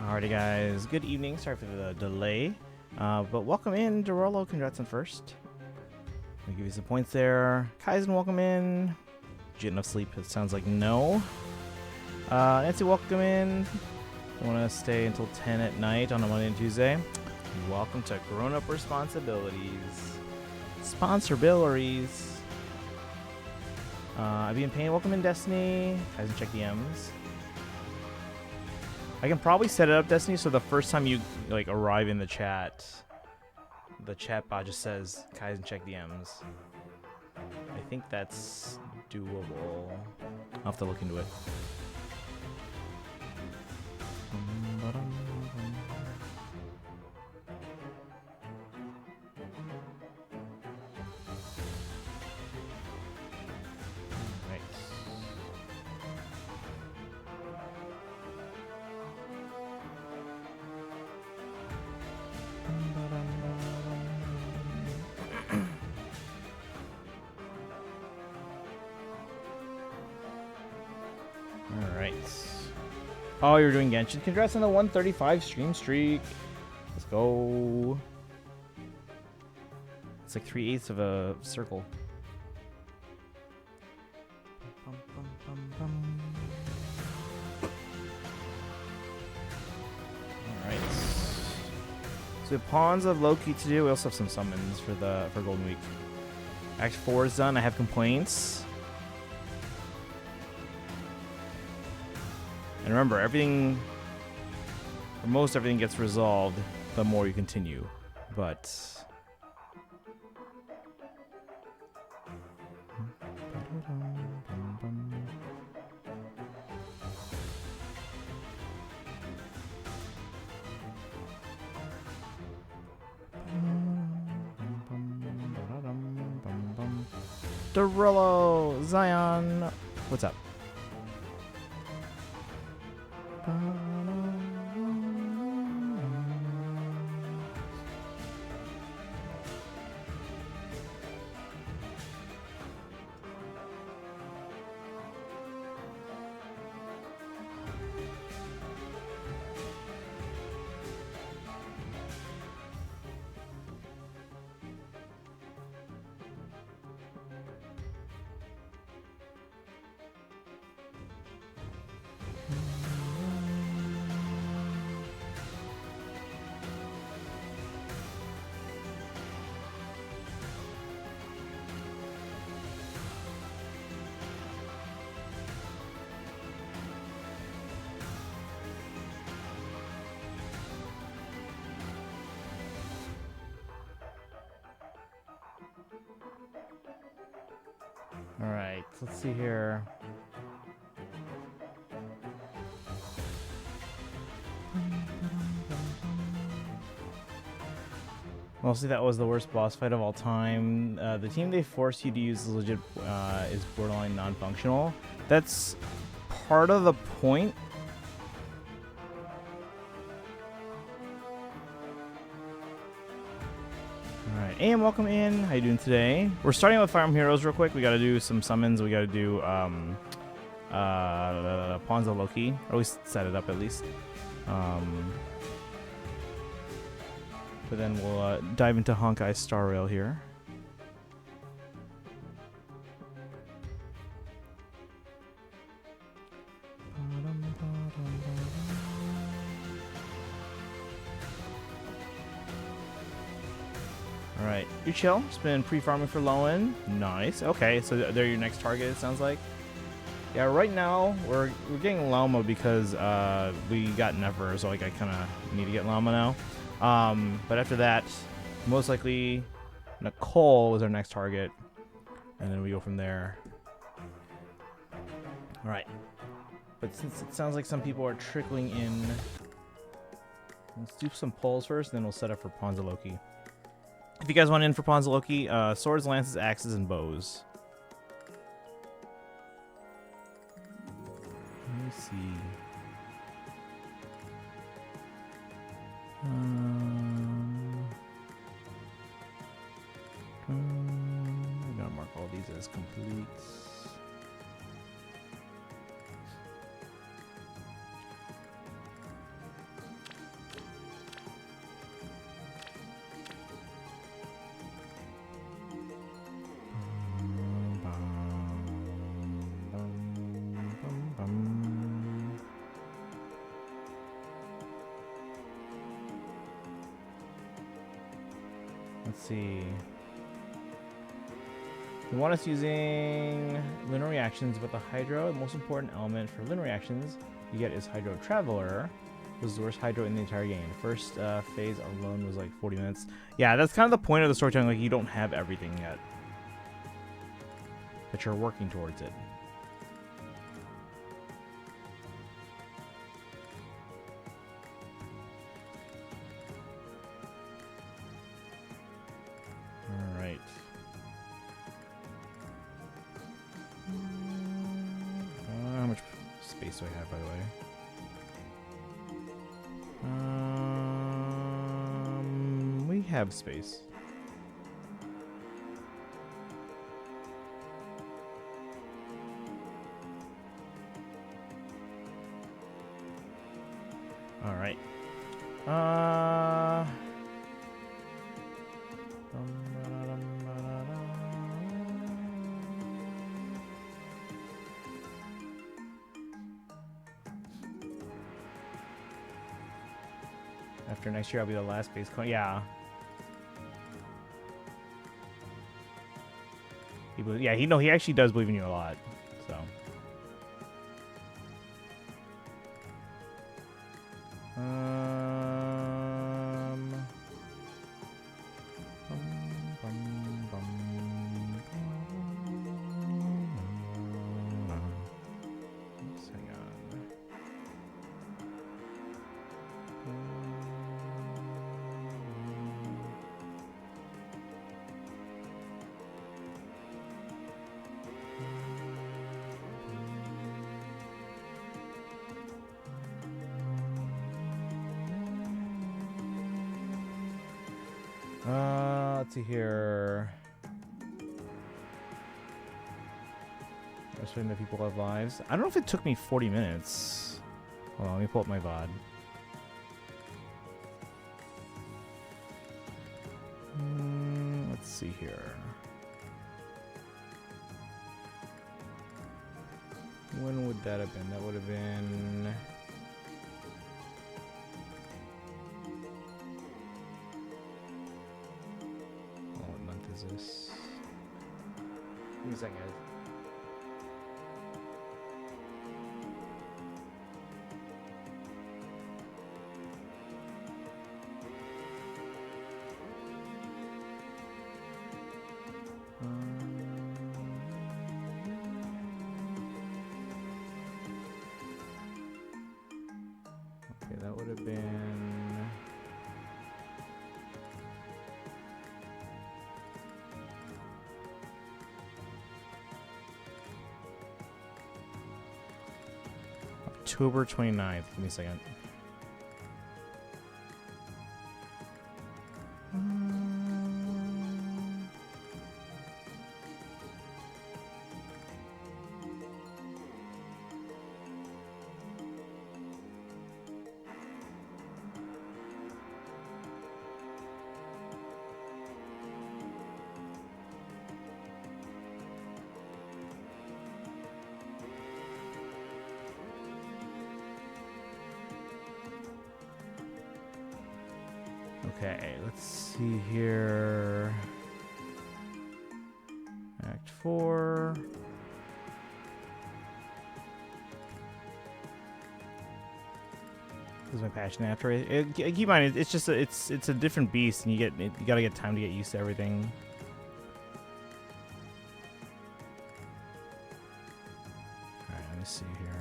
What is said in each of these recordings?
Alrighty guys, good evening, sorry for the delay, but welcome in, Dorolo, congrats on first. I'll give you some points there. Kaizen, welcome in. Did you get enough sleep? It sounds like no. Nancy, welcome in. Want to stay until 10 at night on a Monday and Tuesday? Welcome to grown-up responsibilities. Sponsorbilities. I've been paying, welcome in, Destiny. Kaizen, check the M's. I can probably set it up, Destiny, so the first time you like arrive in the chat bot just says Kaizen check the M's. I think that's doable. I'll have to look into it. Alright. Oh, you're doing Genshin. Congrats on the 135 stream streak. Let's go. It's like 3/8 of a circle. Alright. So we have Pawns of Loki to do. We also have some summons for Golden Week. Act 4 is done. I have complaints. And remember, everything, or most everything gets resolved the more you continue. But Dorolo, Zion, what's up? All right, let's see here. Mostly that was the worst boss fight of all time. The team they forced you to use is legit is borderline non-functional. That's part of the point. Alright, AM, welcome in. How you doing today? We're starting with Fire Emblem Heroes real quick. We gotta do some summons. We gotta do Pawns of Loki. Or at least set it up at least. But then we'll dive into Honkai Star Rail here. Alright, you chill. Just been pre-farming for Lowen. Nice. Okay, so they're your next target, it sounds like. Yeah, right now we're getting Llama because we got Never, so like I kind of need to get Llama now. But after that, most likely Nicole is our next target, and then we go from there. All right, but since it sounds like some people are trickling in, let's do some polls first, and then we'll set up for Pawns of Loki. If you guys want in for Pawns of Loki, swords, lances, axes, and bows. Let me see. I'm gonna mark all these as complete. Let's see. We want us using lunar reactions, but the Hydro, the most important element for lunar reactions you get is Hydro Traveler. Was the worst Hydro in the entire game. First phase alone was like 40 minutes. Yeah, that's kind of the point of the storytelling. Like, you don't have everything yet, but you're working towards it. All right. How much space do I have, by the way? We have space. All right. After next year, I'll be the last base coin. Yeah. He actually does believe in you a lot. So. Hang on. Let's see here. I'm assuming that people have lives. I don't know if it took me 40 minutes. Hold on, let me pull up my VOD. Let's see here. When would that have been? That would have been... What month is this? Give me a second, guys. Okay, that would have been... October 29th. Give me a second. Okay, let's see here. Act 4. This is my passion after it. Keep in mind, it's just it's a different beast, and you gotta get time to get used to everything. All right, let me see here.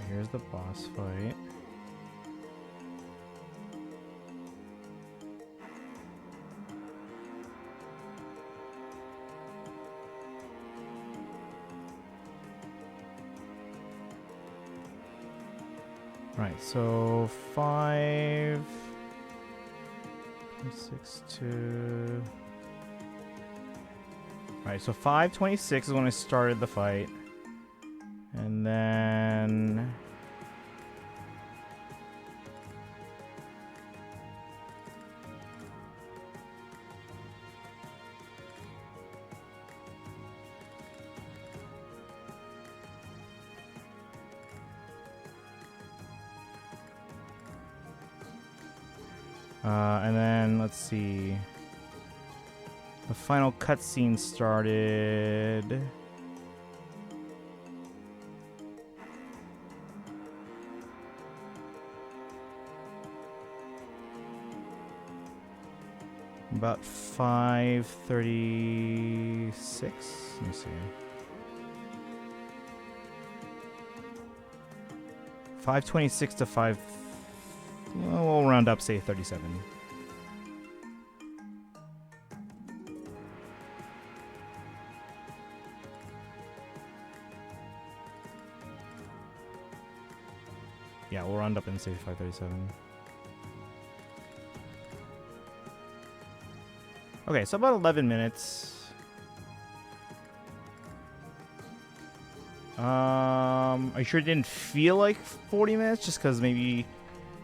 Here's the boss fight. Right, so 5, 6, 2. Right, so 5:26 is when I started the fight. And then... And then let's see. The final cutscene started. About 5:36. Let me see. 5:26 to 5. Well, we'll round up, say 37. Yeah, we'll round up and say 5:37. Okay, so about 11 minutes. Are you sure it didn't feel like 40 minutes? Just because maybe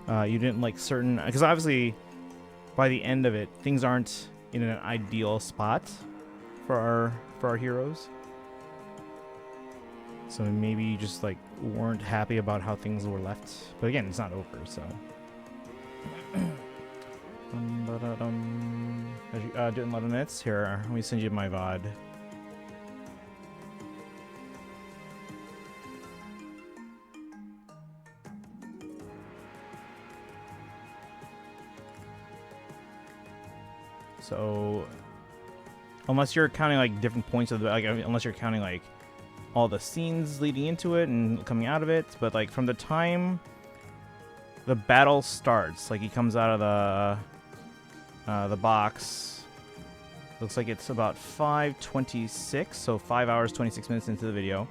you didn't like certain... Because obviously, by the end of it, things aren't in an ideal spot for our heroes. So maybe you just like weren't happy about how things were left. But again, it's not over, so... Doing 11 minutes. Here, let me send you my VOD. So, unless you're counting like different points of the, like, unless you're counting like all the scenes leading into it and coming out of it, but like from the time the battle starts, like he comes out of the box, looks like it's about 5:26, so 5 hours 26 minutes into the video,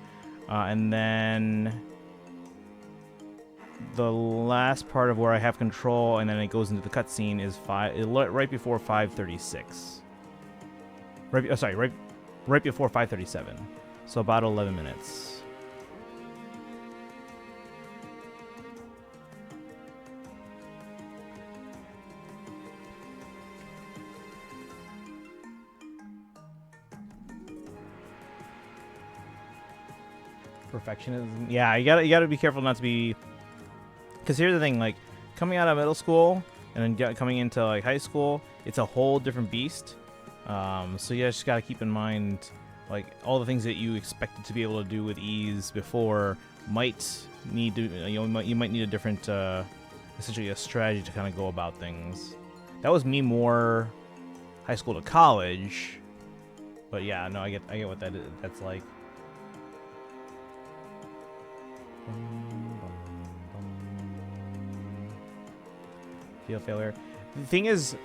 and then the last part of where I have control, and then it goes into the cutscene is right before 5:36. Right before 5:37. So about 11 minutes. Perfectionism. Yeah, you gotta be careful not to be. Because here's the thing, like, coming out of middle school and then coming into like high school, it's a whole different beast. So you just gotta keep in mind, like, all the things that you expected to be able to do with ease before might need to, you might need a different, essentially a strategy to kind of go about things. That was me more high school to college, but yeah, no, I get what that's like. Feel failure. The thing is,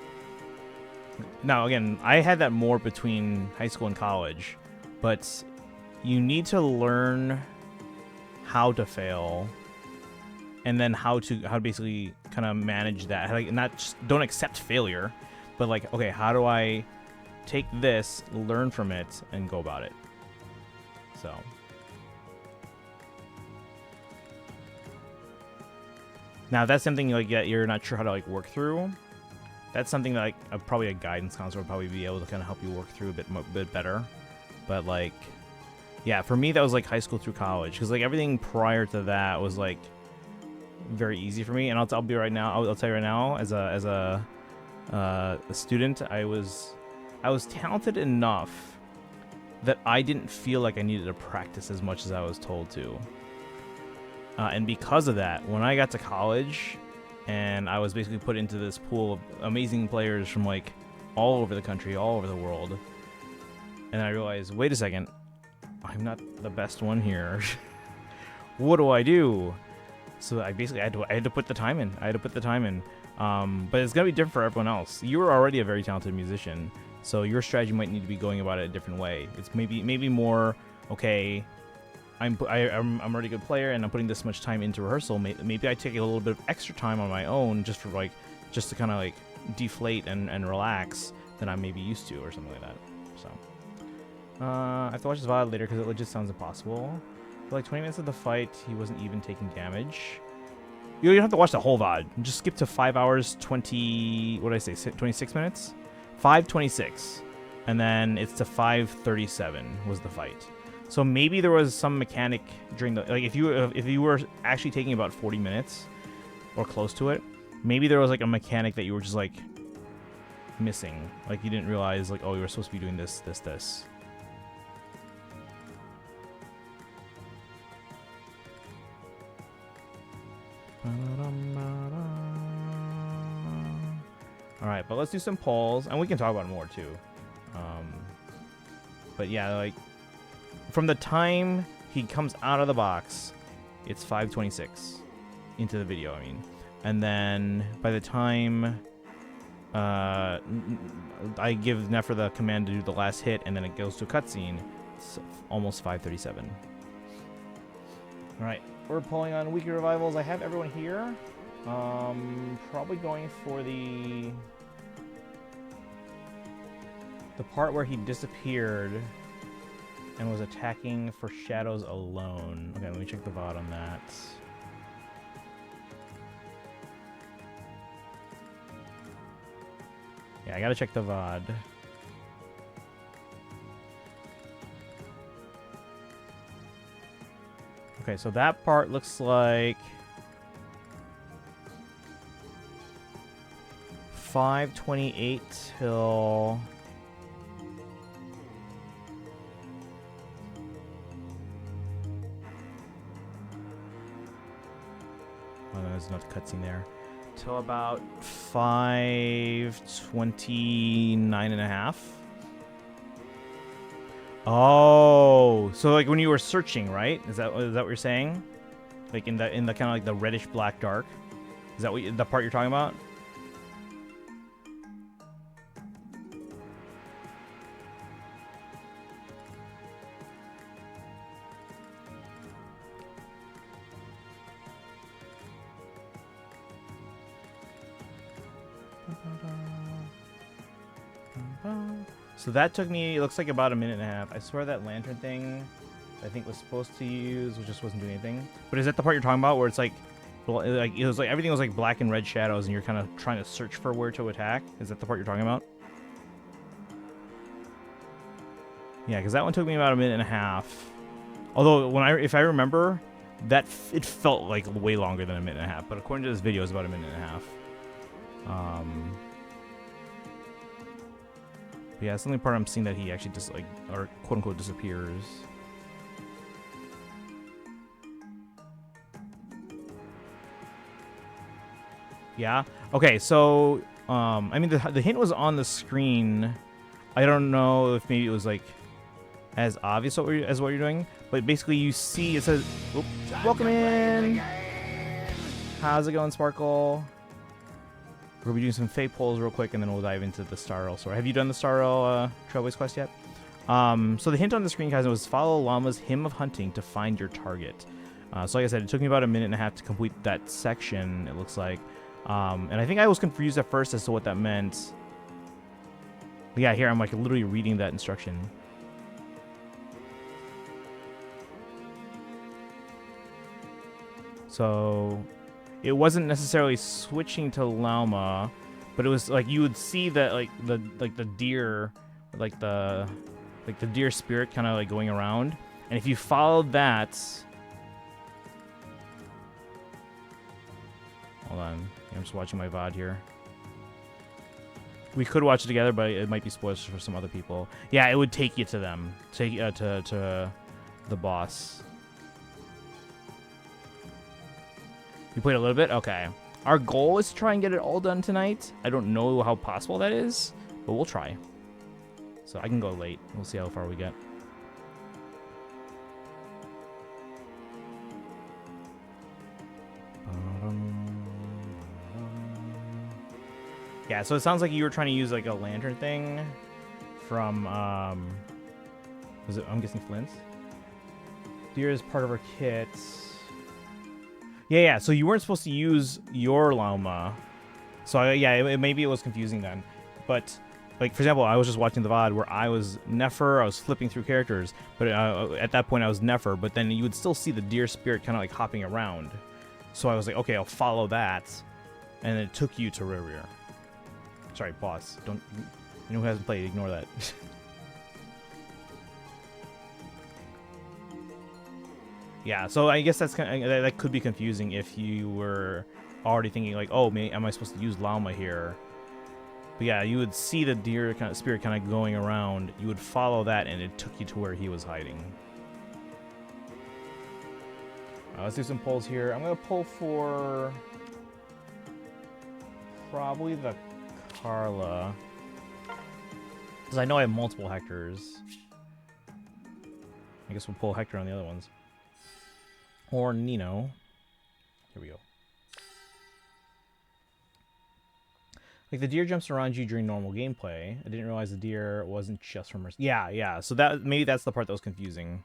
now again, I had that more between high school and college, but you need to learn how to fail, and then how to basically kind of manage that. Like, not just don't accept failure, but like, okay, how do I take this, learn from it, and go about it? So. Now, if that's something like you're not sure how to like work through, that's something that like probably a guidance counselor would probably be able to kind of help you work through a bit better. But like, yeah, for me that was like high school through college, because like everything prior to that was like very easy for me. And I'll be right now. I'll tell you right now, as a student, I was talented enough that I didn't feel like I needed to practice as much as I was told to. And because of that, when I got to college and I was basically put into this pool of amazing players from like all over the country, all over the world, and I realized, wait a second, I'm not the best one here. What do I do? So I basically had to put the time in. But it's gonna be different for everyone else. You were already a very talented musician, so your strategy might need to be going about it a different way. It's maybe more, okay, I'm a really good player and I'm putting this much time into rehearsal. Maybe I take a little bit of extra time on my own just to kind of like deflate and relax than I'm maybe used to, or something like that. So I have to watch this VOD later because it legit sounds impossible. For like 20 minutes of the fight, he wasn't even taking damage. You don't have to watch the whole VOD. Just skip to 5 hours 20. What did I say? 26 minutes. 5:26, and then it's to 5:37 was the fight. So maybe there was some mechanic during the, like, if you were actually taking about 40 minutes or close to it, maybe there was like a mechanic that you were just like missing. Like you didn't realize like, oh, you were supposed to be doing this. All right, but let's do some polls, and we can talk about it more too. But yeah, like from the time he comes out of the box, it's 5:26 into the video. I mean, and then by the time I give Nefer the command to do the last hit, and then it goes to a cutscene, it's almost 5:37. All right, we're pulling on weekly revivals. I have everyone here. Probably going for the part where he disappeared and was attacking for shadows alone. Okay, let me check the VOD on that. Yeah, I gotta check the VOD. Okay, so that part looks like 5:28 till... Oh, there's another cutscene there. Till about 5:29.5. Oh, so like when you were searching, right? Is that what you're saying? Like in the kind of like the reddish black dark? Is that what the part you're talking about? So that took me, it looks like about a minute and a half. I swear that lantern thing I think was supposed to use, which just wasn't doing anything. But is that the part you're talking about where it's like it was like everything was like black and red shadows and you're kind of trying to search for where to attack? Is that the part you're talking about? Yeah, because that one took me about a minute and a half. Although if I remember, that it felt like way longer than a minute and a half. But according to this video, it's about a minute and a half. Yeah, it's the only part I'm seeing that he actually just like, or quote unquote disappears. Yeah. Okay. So, I mean, the hint was on the screen. I don't know if maybe it was like as obvious as what you're doing, but basically you see it says, "Oop, welcome in." How's it going, Sparkle? We're gonna be doing some fake polls real quick, and then we'll dive into the Star Rail story. Have you done the Star Rail Trailblaze quest yet? So the hint on the screen, guys, was follow Llama's Hymn of Hunting to find your target. So like I said, it took me about a minute and a half to complete that section, it looks like. And I think I was confused at first as to what that meant. But yeah, here I'm like literally reading that instruction. So it wasn't necessarily switching to Llama, but it was like you would see that like the deer, like the deer spirit kind of like going around, and if you followed that, hold on, I'm just watching my VOD here. We could watch it together, but it might be spoilers for some other people. Yeah, it would take you to them, take you to the boss. You played a little bit? Okay. Our goal is to try and get it all done tonight. I don't know how possible that is, but we'll try. So I can go late. We'll see how far we get. Yeah, so it sounds like you were trying to use like a lantern thing from, was it, I'm guessing Flint's? Deer is part of our kit. Yeah, so you weren't supposed to use your Llama. So, yeah, maybe it was confusing then. But, like, for example, I was just watching the VOD where I was Nefer, I was flipping through characters, but at that point I was Nefer, but then you would still see the deer spirit kind of, like, hopping around. So I was like, okay, I'll follow that, and it took you to Rear. Sorry, boss. Don't... You know who hasn't played, ignore that. Yeah, so I guess that's kind of, that could be confusing if you were already thinking like, oh, am I supposed to use Llama here? But yeah, you would see the deer kind of spirit kind of going around. You would follow that, and it took you to where he was hiding. Let's do some pulls here. I'm gonna pull for probably the Carla, because I know I have multiple Hectors. I guess we'll pull Hector on the other ones, or Nino. Here we go. Like, the deer jumps around you during normal gameplay. I didn't realize the deer wasn't just from... Yeah. So maybe that's the part that was confusing.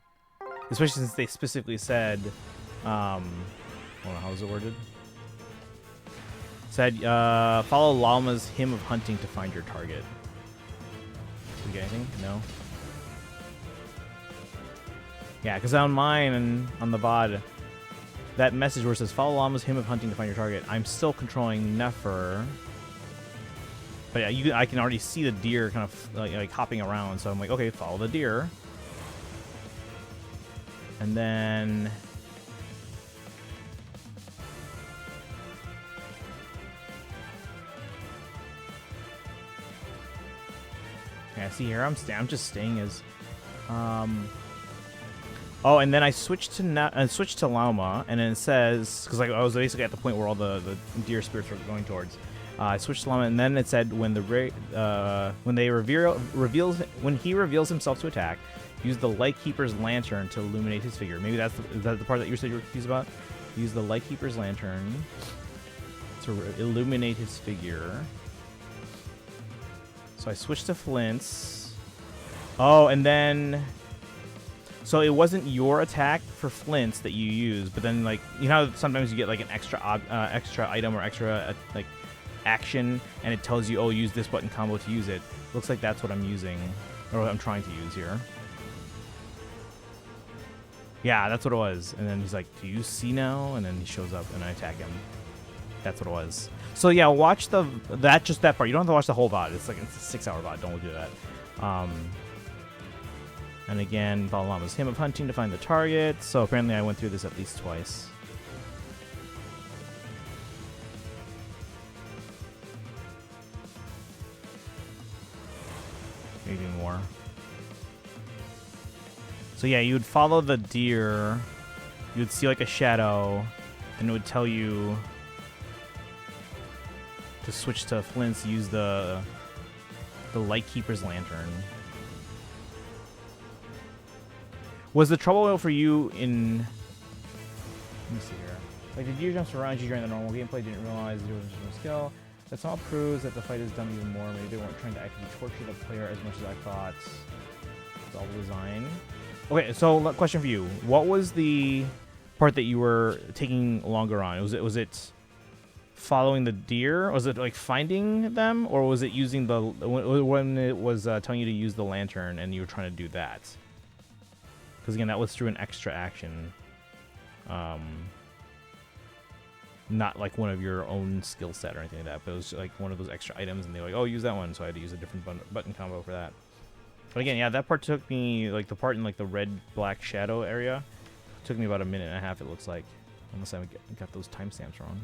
Especially since they specifically said... hold on, how was it worded? Said, follow Llama's hymn of hunting to find your target. Did you get anything? No? Yeah, because on mine and on the VOD, that message where it says, follow Llama's hymn of hunting to find your target, I'm still controlling Nefer. But yeah, I can already see the deer kind of like hopping around, so I'm like, okay, follow the deer. And then... yeah, see here, I'm just staying as... Oh, and then I switched to Llama, and then it says... because like, I was basically at the point where all the deer spirits were going towards. I switched to Llama, and then it said when he reveals himself to attack, use the Lightkeeper's lantern to illuminate his figure. Maybe is that the part that you said you were confused about? Use the Lightkeeper's lantern to illuminate his figure. So I switched to Flint's. Oh, and then... so it wasn't your attack for Flint's that you used, but then, like, you know how sometimes you get like an extra item or extra like action, and it tells you, oh, use this button combo to use it. Looks like that's what I'm using, or what I'm trying to use here. Yeah, that's what it was. And then he's like, do you see now? And then he shows up, and I attack him. That's what it was. So yeah, watch just that part. You don't have to watch the whole VOD. It's a 6-hour VOD. Don't do that. And again, follow Llama's hymn of hunting to find the target. So apparently I went through this at least twice. Maybe more. So yeah, you would follow the deer. You would see like a shadow, and it would tell you to switch to Flint's, use the Lightkeeper's lantern. Was the trouble for you in... let me see here. Like, the deer jumps around you during the normal gameplay, didn't realize there was no skill. That somehow proves that the fight is done even more. Maybe they weren't trying to actively torture the player as much as I thought. It's all design. Okay, so question for you. What was the part that you were taking longer on? Was it following the deer? Was it like finding them? Or was it using the... when it was telling you to use the lantern and you were trying to do that? Because again, that was through an extra action. Not like one of your own skill set or anything like that, but it was like one of those extra items, and they were like, oh, use that one, so I had to use a different button combo for that. But again, yeah, that part took me, like the part in like the red-black shadow area, took me about 1.5 minutes, it looks like. Unless I got those timestamps wrong.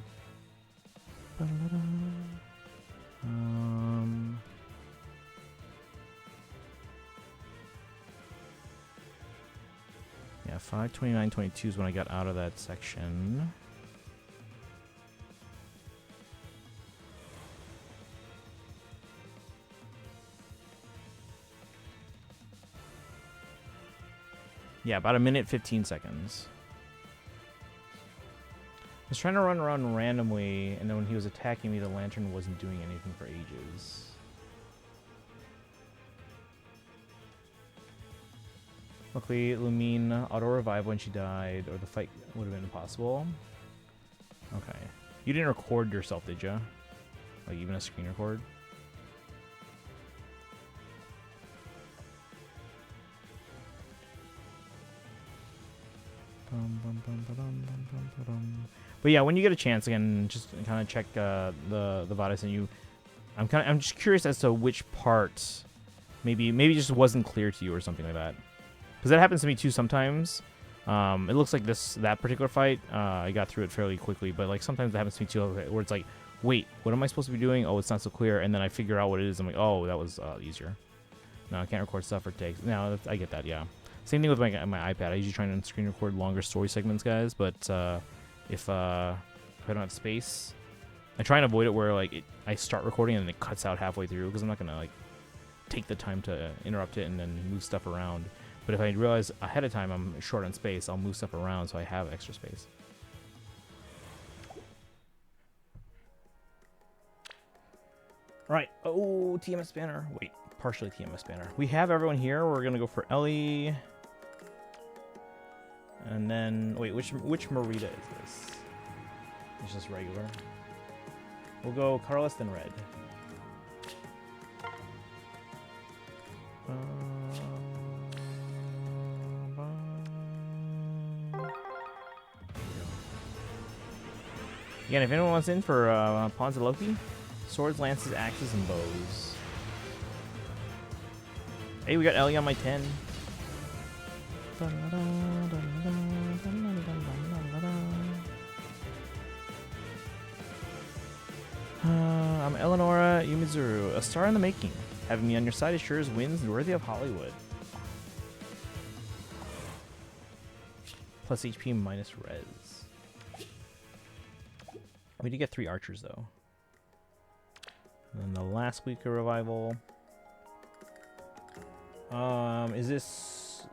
Yeah, 5:29:22 is when I got out of that section. Yeah, about 1:15. I was trying to run around randomly, and then when he was attacking me, the lantern wasn't doing anything for ages. Luckily, Lumine auto-revived when she died, or the fight would have been impossible. Okay. You didn't record yourself, did you? Like, even a screen record? But yeah, when you get a chance, again, just kind of check the VOD I sent you. I'm just curious as to which part maybe just wasn't clear to you or something like that. Because that happens to me too sometimes. It looks like that particular fight, I got through it fairly quickly, but like sometimes that happens to me too, where it's like, wait, what am I supposed to be doing? Oh, it's not so clear, and then I figure out what it is. I'm like, oh, that was easier. No, I can't record stuff for takes. No, I get that, yeah. Same thing with my iPad. I usually try and screen record longer story segments, guys, but if I don't have space, I try and avoid it where like I start recording and then it cuts out halfway through, because I'm not gonna like take the time to interrupt it and then move stuff around. But if I realize ahead of time I'm short on space, I'll move stuff around so I have extra space. Right. Oh, TMS banner. Wait, partially TMS banner. We have everyone here. We're gonna go for Ellie. And then wait, which Marita is this? It's just regular. We'll go Carlos then Red. Again, if anyone wants in for Pawns of Loki, swords, lances, axes, and bows. Hey, we got Ellie on my 10. I'm Eleonora Yumizuru, a star in the making. Having me on your side assures wins worthy of Hollywood. Plus HP minus res. We did get 3 archers though. And then the last week of revival. Is this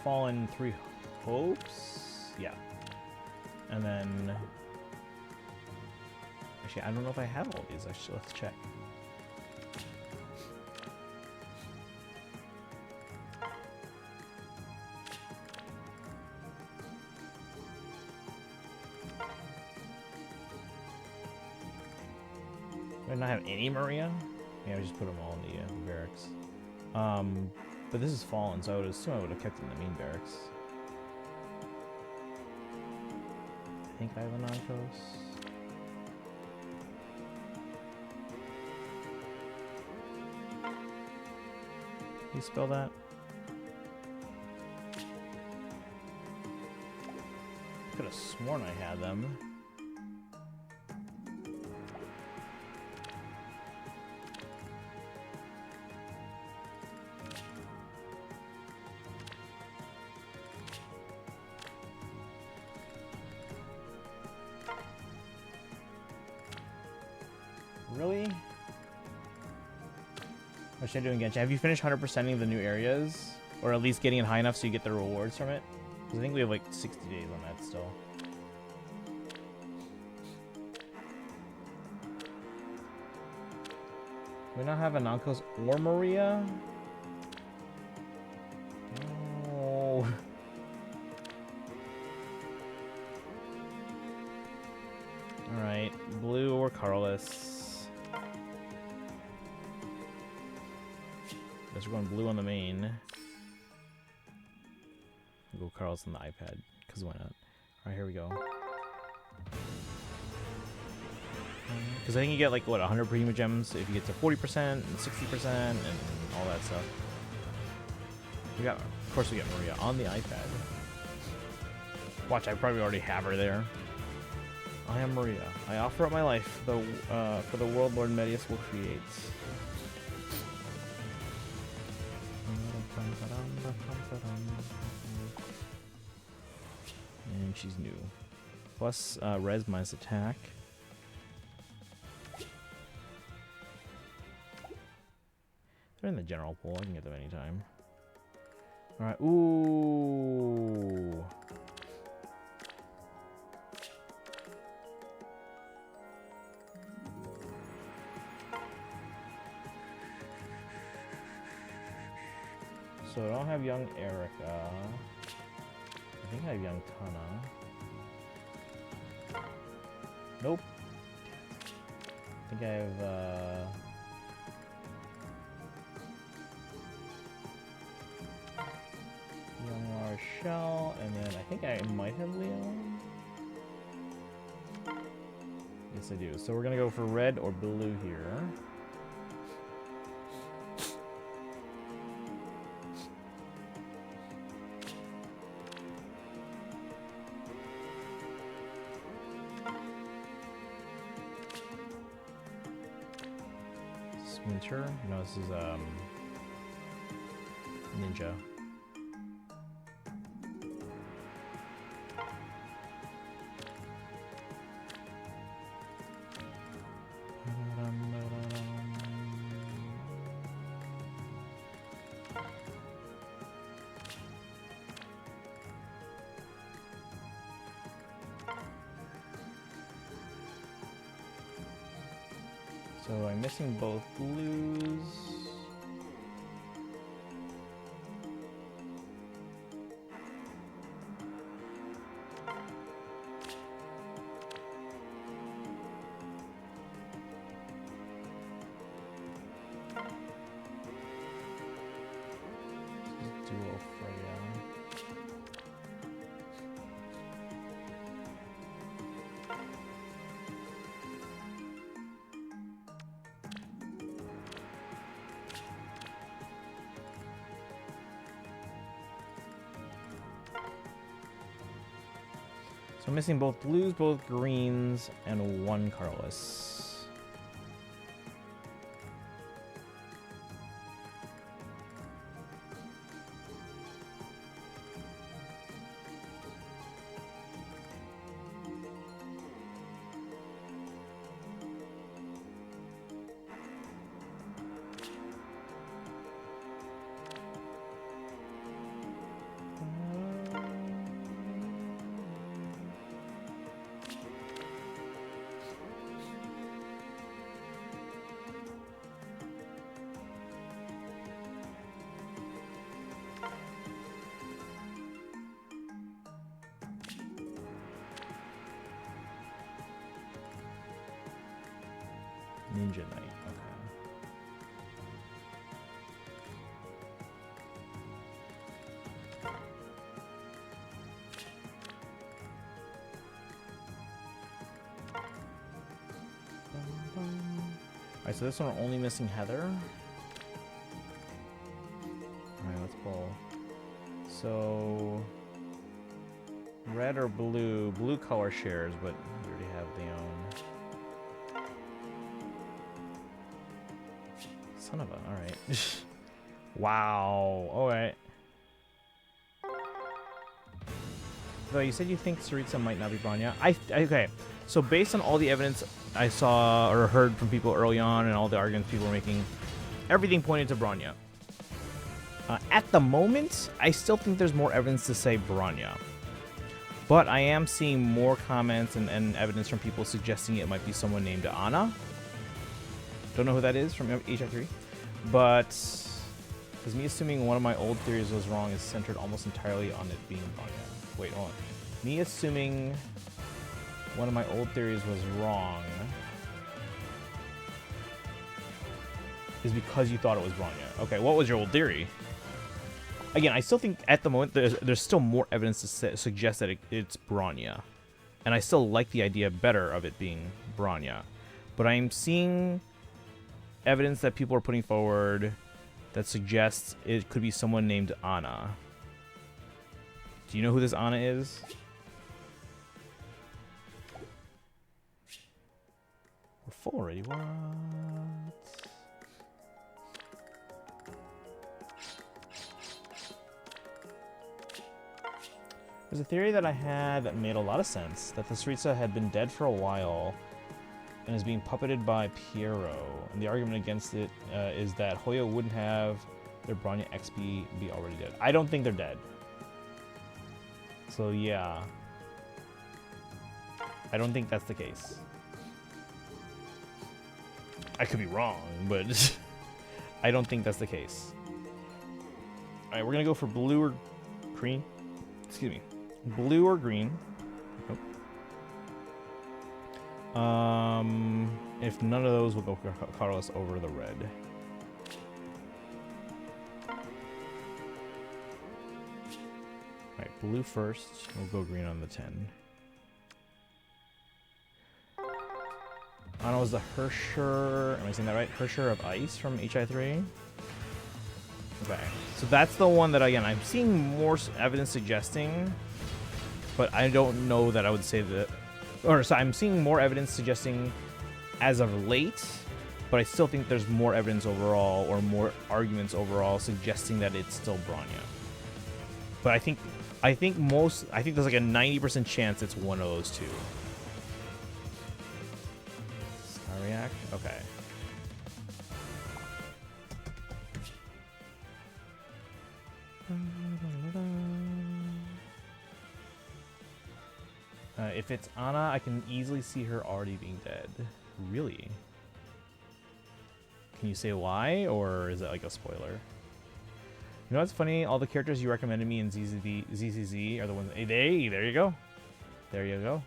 Fallen 3 Hopes? Yeah. And then actually I don't know if I have all these. Actually, let's check. Do I not have any Maria? Yeah, I just put them all in the barracks. But this is Fallen, so I would assume I would have kept it in the main barracks. I think I have a non-coast. Can you spell that? Could have sworn I had them. Really? What should I do in Genshin? Have you finished 100%ing the new areas? Or at least getting it high enough so you get the rewards from it? Because I think we have like 60 days on that still. Do we not have Anankos or Maria? No. Alright, blue or Carlos. Guess we're going blue on the main. We'll go Carlos on the iPad, because why not? Alright, here we go. Because I think you get like, what, 100 Prima Gems if you get to 40% and 60% and all that stuff. Of course we got Maria on the iPad. Watch, I probably already have her there. I am Maria. I offer up my life for the world Lord Medius will create. And she's new. Plus res minus attack. They're in the general pool. I can get them anytime. Alright. Ooh. So I don't have young Erica. I think I have young Tana. Nope. I think I have young Marshall, and then I think I might have Leon. Yes, I do. So we're gonna go for red or blue here. Winter? No, this is Ninja. So I'm missing both blues. This is duo Freya. So I'm missing both blues, both greens, and one colorless. Ninja Knight, okay. Alright, so this one we're only missing Heather. Alright, let's pull. So red or blue? Blue color shares, but we already have the own. Son of a, alright. Wow, alright. Though you said you think Saritsa might not be Bronya. Okay, so based on all the evidence I saw or heard from people early on and all the arguments people were making, everything pointed to Bronya. At the moment, I still think there's more evidence to say Bronya. But I am seeing more comments and evidence from people suggesting it might be someone named Anna. Don't know who that is from HI3. But, because me assuming one of my old theories was wrong is centered almost entirely on it being Bronya. Wait, hold on. Me assuming one of my old theories was wrong is because you thought it was Bronya. Okay, what was your old theory? Again, I still think at the moment there's still more evidence to suggest that it's Bronya. And I still like the idea better of it being Bronya. But I'm seeing evidence that people are putting forward that suggests it could be someone named Anna. Do you know who this Anna is? We're full already. What? There's a theory that I had that made a lot of sense, that the Saritsa had been dead for a while and is being puppeted by Piero. And the argument against it is that Hoyo wouldn't have their Bronya XP be already dead. I don't think they're dead. So yeah. I don't think that's the case. I could be wrong, but I don't think that's the case. Alright, we're gonna go for blue or green. Excuse me. Blue or green. Oh. If none of those, we'll go colorless over the red. Alright, blue first. We'll go green on the 10. Anna was the Hersher. Am I saying that right? Hersher of Ice from HI3. Okay, so that's the one that, again, I'm seeing more evidence suggesting, but I don't know that I would say that. Or so I'm seeing more evidence suggesting, as of late, but I still think there's more evidence overall, or more arguments overall, suggesting that it's still Bronya. But I think there's like a 90% chance it's one of those two. Star React? Okay. If it's Anna, I can easily see her already being dead. Really? Can you say why, or is it like a spoiler? You know what's funny? All the characters you recommended me in ZZZ are the ones. Hey, there you go. There you go.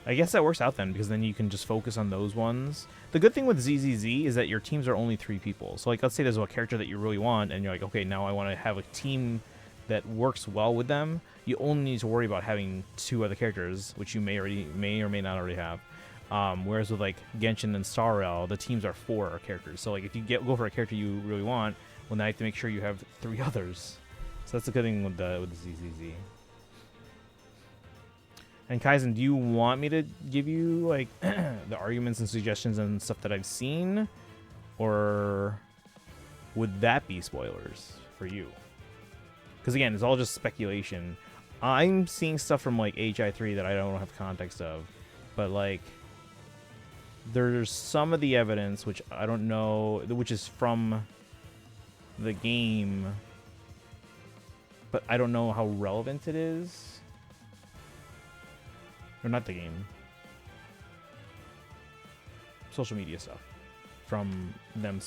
I guess that works out then, because then you can just focus on those ones. The good thing with ZZZ is that your teams are only 3 people. So like, let's say there's a character that you really want, and you're like, okay, now I want to have a team that works well with them. You only need to worry about having 2 other characters, which you may or may not already have. Whereas with like Genshin and Star Rail, the teams are 4 characters. So like, if you go for a character you really want, well, now you have to make sure you have 3 others. So that's the good thing with the ZZZ. And Kaizen, do you want me to give you like the arguments and suggestions and stuff that I've seen, or would that be spoilers for you? Because again, it's all just speculation. I'm seeing stuff from like HI3 that I don't have context of, but like there's some of the evidence which I don't know, which is from the game, but I don't know how relevant it is. Or not the game. Social media stuff from them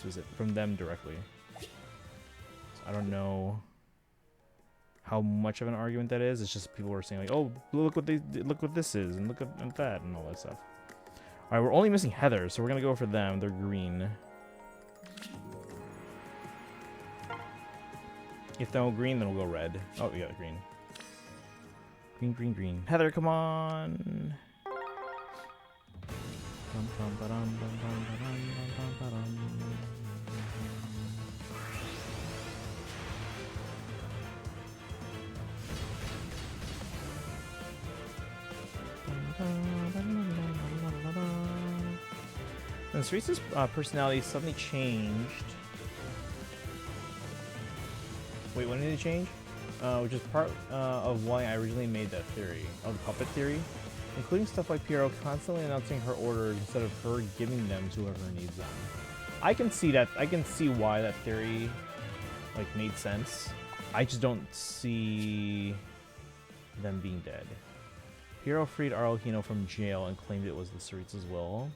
directly. So I don't know how much of an argument that is. It's just people are saying like, "Oh, look what this is, and look at that, and all that stuff." All right, we're only missing Heather, so we're gonna go for them. They're green. If they're green, then we'll go red. Oh, yeah, green. Green, green, green. Heather, come on. And Ceresa's personality suddenly changed. Wait, when did it change? Which is part of why I originally made that theory, of the puppet theory, including stuff like Piero constantly announcing her orders instead of her giving them to whoever needs them. I can see that. I can see why that theory like made sense. I just don't see them being dead. Piero freed Arlecchino from jail and claimed it was the Ceresa's will.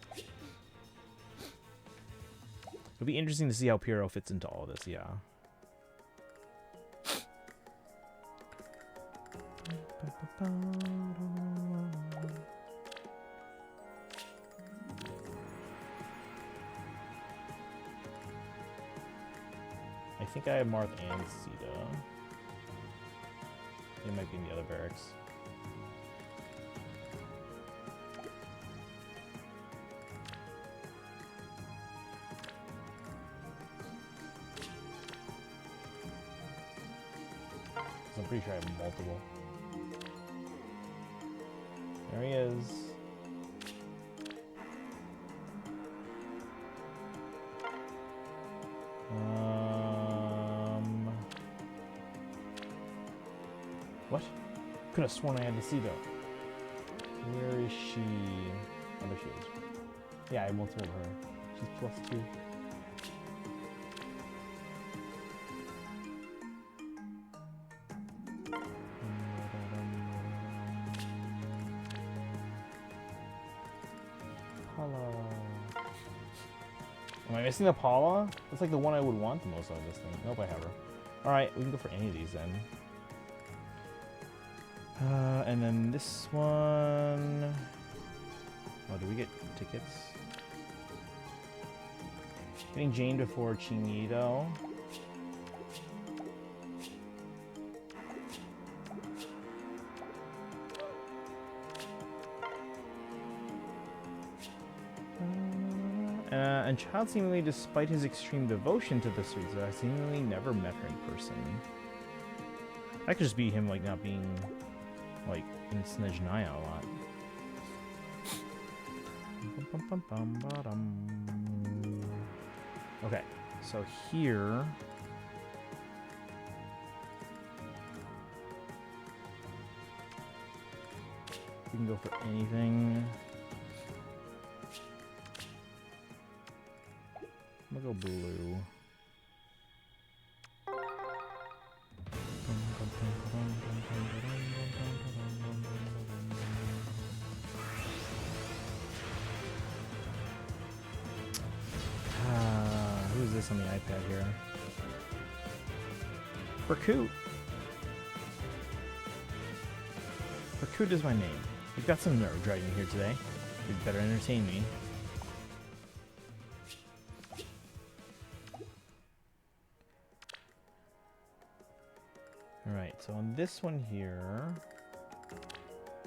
It'll be interesting to see how Piero fits into all this, yeah. I think I have Marth and Sita. It might be in the other barracks. I'm pretty sure I have multiple. There he is. What? Could have sworn I had to see though. Where is she? Oh, there she is. Yeah, I multiple her. She's +2. Am I missing the Paula? That's like the one I would want the most out of this thing. Nope, I have her. Alright, we can go for any of these then. And then this one... Oh, do we get tickets? Getting Jane before Chinito. And Child seemingly, despite his extreme devotion to the Cerezo, has seemingly never met her in person. That could just be him, like, not being, like, in Snezhnaya a lot. Bum, bum, bum, ba-dum. Okay, so here. We can go for anything. I'm gonna go blue. Who's this on the iPad here? Berkut. Berkut is my name. We've got some Nerd Dragon here today. You'd better entertain me. Alright, so on this one here...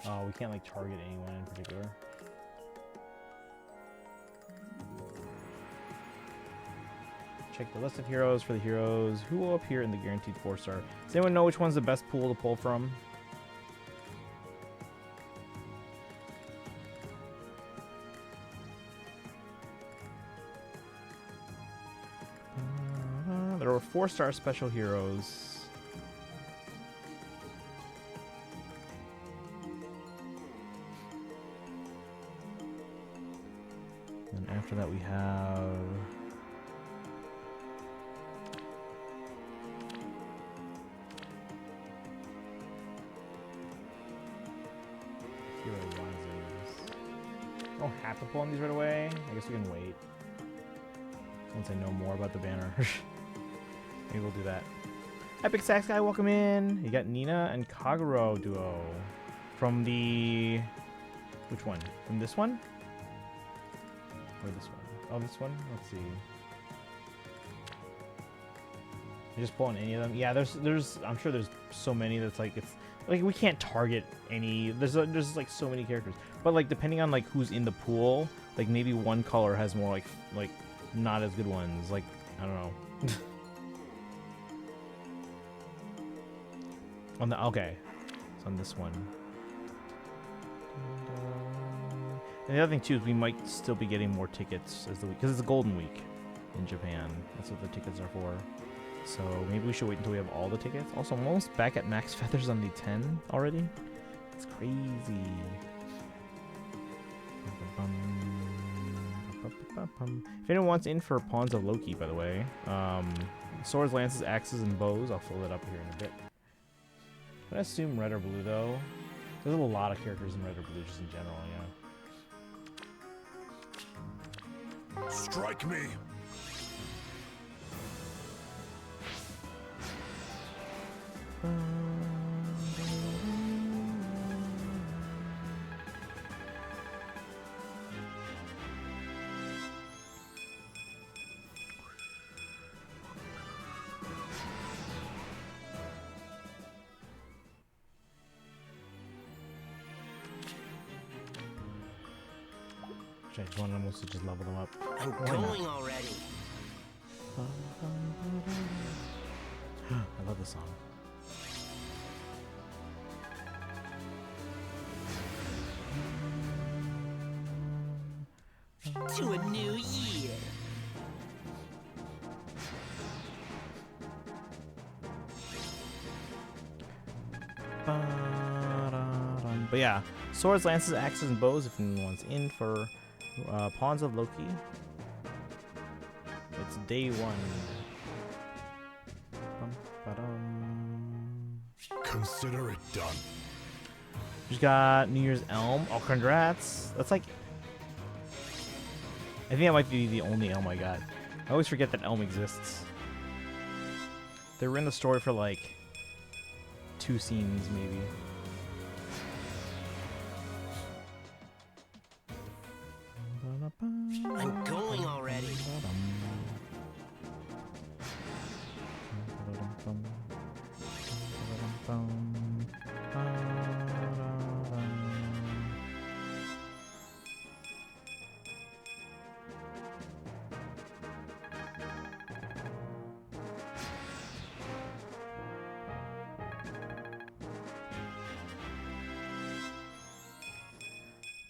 Oh, we can't like target anyone in particular. Check the list of heroes for the heroes who will appear in the guaranteed 4-star. Does anyone know which one's the best pool to pull from? There were 4-star special heroes. And after that we have... I don't have to pull on these right away. I guess we can wait. Once I know more about the banner. Maybe we'll do that. Epic Sax Guy, welcome in. You got Nina and Kaguro duo. From the... Which one? From this one? Or this one? Oh, this one? Let's see. You just pull on any of them? Yeah, there's I'm sure there's so many that's like, it's like we can't target any. There's like so many characters. But like depending on like who's in the pool, like maybe one color has more like not as good ones. Like, I don't know. On the okay, it's on this one. And the other thing too is we might still be getting more tickets as the week, because it's a golden week in Japan. That's what the tickets are for. So maybe we should wait until we have all the tickets. Also, I'm almost back at max feathers on the 10 already. It's crazy. If anyone wants in for Pawns of Loki, by the way, swords, lances, axes, and bows, I'll fill that up here in a bit. I'm gonna assume red or blue though. There's a lot of characters in red or blue just in general, yeah. Strike me. I just want almost to just level them up. I'm going already. I love this song. To a new year. But yeah, swords, lances, axes, and bows if anyone wants in for Pawns of Loki. It's day 1. Consider it done. Just got New Year's Elm. Oh, congrats. That's like... I think that might be the only Elm I got. I always forget that Elm exists. They were in the story for like 2 scenes, maybe. I'm going already.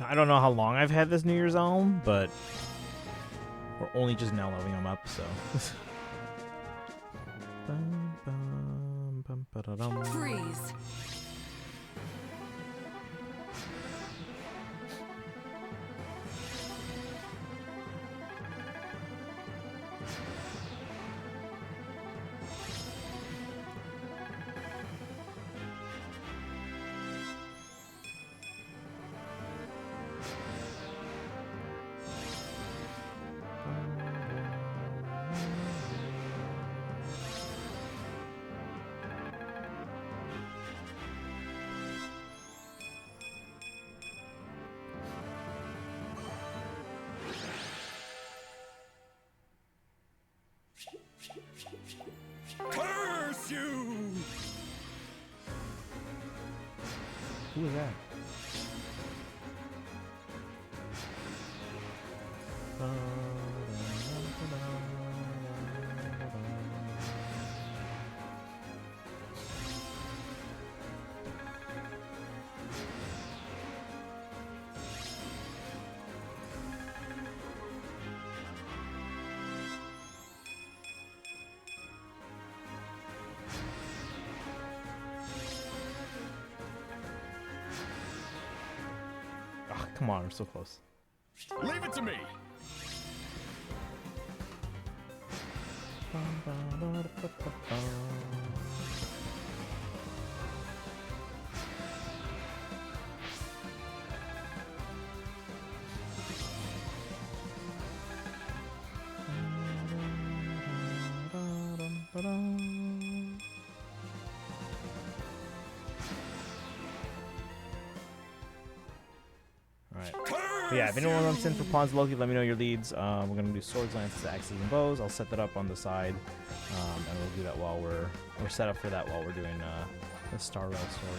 I don't know how long I've had this New Year's album, but we're only just now leveling them up, so. Freeze. Curse you! Who is that? Oh, come on, we're so close. Leave it to me! Alright. But yeah, if anyone wants in for Pawns Loki, let me know your leads. We're going to do swords, lances, axes, and bows. I'll set that up on the side. And we'll do that while we're set up for that while we're doing the Star Rail story.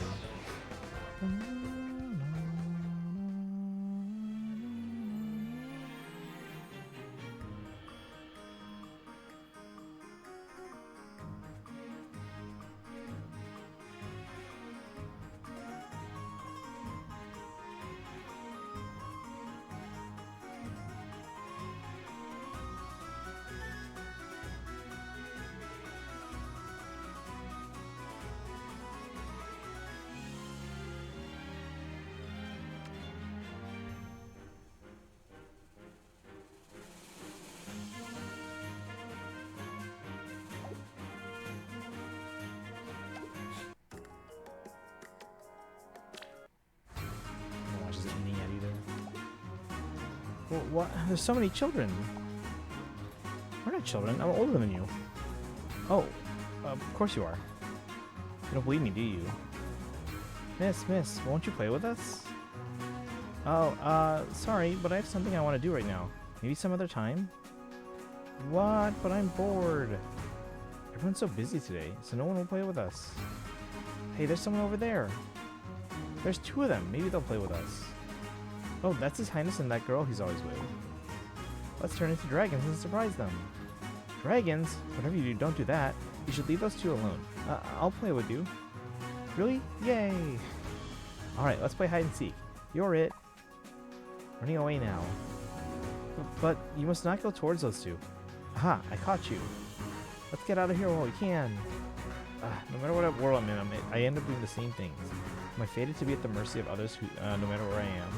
Well, what? There's so many children. We're not children. I'm older than you. Oh, of course you are. You don't believe me, do you? Miss, won't you play with us? Oh, sorry, but I have something I want to do right now. Maybe some other time? What? But I'm bored. Everyone's so busy today, so no one will play with us. Hey, there's someone over there. There's two of them. Maybe they'll play with us. Oh, that's His Highness and that girl he's always with. Let's turn into dragons and surprise them. Dragons? Whatever you do, don't do that. You should leave those two alone. I'll play with you. Really? Yay! Alright, let's play hide and seek. You're it. Running away now. But you must not go towards those two. Aha, I caught you. Let's get out of here while we can. No matter what world I'm in, I end up doing the same things. Am I fated to be at the mercy of others who, no matter where I am?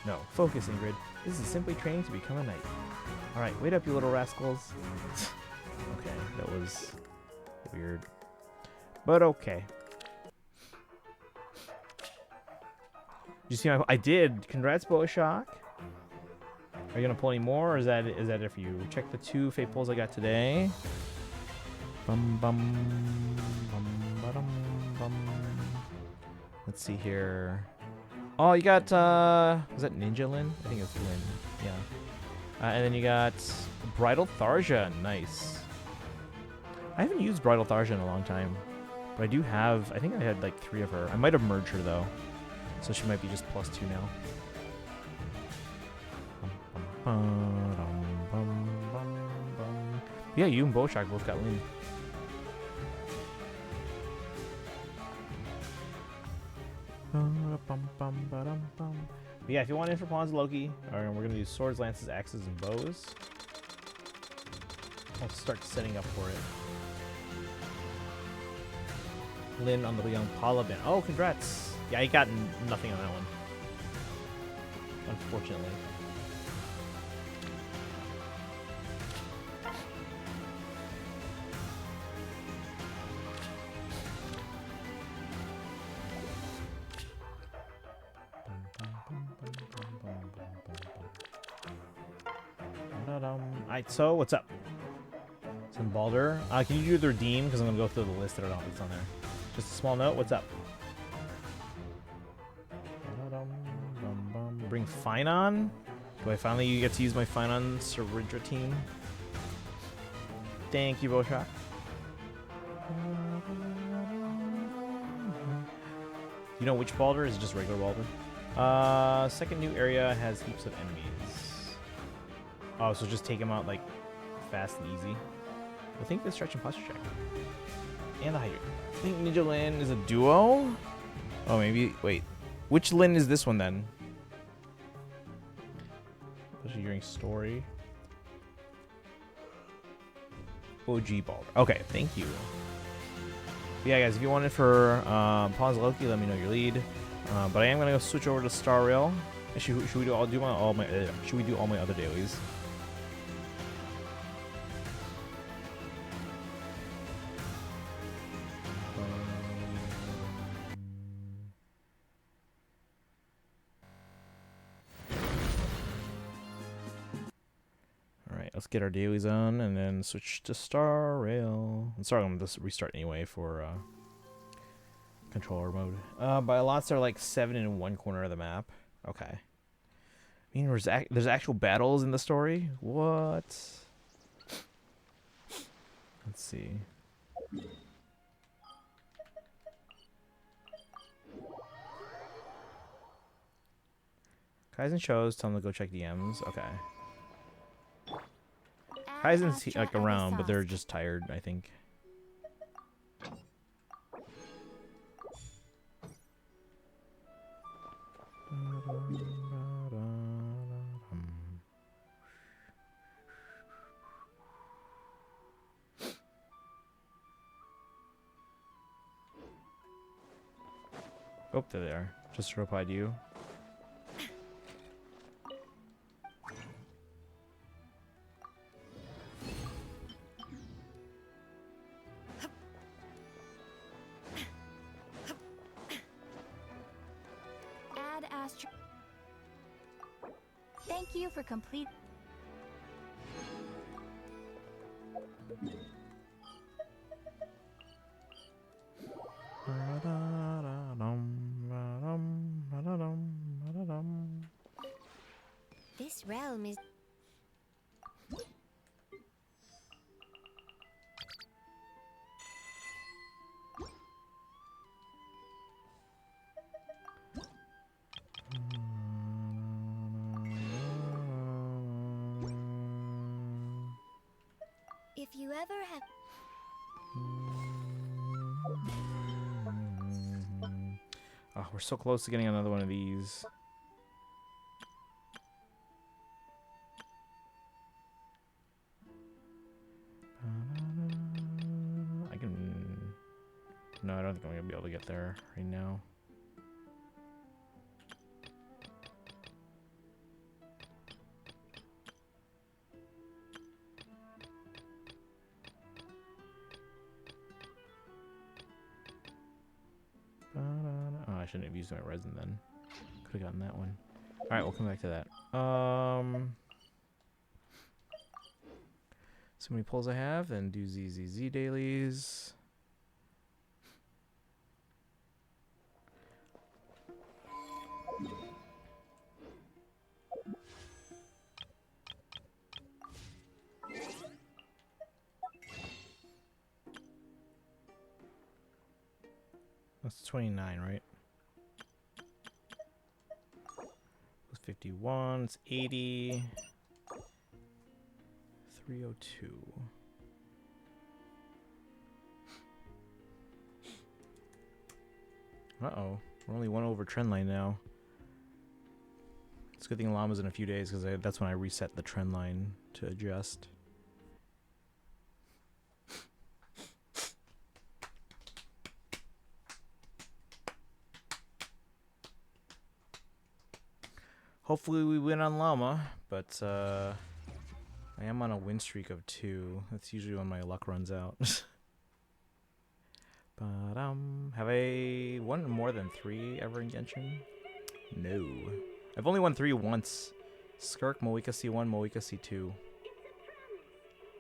No. Focus, Ingrid. This is simply training to become a knight. Alright, wait up, you little rascals. Okay, that was weird. But okay. Did you see I did. Congrats, Shock. Are you gonna pull any more, or is that it for you? Check the 2 fate pulls I got today. Bum bum bum ba-dum, bum. Let's see here. Oh, you got was that Ninja Lin? I think it's Lin. Yeah. And then you got Bridal Tharja. Nice. I haven't used Bridal Tharja in a long time, but I do have. I think I had like 3 of her. I might have merged her though, so she might be just +2 now. Yeah, you and Boshak both got Lin. But yeah, if you want in for pawns, Loki, we're gonna do swords, lances, axes, and bows. I'll start setting up for it. Lynn on the young Paula bin. Oh, congrats! Yeah, I got nothing on that one. Unfortunately. Alright, so what's up? Some Baldur. Can you do the redeem? Because I'm gonna go through the list. I don't know what's on there. Just a small note. What's up? Bring Finon? Do I finally get to use my Finon Saridra team? Thank you, Boshak. You know which Baldur? Is it just regular Baldur? Second new area has heaps of enemies. Oh, so just take him out like fast and easy. I think the stretch and posture check. And the hydrate. I think Ninja Lin is a duo? Oh, maybe. Wait. Which Lin is this one then? Especially during story. OG Baldur. Okay, thank you. But yeah, guys, if you want it for Pawns Loki, let me know your lead. But I am gonna go switch over to Star Rail. Should we do all my other dailies? Let's get our dailies on and then switch to Star Rail. I'm sorry, I'm going to restart anyway for controller mode. By lots are like 7 in one corner of the map. Okay. I mean, there's actual battles in the story? What? Let's see. Kaizen shows, tell them to go check DMs. Okay. Kaizen's like around, but they're just tired, I think. Oh, there they are. Just replied to you. Thank you for complete. This realm is. If you ever have. Oh, we're so close to getting another one of these. I can... No, I don't think I'm going to be able to get there right now. Oh, I shouldn't have used my resin then. Could have gotten that one. Alright, we'll come back to that. So many pulls I have, then do ZZZ dailies. That's 29, right? Plus 51, it's 80. 302. Uh-oh. We're only one over trend line now. It's a good thing Llama's in a few days, because that's when I reset the trend line to adjust. Hopefully we win on Llama, but I am on a win streak of 2. That's usually when my luck runs out. But have I won more than 3 ever in Genshin? No. I've only won 3 once. Skirk, Moika C1, Moika C2.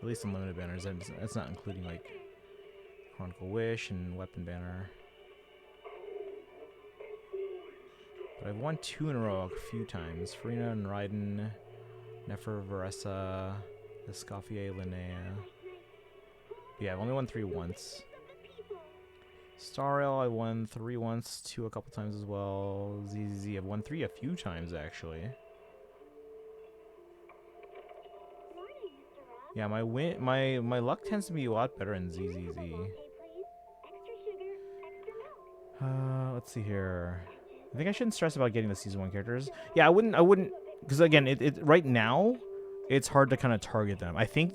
At least in limited banners. That's not including like Chronicle Wish and Weapon Banner. But I've won 2 in a row a few times. Farina and Raiden, Nefer, Varessa, Escoffier, Linnea. Yeah, I've only won 3 once. Stariel, I won 3 once, 2 a couple times as well. ZZZ, I've won 3 a few times actually. Yeah, my luck tends to be a lot better in ZZZ. Let's see here. I think I shouldn't stress about getting the season 1 characters. Yeah, I wouldn't, because again, it right now, it's hard to kind of target them. I think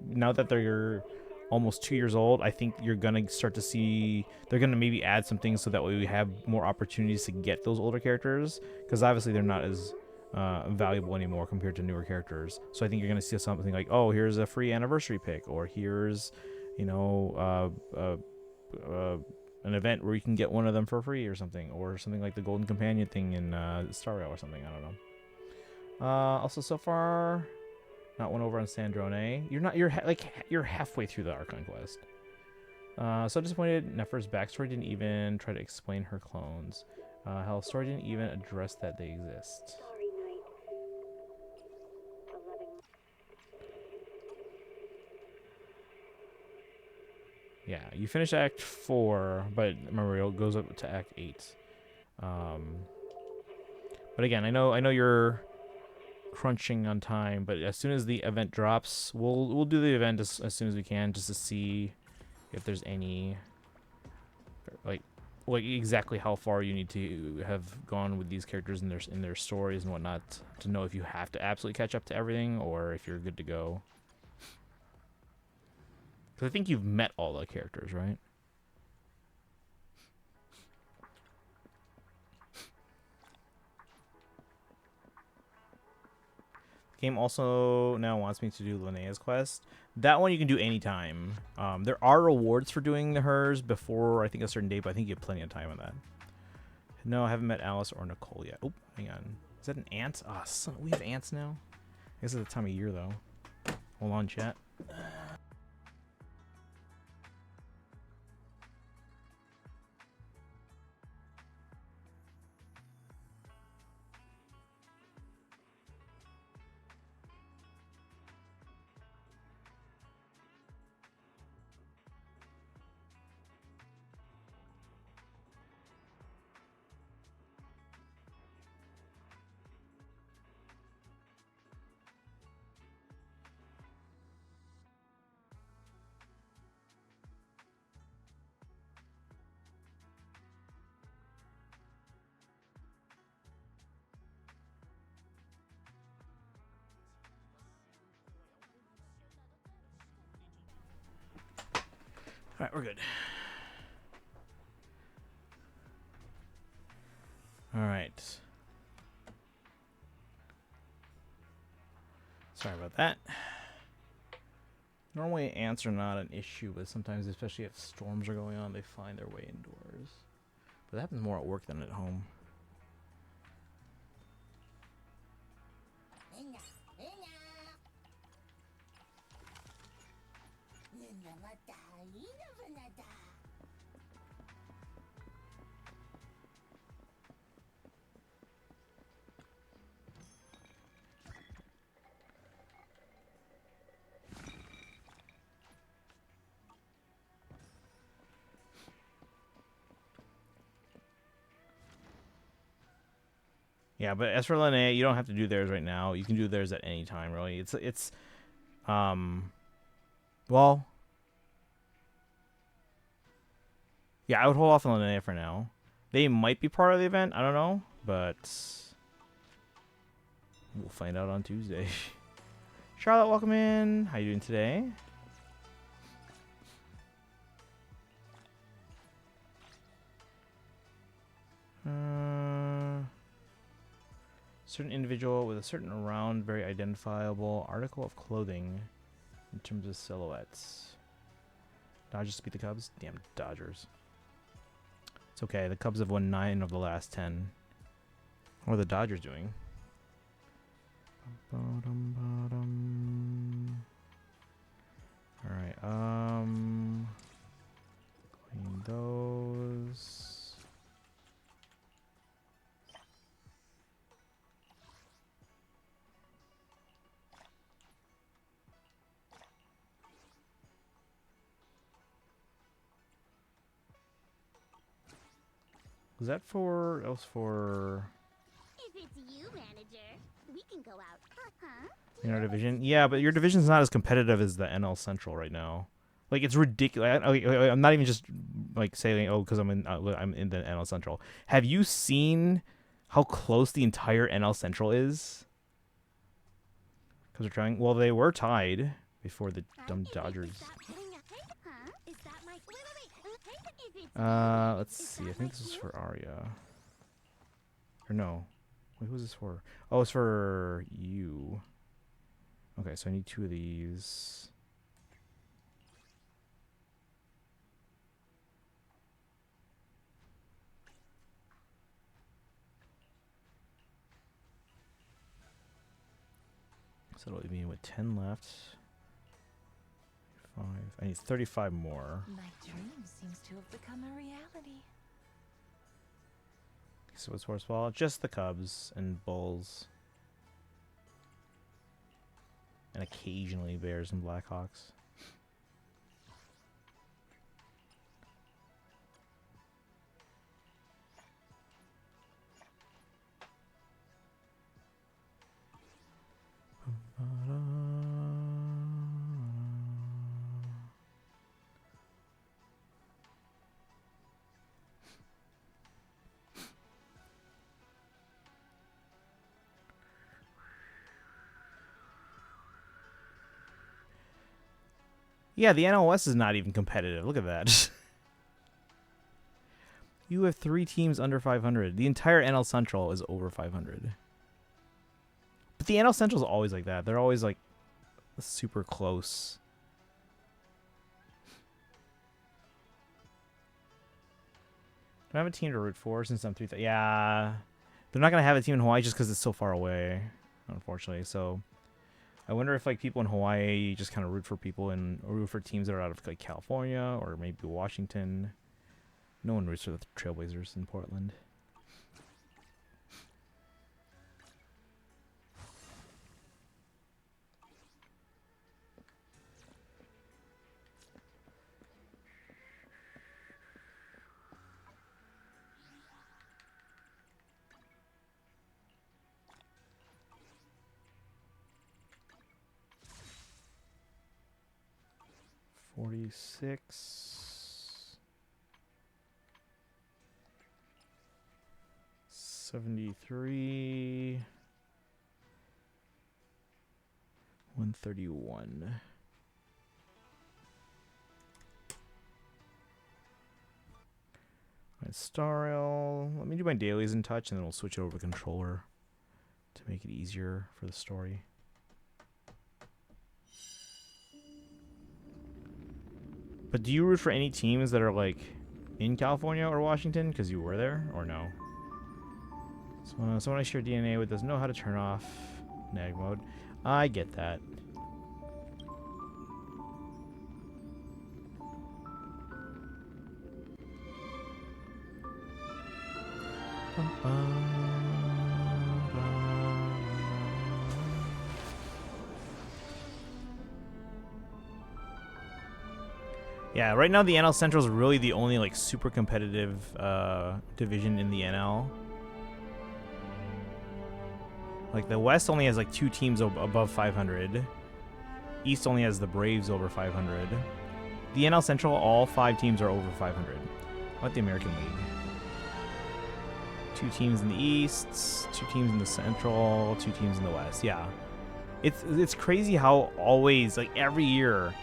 now that they're almost 2 years old, I think you're gonna start to see they're gonna maybe add some things so that way we have more opportunities to get those older characters, because obviously they're not as valuable anymore compared to newer characters. So I think you're gonna see something like, oh, here's a free anniversary pick, or here's, you know, an event where you can get one of them for free, or something like the Golden Companion thing in Star Rail or something. I don't know. Also, so far, not one over on Sandrone. You're halfway through the Archon quest. So disappointed. Nefer's backstory didn't even try to explain her clones. Hell, story didn't even address that they exist. Yeah, you finish Act 4, but remember it goes up to Act 8. But again, I know you're crunching on time, but as soon as the event drops, we'll do the event as soon as we can, just to see if there's any like exactly how far you need to have gone with these characters in their stories and whatnot, to know if you have to absolutely catch up to everything or if you're good to go. Because I think you've met all the characters, right? Game also now wants me to do Linnea's quest. That one you can do anytime. There are rewards for doing hers before, I think, a certain date, but I think you have plenty of time on that. No, I haven't met Alice or Nicole yet. Oh, hang on. Is that an ant? Ah, oh, we have ants now? I guess it's the time of year, though. Hold on, chat. All right, we're good. All right. Sorry about that. Normally ants are not an issue, but sometimes, especially if storms are going on, they find their way indoors. But that happens more at work than at home. Yeah, but as for Linnea, you don't have to do theirs right now. You can do theirs at any time, really. Well, yeah, I would hold off on Linnea for now. They might be part of the event, I don't know, but We'll find out on Tuesday. Charlotte, welcome in. How you doing today? Certain individual with a certain round, very identifiable article of clothing in terms of silhouettes. Dodgers to beat the Cubs? Damn Dodgers. It's okay. The Cubs have won 9 of the last 10. What are the Dodgers doing? Alright, clean those. Was that for... That was for... If it's you, manager, we can go out. Huh? In our division? Yeah, but your division's not as competitive as the NL Central right now. Like, it's ridiculous. I'm not even just, like, saying, oh, because I'm in the NL Central. Have you seen how close the entire NL Central is? Because they're trying... Well, they were tied before the dumb Dodgers... Let's see. I think this is for Arya. Or no. Wait, who's this for? Oh, it's for you. Okay, so I need 2 of these. So it'll leave me with 10 left. 5. I need 35 more. My dream seems to have become a reality. So what's horse ball? Just the Cubs and Bulls. And occasionally Bears and Blackhawks. Yeah, the NLS is not even competitive. Look at that. You have 3 teams under 500. The entire NL Central is over 500. But the NL Central is always like that. They're always like super close. Do I have a team to root for since I'm 3? Yeah, they're not gonna have a team in Hawaii just because it's so far away, unfortunately. So I wonder if like people in Hawaii just kind of root for people and root for teams that are out of like California or maybe Washington. No one roots for the Trailblazers in Portland. $46. 73. 131. Alright, Starrail. Let me do my dailies in touch and then we'll switch over to controller to make it easier for the story. But do you root for any teams that are like in California or Washington because you were there, or no? So someone I share DNA with doesn't know how to turn off nag mode. I get that. Yeah, right now the NL Central is really the only like super competitive division in the NL. Like the West only has like 2 teams above 500. East only has the Braves over 500. The NL Central, all 5 teams are over 500. What about the American League? 2 teams in the east, 2 teams in the central, 2 teams in the west. Yeah, it's crazy how always, like, every year,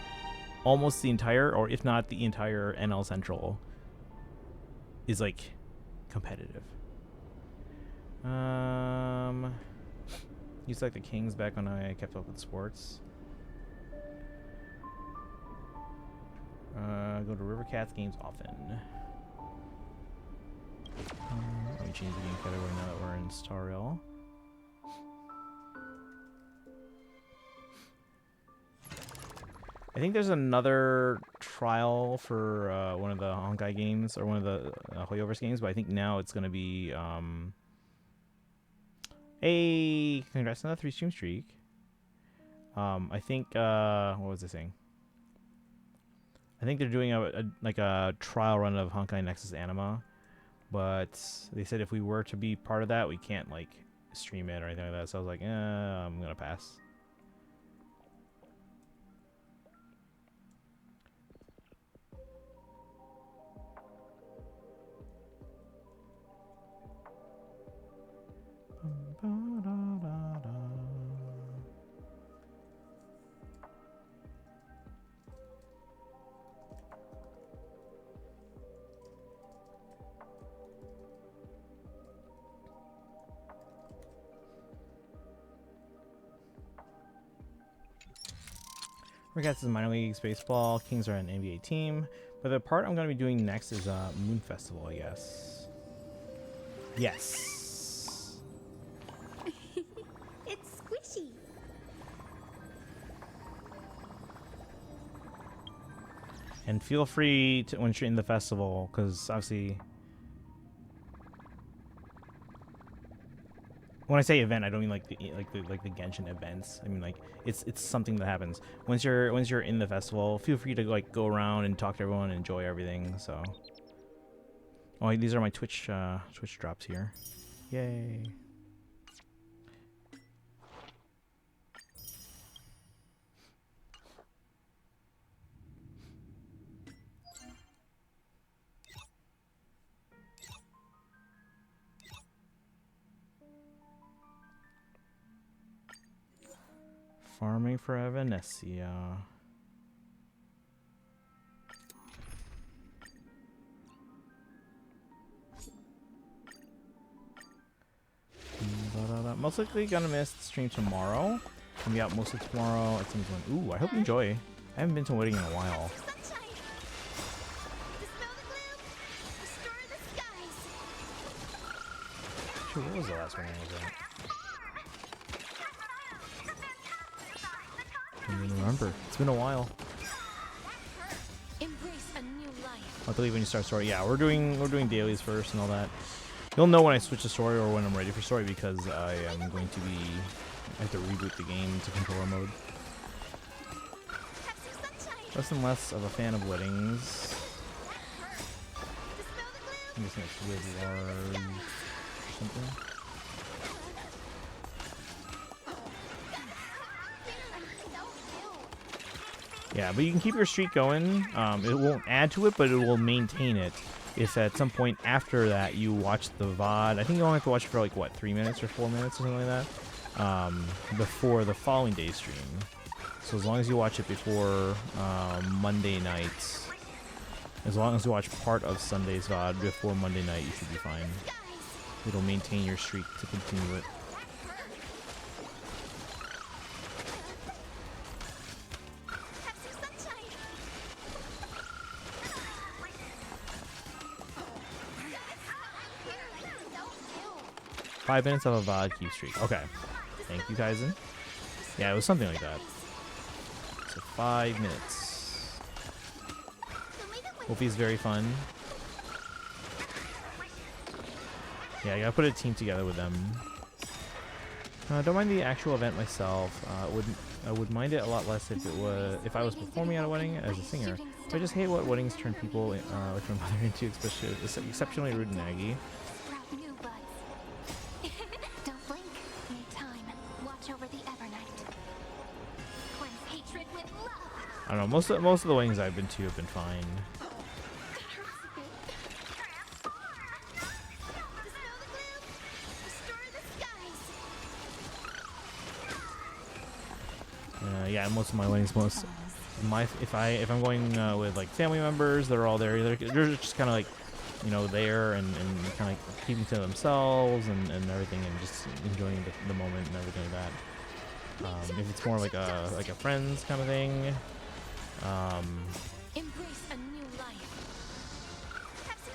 almost the entire, or if not the entire NL Central is like competitive. Used to like the Kings back when I kept up with sports. Go to River Cats games often. Let me change the game category now that we're in Star Rail. I think there's another trial for one of the Honkai games, or one of the Hoyoverse games, but I think now it's going to be congrats on the 3 stream streak. I think what was I saying? I think they're doing a trial run of Honkai Nexus Anima, but they said if we were to be part of that, we can't like stream it or anything like that. So I was like, I'm gonna pass. Regats is minor leagues baseball. Kings are an NBA team. But the part I'm going to be doing next is Moon Festival, I guess. Yes. It's squishy. And feel free to, when you're in the festival, because obviously, when I say event, I don't mean like the Genshin events. I mean like it's something that happens once you're in the festival. Feel free to like go around and talk to everyone and enjoy everything. So, oh, these are my Twitch drops here. Yay! Farming for Evanescia. Most likely gonna miss the stream tomorrow. Gonna be out mostly tomorrow at some point. Ooh, I hope you enjoy. I haven't been to a wedding in a while. Sunshine. Dispel the gloom. Restore the skies. Sure, what was the last one I was at? I don't even remember. It's been a while. Embrace a new life. I'll tell you when you start story. Yeah, we're doing dailies first and all that. You'll know when I switch to story or when I'm ready for story, because I am going to be. I have to reboot the game to controller mode. Less and less of a fan of weddings. I'm just gonna switch large or something. Yeah, but you can keep your streak going. It won't add to it, but it will maintain it. If at some point after that you watch the VOD, I think you only have to watch it for like, what, 3 minutes or 4 minutes or something like that, before the following day's stream. So as long as you watch it before Monday night, as long as you watch part of Sunday's VOD before Monday night, you should be fine. It'll maintain your streak to continue it. Five minutes of a VOD keep streak. Okay. Thank you, Kaizen. Yeah, it was something like that. So 5 minutes. Wolfie's very fun. Yeah, I gotta put a team together with them. Don't mind the actual event myself. I would mind it a lot less if I was performing at a wedding as a singer. I just hate what weddings turn people like my mother into, especially exceptionally rude and naggy. Sprout new buds. Don't blink. Need time. Watch over the Evernight. Cleanse hatred with love. I don't know. Most of the weddings I've been to have been fine. Yeah, most of my weddings, if I'm going with like family members, they're all there. They're just kind of like, you know, there and kind of like keeping to themselves and everything, and just enjoying the moment and everything like that. If it's more like a friends kind of thing, Embrace a new life.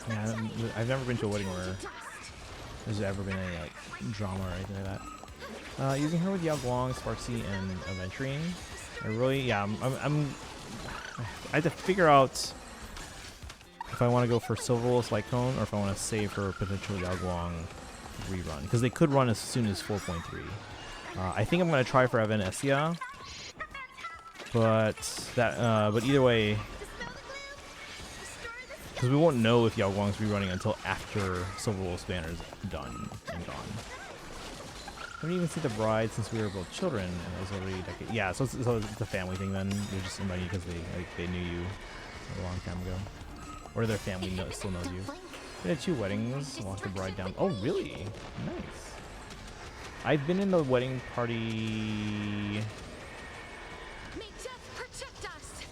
yeah, I've never been to a wedding where there's ever been any like drama or anything like that. Using her with Yao Guang, Sparksy, and Aventurine. I really, yeah, I have to figure out if I want to go for Silverwolf Light Cone or if I want to save for potential Yao Guang rerun, because they could run as soon as 4.3. I think I'm gonna try for Evanescia, but either way, because we won't know if Yao Guang's rerunning until after Silverwolf's banner is done and gone. I haven't even seen the bride since we were both children, and it was already a decade. Yeah, so it's a family thing then. They're just inviting you because they knew you a long time ago, or their family still knows you. We had 2 weddings. Walked the bride down. Oh, really? Nice. I've been in the wedding party. May death protect us.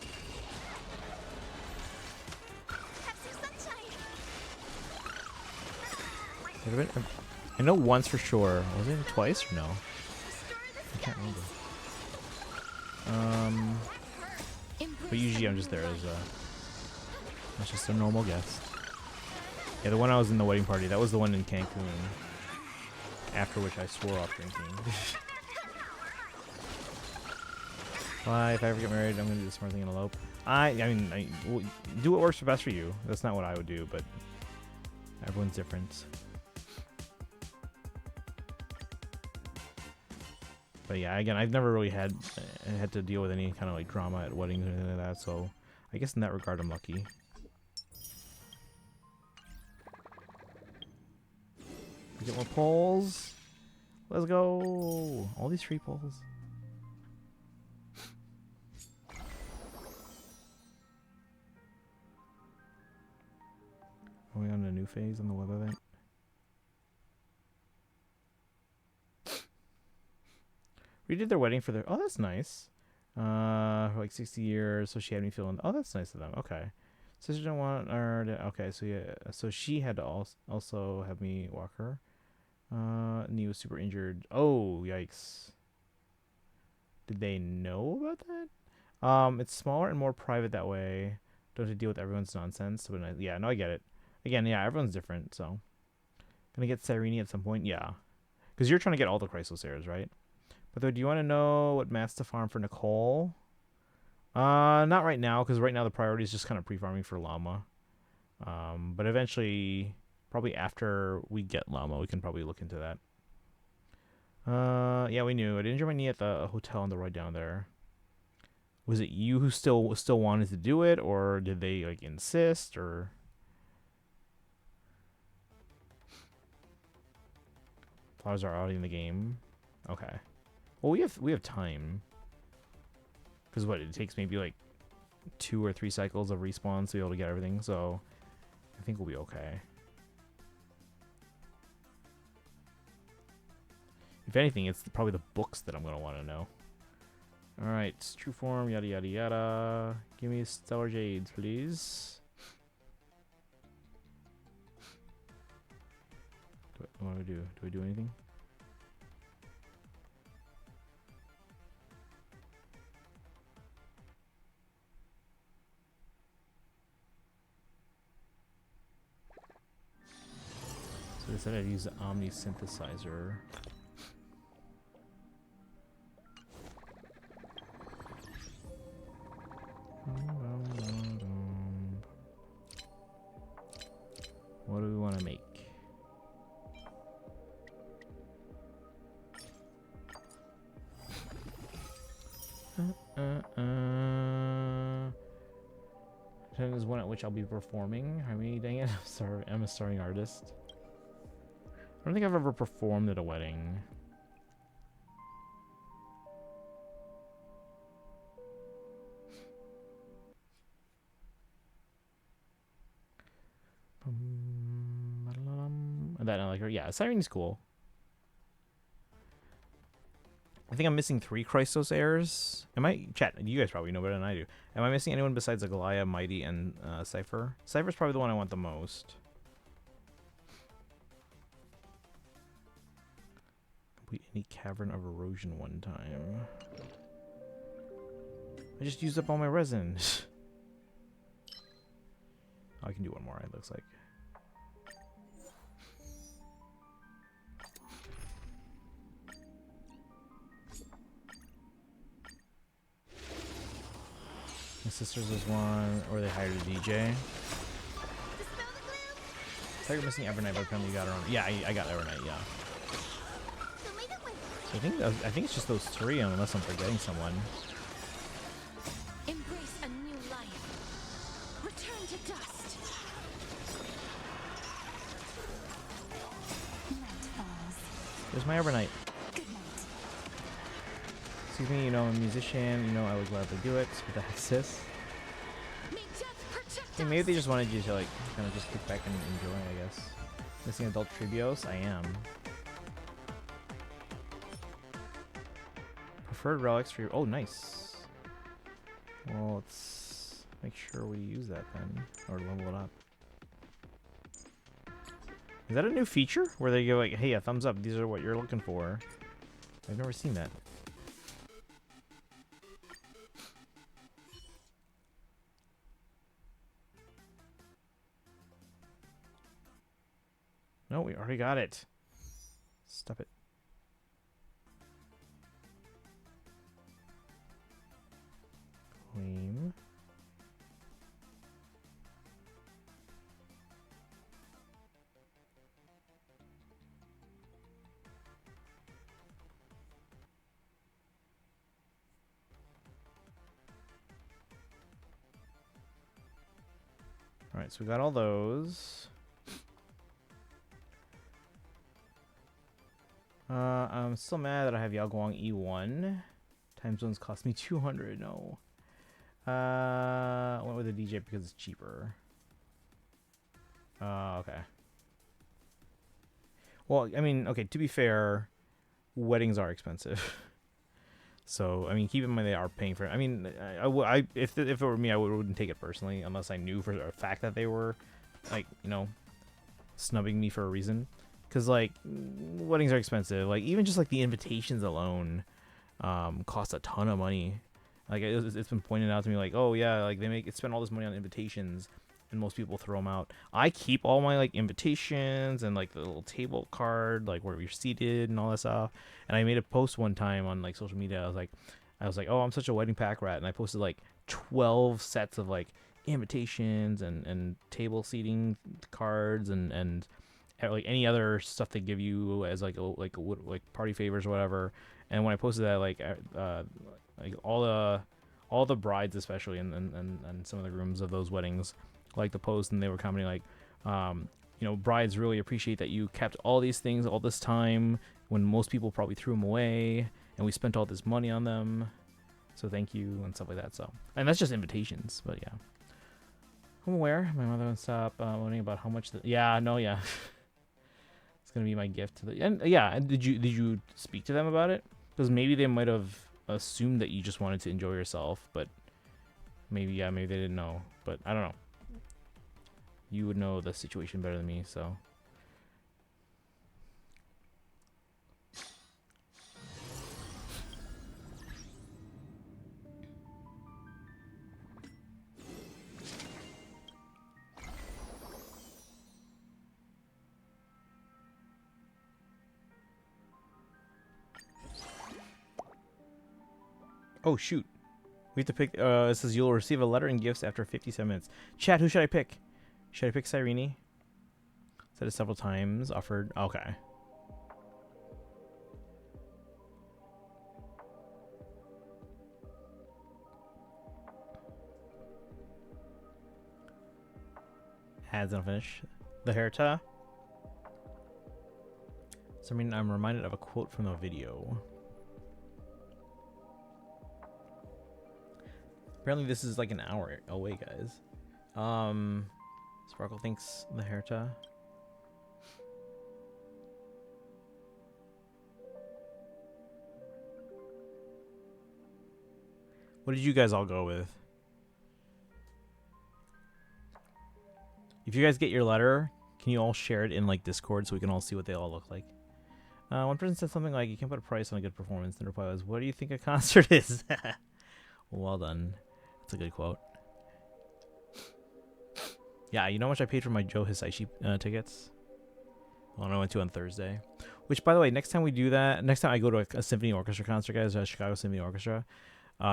I know once for sure. Was it twice or no? I can't remember. But usually I'm just there as just a normal guest. Yeah, the one I was in the wedding party, that was the one in Cancun. After which I swore off drinking. Why, if I ever get married, I'm gonna do the smart thing and elope. I mean, do what works best for you. That's not what I would do, but everyone's different. But yeah, again, I've never really had to deal with any kind of like drama at weddings or anything like that, so I guess in that regard I'm lucky. We get more poles. Let's go! All these free poles. Are we on a new phase on the web event? We did their wedding for their. Oh, that's nice. For like 60 years, so she had me feeling. Oh, that's nice of them. Okay, so she didn't want her. Okay, so yeah, so she had to also have me walk her. And he was super injured. Oh, yikes! Did they know about that? It's smaller and more private that way. Don't have to deal with everyone's nonsense. But yeah, no, I get it. Again, yeah, everyone's different. So, gonna get Cyrene at some point. Yeah, because you're trying to get all the Chrysosairs, right? But though, do you want to know what mats to farm for Nicole? Not right now, because right now the priority is just kind of pre-farming for Llama. But eventually, probably after we get Llama, we can probably look into that. Yeah, we knew. I did injure my knee at the hotel on the road down there. Was it you who still wanted to do it, or did they like insist, or? Flowers are already in the game. Okay. Well, we have time. Because what, it takes maybe like 2 or 3 cycles of respawn to be able to get everything, so I think we'll be okay. If anything, it's probably the books that I'm going to want to know. Alright, true form, yada yada yada. Give me Stellar Jades, please. What do I do? Do I do anything? So they said I'd use the Omni Synthesizer. What do we want to make? Ten is one at which I'll be performing. I mean, dang it! Sorry, I'm a starring artist. I don't think I've ever performed at a wedding. That I like her. Yeah, Sirene's cool. think I'm missing 3 Christos heirs. Am I? Chat, you guys probably know better than I do. Am I missing anyone besides Aglaya, Mighty, and Cypher? Cypher's probably the one I want the most. Complete any Cavern of Erosion one time. I just used up all my resin. Oh, I can do one more, it looks like. My sister's is one, or they hired a DJ. I thought you were missing Evernight, but apparently you got her on. Yeah, I got Evernight, yeah. So I think it's just those 3, unless I'm forgetting someone. Embrace a new life. Return to dust. Night falls. There's my Evernight. Good night. Excuse me, you know, I'm a musician, you know, I would gladly do it. What the heck is this? May death protect Hey, us. maybe they just wanted you to, like, kind of just kick back and enjoy, I guess. Missing adult Tribios? I am. Preferred relics for your... Oh, nice. Well, let's make sure we use that then. Or level it up. Is that a new feature? Where they go like, hey, a thumbs up, these are what you're looking for. I've never seen that. No, we already got it. Stop it. Claim. All right, so we got all those. I'm still mad that I have Yaoguang E1. Time zones cost me 200. No. I went with a DJ because it's cheaper. Okay. Well, I mean, okay, to be fair, weddings are expensive. So, I mean, keep in mind they are paying for it. I mean, if it were me, I wouldn't take it personally unless I knew for a fact that they were, like, you know, snubbing me for a reason. Because, like, weddings are expensive. Like, even just, like, the invitations alone cost a ton of money. Like, it's been pointed out to me, like, oh, yeah, like, they spend all this money on invitations, and most people throw them out. I keep all my, like, invitations and, like, the little table card, like, where you're seated and all that stuff. And I made a post one time on, like, social media. I was like, oh, I'm such a wedding pack rat. And I posted, like, 12 sets of, like, invitations and table seating cards and like any other stuff they give you as like party favors or whatever. And when I posted that, like all the brides especially and some of the grooms of those weddings like the post, and they were commenting like, you know, brides really appreciate that you kept all these things all this time when most people probably threw them away, and we spent all this money on them, so thank you and stuff like that. So, and that's just invitations, but yeah, I'm aware. My mother won't stop moaning about how much yeah. It's gonna be my gift to the and yeah. Did you speak to them about it? Because maybe they might have assumed that you just wanted to enjoy yourself, but maybe they didn't know. But I don't know. You would know the situation better than me, so. Oh, shoot. We have to pick. It says you'll receive a letter and gifts after 57 minutes. Chat, who should I pick? Should I pick Cyrene? Said it several times. Offered. Okay. Ads unfinished. The Herta. So, I mean, I'm reminded of a quote from a video. Apparently this is like an hour away, guys. Sparkle thinks the Herta. What did you guys all go with? If you guys get your letter, can you all share it in like Discord so we can all see what they all look like? One person said something like, "You can't put a price on a good performance." And the reply was, "What do you think a concert is?" Well done. That's a good quote. Yeah, you know how much I paid for my Joe Hisaishi tickets? The one I went to on Thursday. Which, by the way, next time we do that, next time I go to a symphony orchestra concert, guys, Chicago Symphony Orchestra,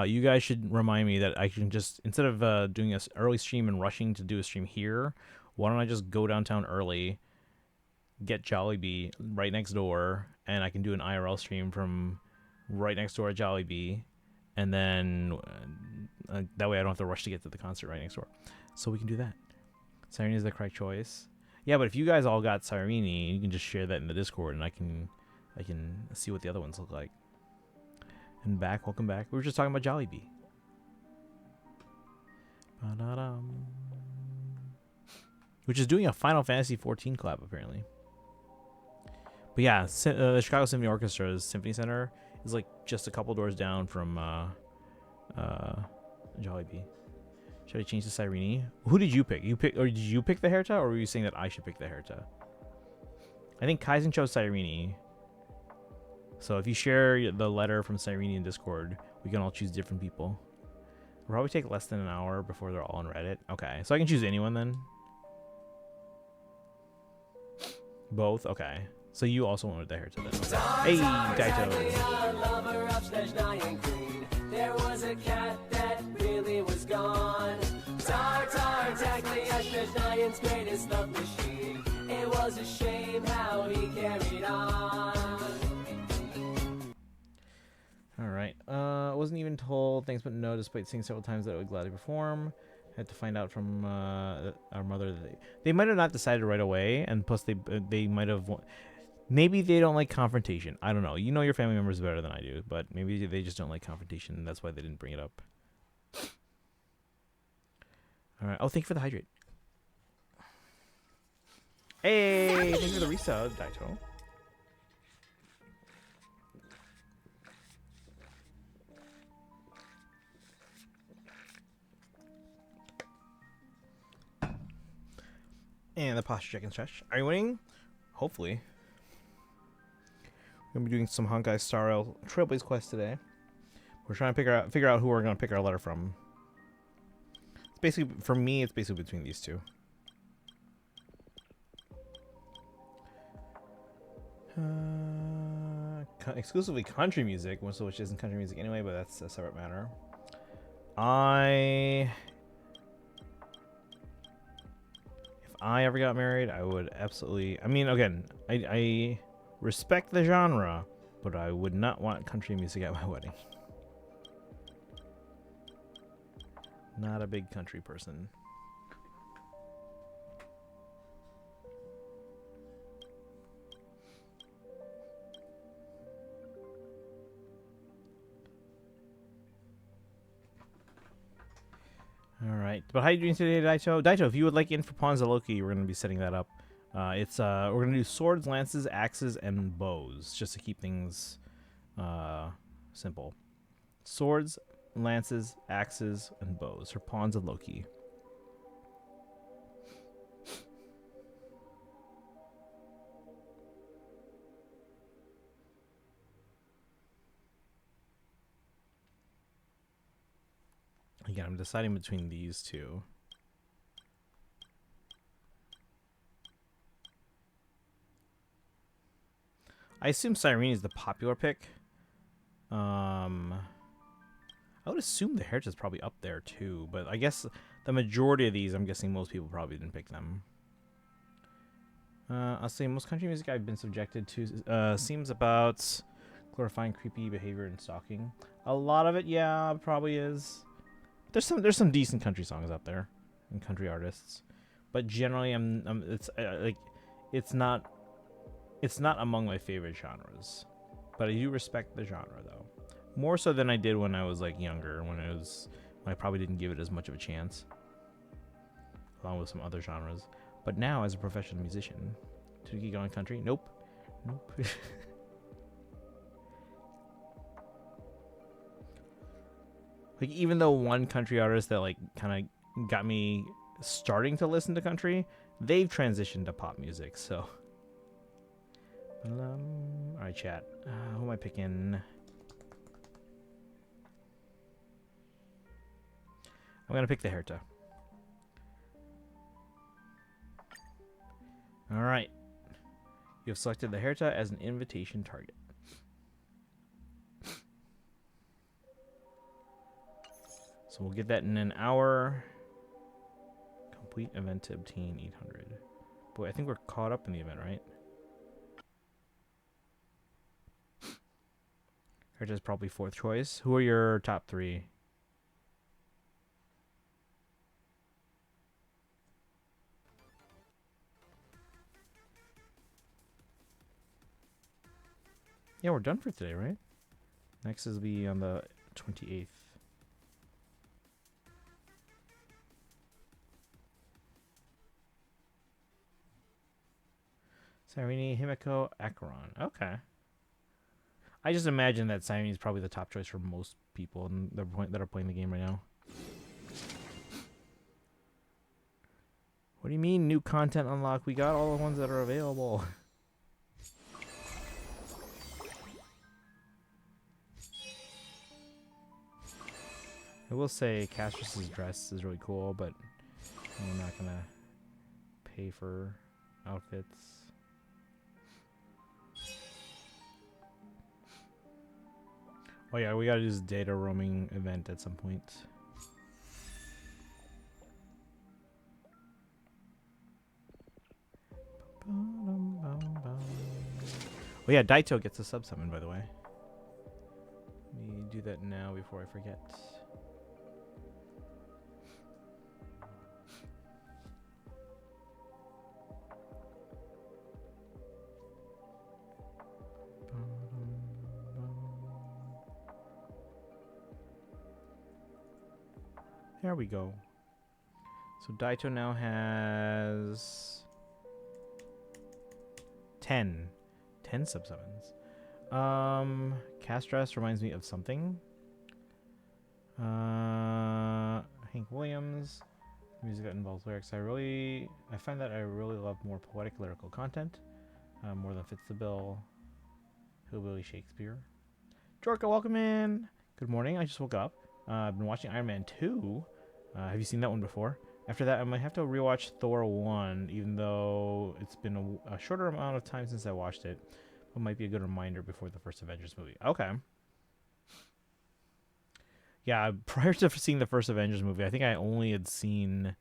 you guys should remind me that I can just, instead of doing an early stream and rushing to do a stream here, why don't I just go downtown early, get Jollibee right next door, and I can do an IRL stream from right next door at Jollibee, and then that way I don't have to rush to get to the concert right next door. So we can do that. Sirini is the correct choice. Yeah, but if you guys all got Sirini, you can just share that in the Discord, and I can see what the other ones look like. And back, welcome back. We were just talking about Jollibee. Ba-da-dum. Which is doing a Final Fantasy 14 collab, apparently. But yeah, the Chicago Symphony Orchestra's Symphony Center is like just a couple doors down from Jollibee. Should I change to Sirini? Who did you pick? Did you pick the Herta, or were you saying that I should pick the Herta? I think Kaizen chose Sirini. So if you share the letter from Sirini in Discord, we can all choose different people. It'll probably take less than an hour before they're all on Reddit. Okay, so I can choose anyone then? Both? Okay. So you also wanted the Herta then. Okay. Hey, Daito. There was a cat that really was gone. Tar, tar, tackling Ashtash greatest love machine. It was a shame how he carried on. Alright. Wasn't even told. Thanks, but no, despite seeing several times that I would gladly perform. Had to find out from our mother that they might have not decided right away, and plus they might have. Maybe they don't like confrontation. I don't know. You know your family members better than I do, but maybe they just don't like confrontation, and that's why they didn't bring it up. All right. Oh, thank you for the hydrate. Hey, thank you for the resub, Daito. And the posture check and stretch. Are you winning? Hopefully. We're gonna be doing some Honkai Star Rail Trailblaze quest today. We're trying to figure out who we're gonna pick our letter from. It's basically, for me, it's basically between these two. Exclusively country music, which isn't country music anyway, but that's a separate matter. If I ever got married, I would absolutely. I mean, again, I respect the genre, but I would not want country music at my wedding. Not a big country person. All right, but how are you doing today, Daito? Daito, if you would like in for Pawns of Loki, we're going to be setting that up. We're going to do swords, lances, axes, and bows, just to keep things simple. Swords, lances, axes, and bows for Pawns of Loki. Again, I'm deciding between these two. I assume Sirini is the popular pick. I would assume the Herta is probably up there too, but I guess the majority of these, I'm guessing most people probably didn't pick them. I'll say most country music I've been subjected to seems about glorifying creepy behavior and stalking. A lot of it, yeah, probably is. There's some decent country songs out there and country artists, but generally it's not among my favorite genres. But I do respect the genre though, more so than I did when I was like younger, when I probably didn't give it as much of a chance, along with some other genres. But now as a professional musician, to geek on country, nope. Like, even though one country artist that like kind of got me starting to listen to country, they've transitioned to pop music. So, all right, chat. Who am I picking? I'm gonna pick the Herta. All right. You have selected the Herta as an invitation target. So we'll get that in an hour. Complete event to obtain 800. Boy, I think we're caught up in the event, right? Herta's probably fourth choice. Who are your top three? Yeah, we're done for today, right? Next is be on the 28th. Sarini, Himiko, Acheron. Okay. I just imagine that Sarini is probably the top choice for most people that are playing the game right now. What do you mean new content unlock? We got all the ones that are available. I will say Castrus's dress is really cool, but I'm not gonna pay for outfits. Oh yeah, we gotta do this data roaming event at some point. Oh yeah, Daito gets a sub summon, by the way. Let me do that now before I forget. There we go. So Daito now has 10 sub-summons. Castress reminds me of something. Hank Williams. Music that involves lyrics. I find that I really love more poetic lyrical content. More than fits the bill. Hillbilly Shakespeare. Jorka, welcome in. Good morning. I just woke up. I've been watching Iron Man 2. Have you seen that one before? After that, I might have to rewatch Thor 1, even though it's been a shorter amount of time since I watched it. It might be a good reminder before the first Avengers movie. Okay. Yeah, prior to seeing the first Avengers movie, I think I only had seen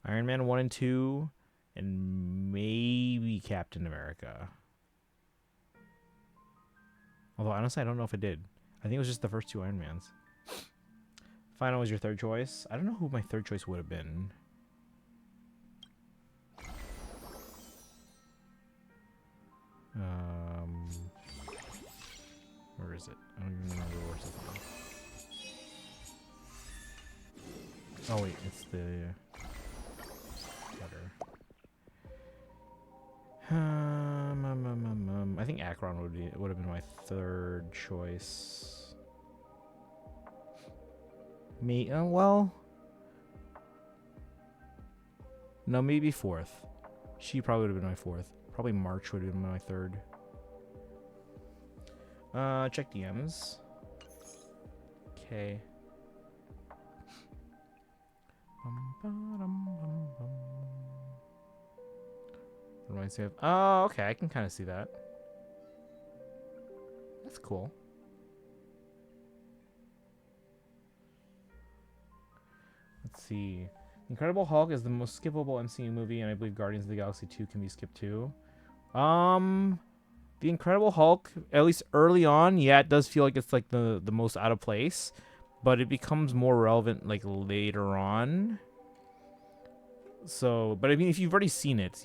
Iron Man 1 and 2, and maybe Captain America. Although, honestly, I don't know if it did. I think it was just the first two Iron Mans. Final was your third choice. I don't know who my third choice would have been. Where is it? I don't even remember where's it from. Oh wait, it's the letter. I think Acheron would have been my third choice. Me? Well, no, maybe fourth. She probably would have been my fourth. Probably March would have been my third. Check DMs. Okay. Reminds me of. Oh, okay. I can kind of see that. That's cool. Let's see. Incredible Hulk is the most skippable MCU movie, and I believe Guardians of the Galaxy 2 can be skipped too. The Incredible Hulk, at least early on, yeah, it does feel like it's like the most out of place, but it becomes more relevant like later on. So, but I mean, if you've already seen it,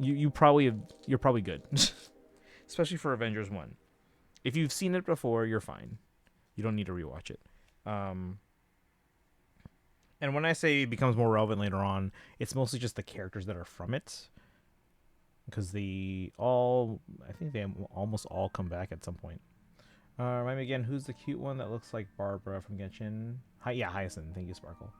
you're probably good, especially for Avengers 1. If you've seen it before, you're fine. You don't need to rewatch it. And when I say it becomes more relevant later on, it's mostly just the characters that are from it. Because I think they almost all come back at some point. Remind me again, who's the cute one that looks like Barbara from Genshin? Yeah, Hyacinth. Thank you, Sparkle.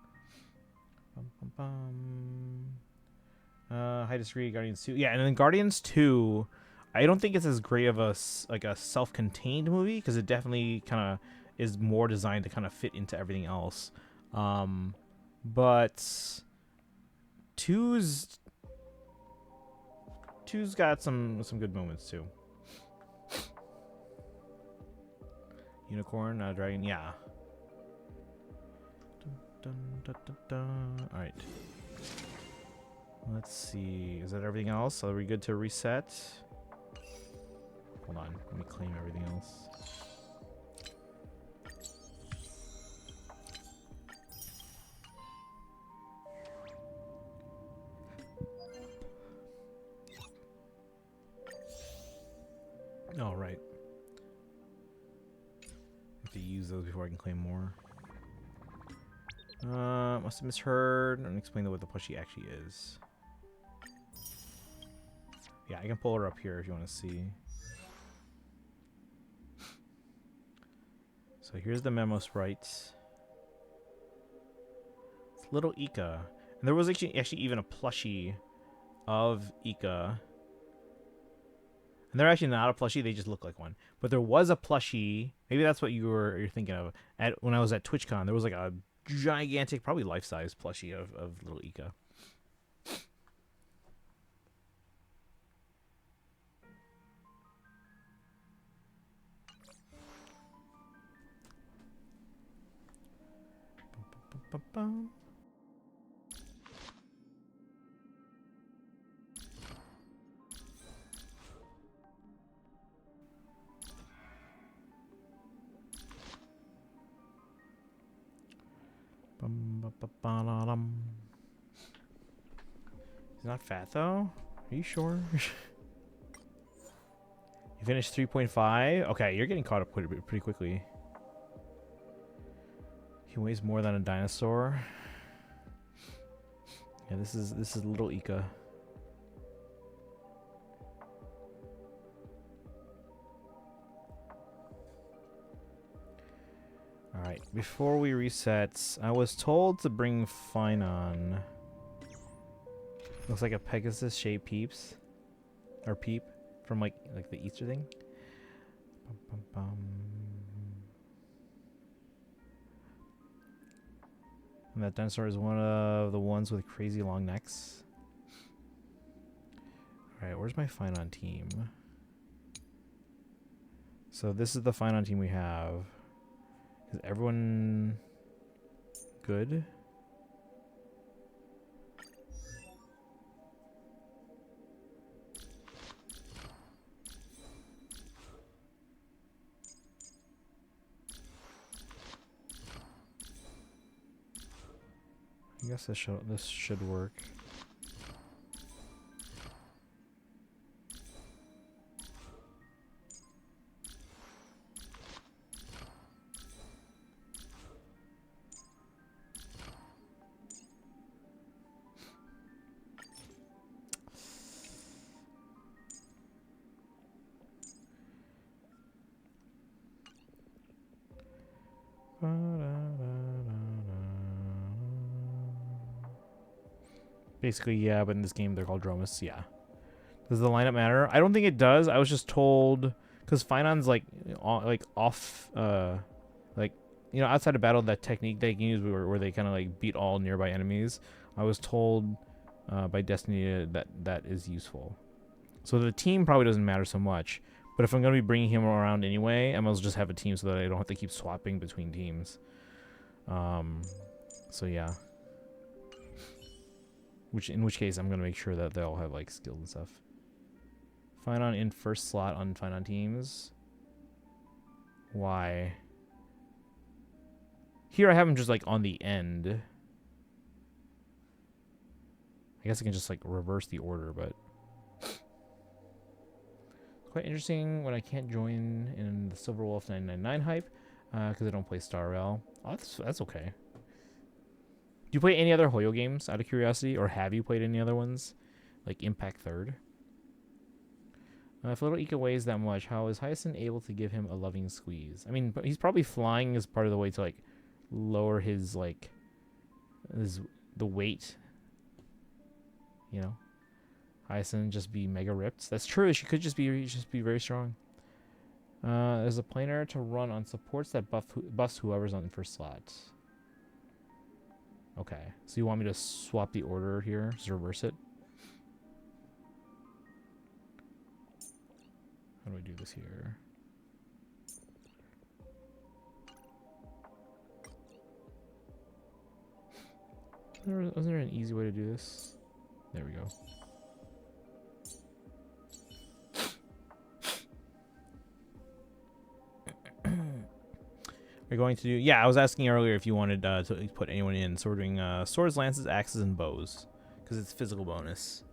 High Disagree, Guardians 2. Yeah, and then Guardians 2, I don't think it's as great of a self-contained movie, because it definitely kind of is more designed to kind of fit into everything else. But two's got some good moments too. Unicorn, dragon, yeah. Dun, dun, dun, dun. All right. Let's see. Is that everything else? Are we good to reset? Hold on. Let me claim everything else. All right. Have to use those before I can claim more. Must have misheard. And explain what the plushie actually is. Yeah, I can pull her up here if you want to see. So here's the memo sprite. It's little Ika. And there was actually even a plushie of Ika. And they're actually not a plushie, they just look like one. But there was a plushie, maybe that's what you're thinking of. When I was at TwitchCon, there was like a gigantic, probably life-size plushie of little Ika. Bum. He's not fat though? Are you sure? You finished 3.5? Okay, you're getting caught up pretty quickly. He weighs more than a dinosaur. Yeah, this is little Ika. Alright, before we reset, I was told to bring Finon. Looks like a Pegasus-shaped peeps. Or peep. From like the Easter thing. And that dinosaur is one of the ones with crazy long necks. Alright, where's my Finon team? So this is the Finon team we have. Is everyone good? I guess this should work. Basically, yeah, but in this game they're called Dromus, yeah. Does the lineup matter? I don't think it does. I was just told, because Finon's like off, like, you know, outside of battle, that technique they can use where they kind of like beat all nearby enemies. I was told by Destiny that is useful. So the team probably doesn't matter so much. But if I'm going to be bringing him around anyway, I must just have a team so that I don't have to keep swapping between teams. So yeah. In which case, I'm going to make sure that they all have like skills and stuff. Finon in first slot on Finon teams. Why? Here I have him just like on the end. I guess I can just like reverse the order, but quite interesting when I can't join in the Silver Wolf 999 hype because I don't play Star Rail. Oh, that's okay. Do you play any other Hoyo games out of curiosity, or have you played any other ones like Impact Third? If little Ika weighs that much, how is Hyacinth able to give him a loving squeeze? I mean, but he's probably flying as part of the way to like lower his like the weight. You know, Hyacinth just be mega ripped. That's true. She could just be very strong. There's a planar to run on supports that buffs whoever's on the first slot. Okay, so you want me to swap the order here? Just reverse it? How do I do this here? Wasn't there an easy way to do this? There we go. We're going to do... Yeah, I was asking earlier if you wanted to put anyone in. So we're doing swords, lances, axes, and bows. Because it's physical bonus.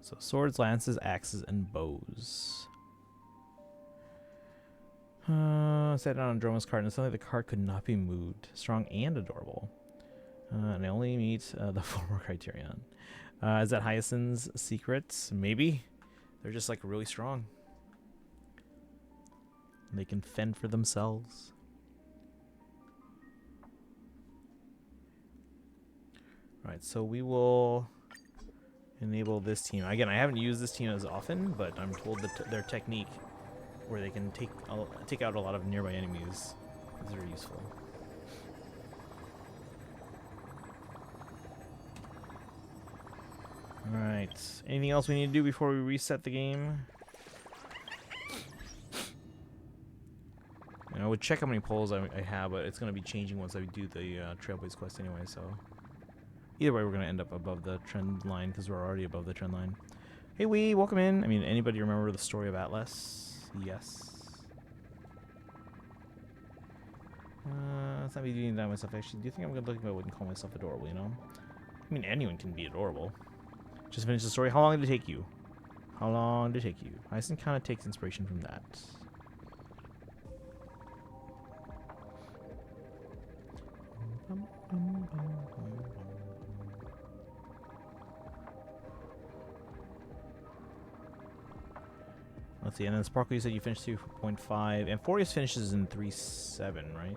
So swords, lances, axes, and bows. Set down on Droma's card, and suddenly the card could not be moved. Strong and adorable. And I only meet the 4 criterion. Is that Hyacinth's secrets? Maybe. They're just like really strong. They can fend for themselves. Alright, so we will enable this team. Again, I haven't used this team as often, but I'm told that their technique, where they can take out a lot of nearby enemies, is very useful. Alright, anything else we need to do before we reset the game? I would check how many polls I have, but it's going to be changing once I do the Trailblaze quest anyway, so... Either way, we're going to end up above the trend line, because we're already above the trend line. Hey, welcome in. I mean, anybody remember the story of Atlas? Yes. Let's not be doing that myself, actually. Do you think I'm going to look at I wouldn't call myself adorable, you know? I mean, anyone can be adorable. Just finish the story. How long did it take you? How long did it take you? Hyacinth kind of takes inspiration from that. Let's see, and then Sparkle, you said you finished 2.5, and Forius finishes in 3.7, right?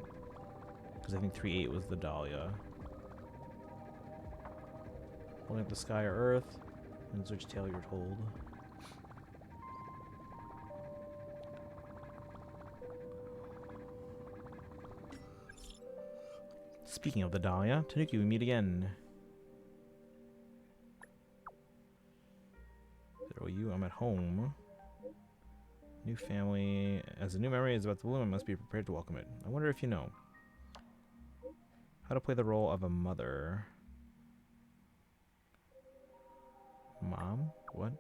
Because I think 3.8 was the Dahlia. Holding up the sky or earth, and which tail you're told. Speaking of the Dahlia, Tanuki, we meet again. There you, I'm at home. New family. As a new memory is about to bloom, I must be prepared to welcome it. I wonder if you know how to play the role of a mother. Mom? What?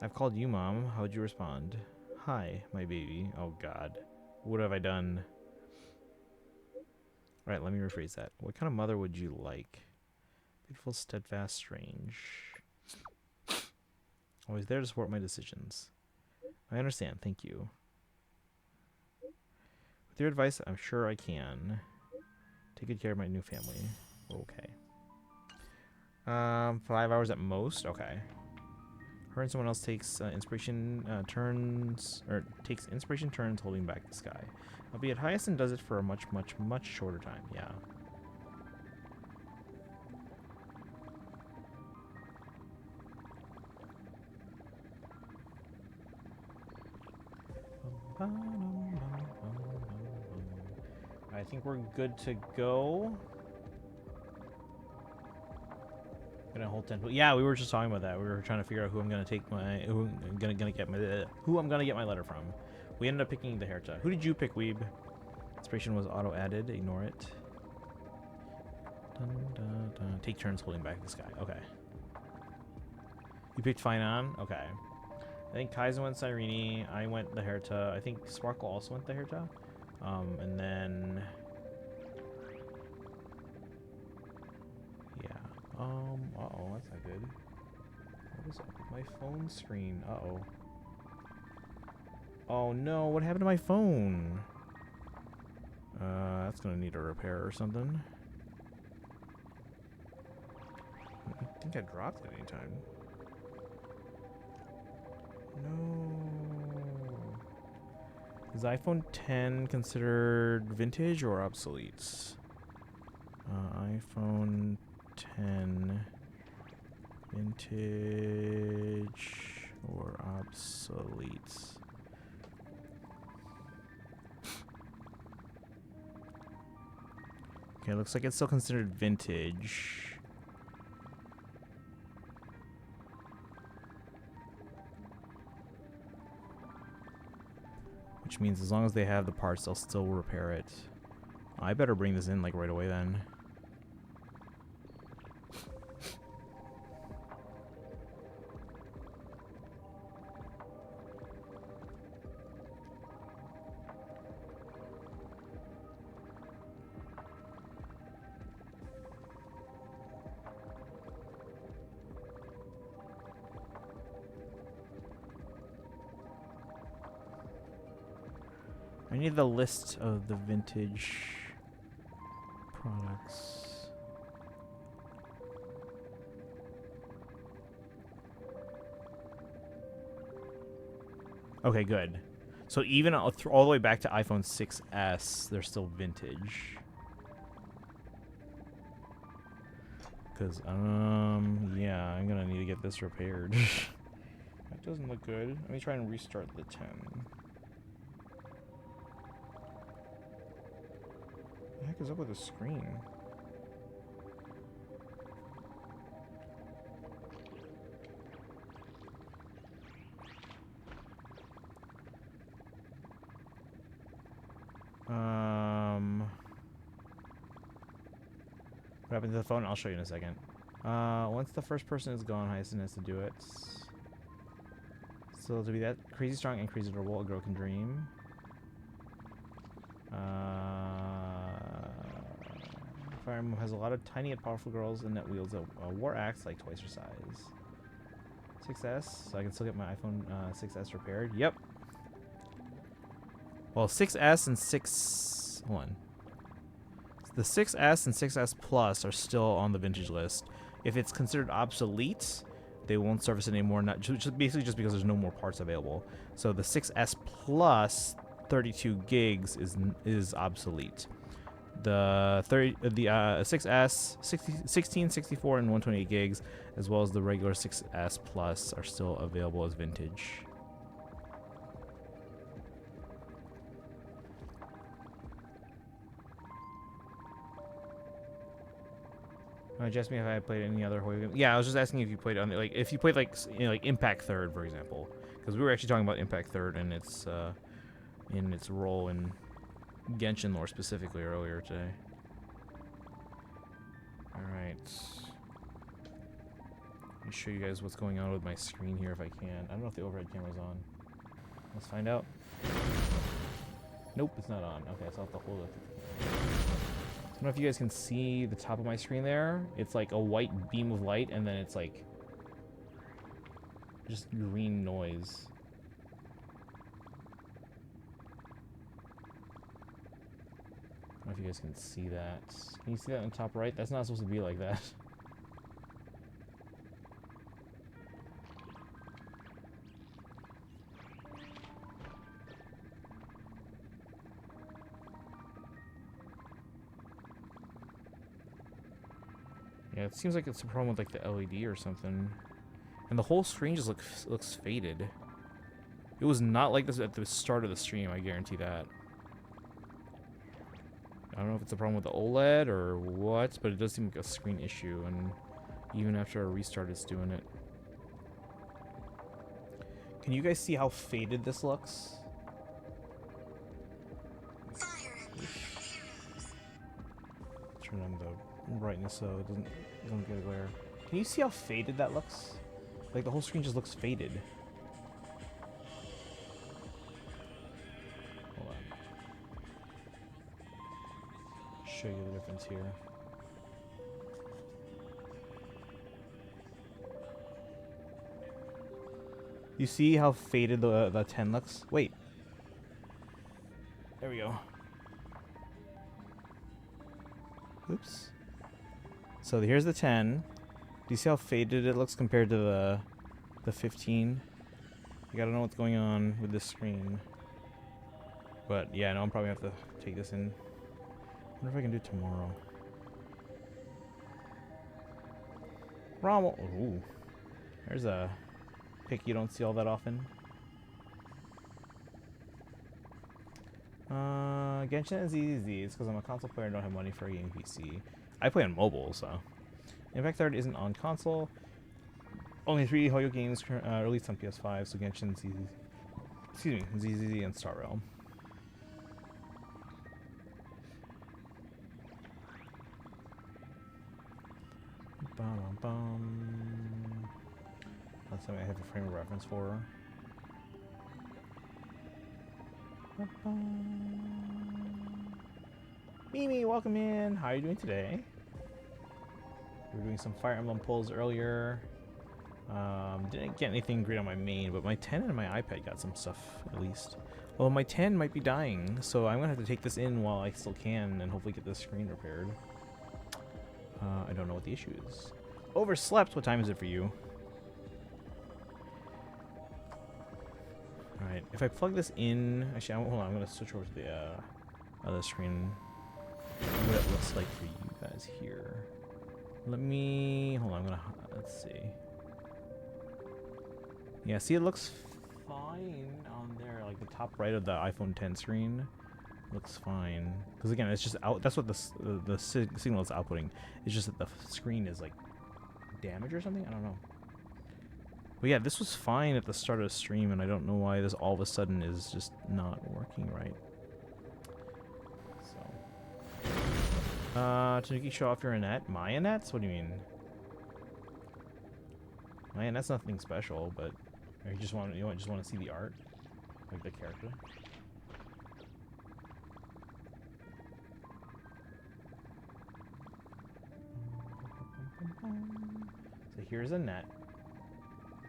I've called you Mom. How would you respond? Hi, my baby. Oh God. What have I done? Alright, let me rephrase that. What kind of mother would you like? Beautiful, steadfast, strange. Always there to support my decisions. I understand, thank you. With your advice, I'm sure I can. Take good care of my new family. Okay. 5 hours at most? Okay. Her and someone else takes inspiration turns, or takes inspiration turns holding back the sky. Albeit Hyacinth does it for a much shorter time, yeah. I think we're good to go. Gonna hold 10. Yeah, we were just talking about that. We were trying to figure out who I'm gonna take my who I'm gonna get my letter from. We ended up picking the Herta. Who did you pick, Weeb? Inspiration was auto added. Ignore it. Dun, dun, dun. Take turns holding back the sky. Okay. You picked Finon? Okay. I think Kaizen went Cyrene. I went the Herta. I think Sparkle also went the Herta. And then... Yeah. Uh-oh, that's not good. What is up with my phone screen? Uh-oh. Oh no, what happened to my phone? That's gonna need a repair or something. I think I dropped it anytime. No. Is iPhone 10 considered vintage or obsolete? iPhone 10 vintage or obsolete? Okay, looks like it's still considered vintage. Which means as long as they have the parts, they'll still repair it. I better bring this in like right away then. I need the list of the vintage products. Okay, good. So even all the way back to iPhone 6s, they're still vintage. Because, yeah, I'm gonna need to get this repaired. That doesn't look good. Let me try and restart the 10. What the heck is up with the screen? What happened to the phone? I'll show you in a second. Once the first person is gone, Hyacinth has to do it. So to be that crazy strong and crazy durable, a girl can dream. Fire Emblem has a lot of tiny yet powerful girls, and that wields a war axe like twice her size. 6S, so I can still get my iPhone 6S repaired. Yep. Well, 6S and 6... Hold on. The 6S and 6S Plus are still on the vintage list. If it's considered obsolete, they won't service it anymore. Not basically just because there's no more parts available. So the 6S Plus 32 gigs is obsolete. The 6S 16, 64, and 128 gigs, as well as the regular 6S Plus, are still available as vintage. Just asked me if I had played any other horror game. Yeah, I was just asking if you played on like if you played like like Impact Third, for example, because we were actually talking about Impact Third and its role in Genshin lore specifically earlier today. All right, let me show you guys what's going on with my screen here if I can. I don't know if the overhead camera's on. Let's find out. Nope, it's not on. Okay, so I'll have to hold it. I don't know if you guys can see the top of my screen there. It's like a white beam of light, and then it's like just green noise. I don't know if you guys can see that. Can you see that on the top right? That's not supposed to be like that. Yeah, it seems like it's a problem with like the LED or something. And the whole screen just looks faded. It was not like this at the start of the stream, I guarantee that. I don't know if it's a problem with the OLED or what, but it does seem like a screen issue, and even after a restart it's doing it. Can you guys see how faded this looks? Turn on the brightness so it doesn't get a glare. Can you see how faded that looks? Like the whole screen just looks faded. Hold on. Show you the difference here. You see how faded the 10 looks? Wait. There we go. Oops. So here's the 10. Do you see how faded it looks compared to the 15? I gotta know what's going on with this screen. But yeah, no, I'm probably gonna have to take this in. I wonder if I can do it tomorrow. Rommel. Ooh. There's a pick you don't see all that often. Genshin is easy. It's because I'm a console player and don't have money for a game PC. I play on mobile, so. Impact 3 isn't on console. Only 3 Hoyo games released on PS5, so Genshin, ZZ, excuse me, ZZZ, and Star Realm. That's something I have a frame of reference for. Mimi, welcome in. How are you doing today? We were doing some Fire Emblem pulls earlier. Didn't get anything great on my main, but my 10 and my iPad got some stuff at least. Well, my 10 might be dying, so I'm gonna have to take this in while I still can and hopefully get this screen repaired. I don't know what the issue is. Overslept. What time is it for you? All right. If I plug this in, actually, hold on. I'm gonna switch over to the other screen. What it looks like for you guys here. Let me hold on. Let's see. Yeah, see, it looks fine on there, like the top right of the iPhone 10 screen. Looks fine. Because again, it's just out. That's what the signal is outputting. It's just that the screen is like damaged or something. I don't know. But yeah, this was fine at the start of the stream, and I don't know why this all of a sudden is just not working right. So, Tanuki, show off your Annette. My Annette's? What do you mean? My Annette's nothing special, but you just want to see the art, like the character. So here's Annette,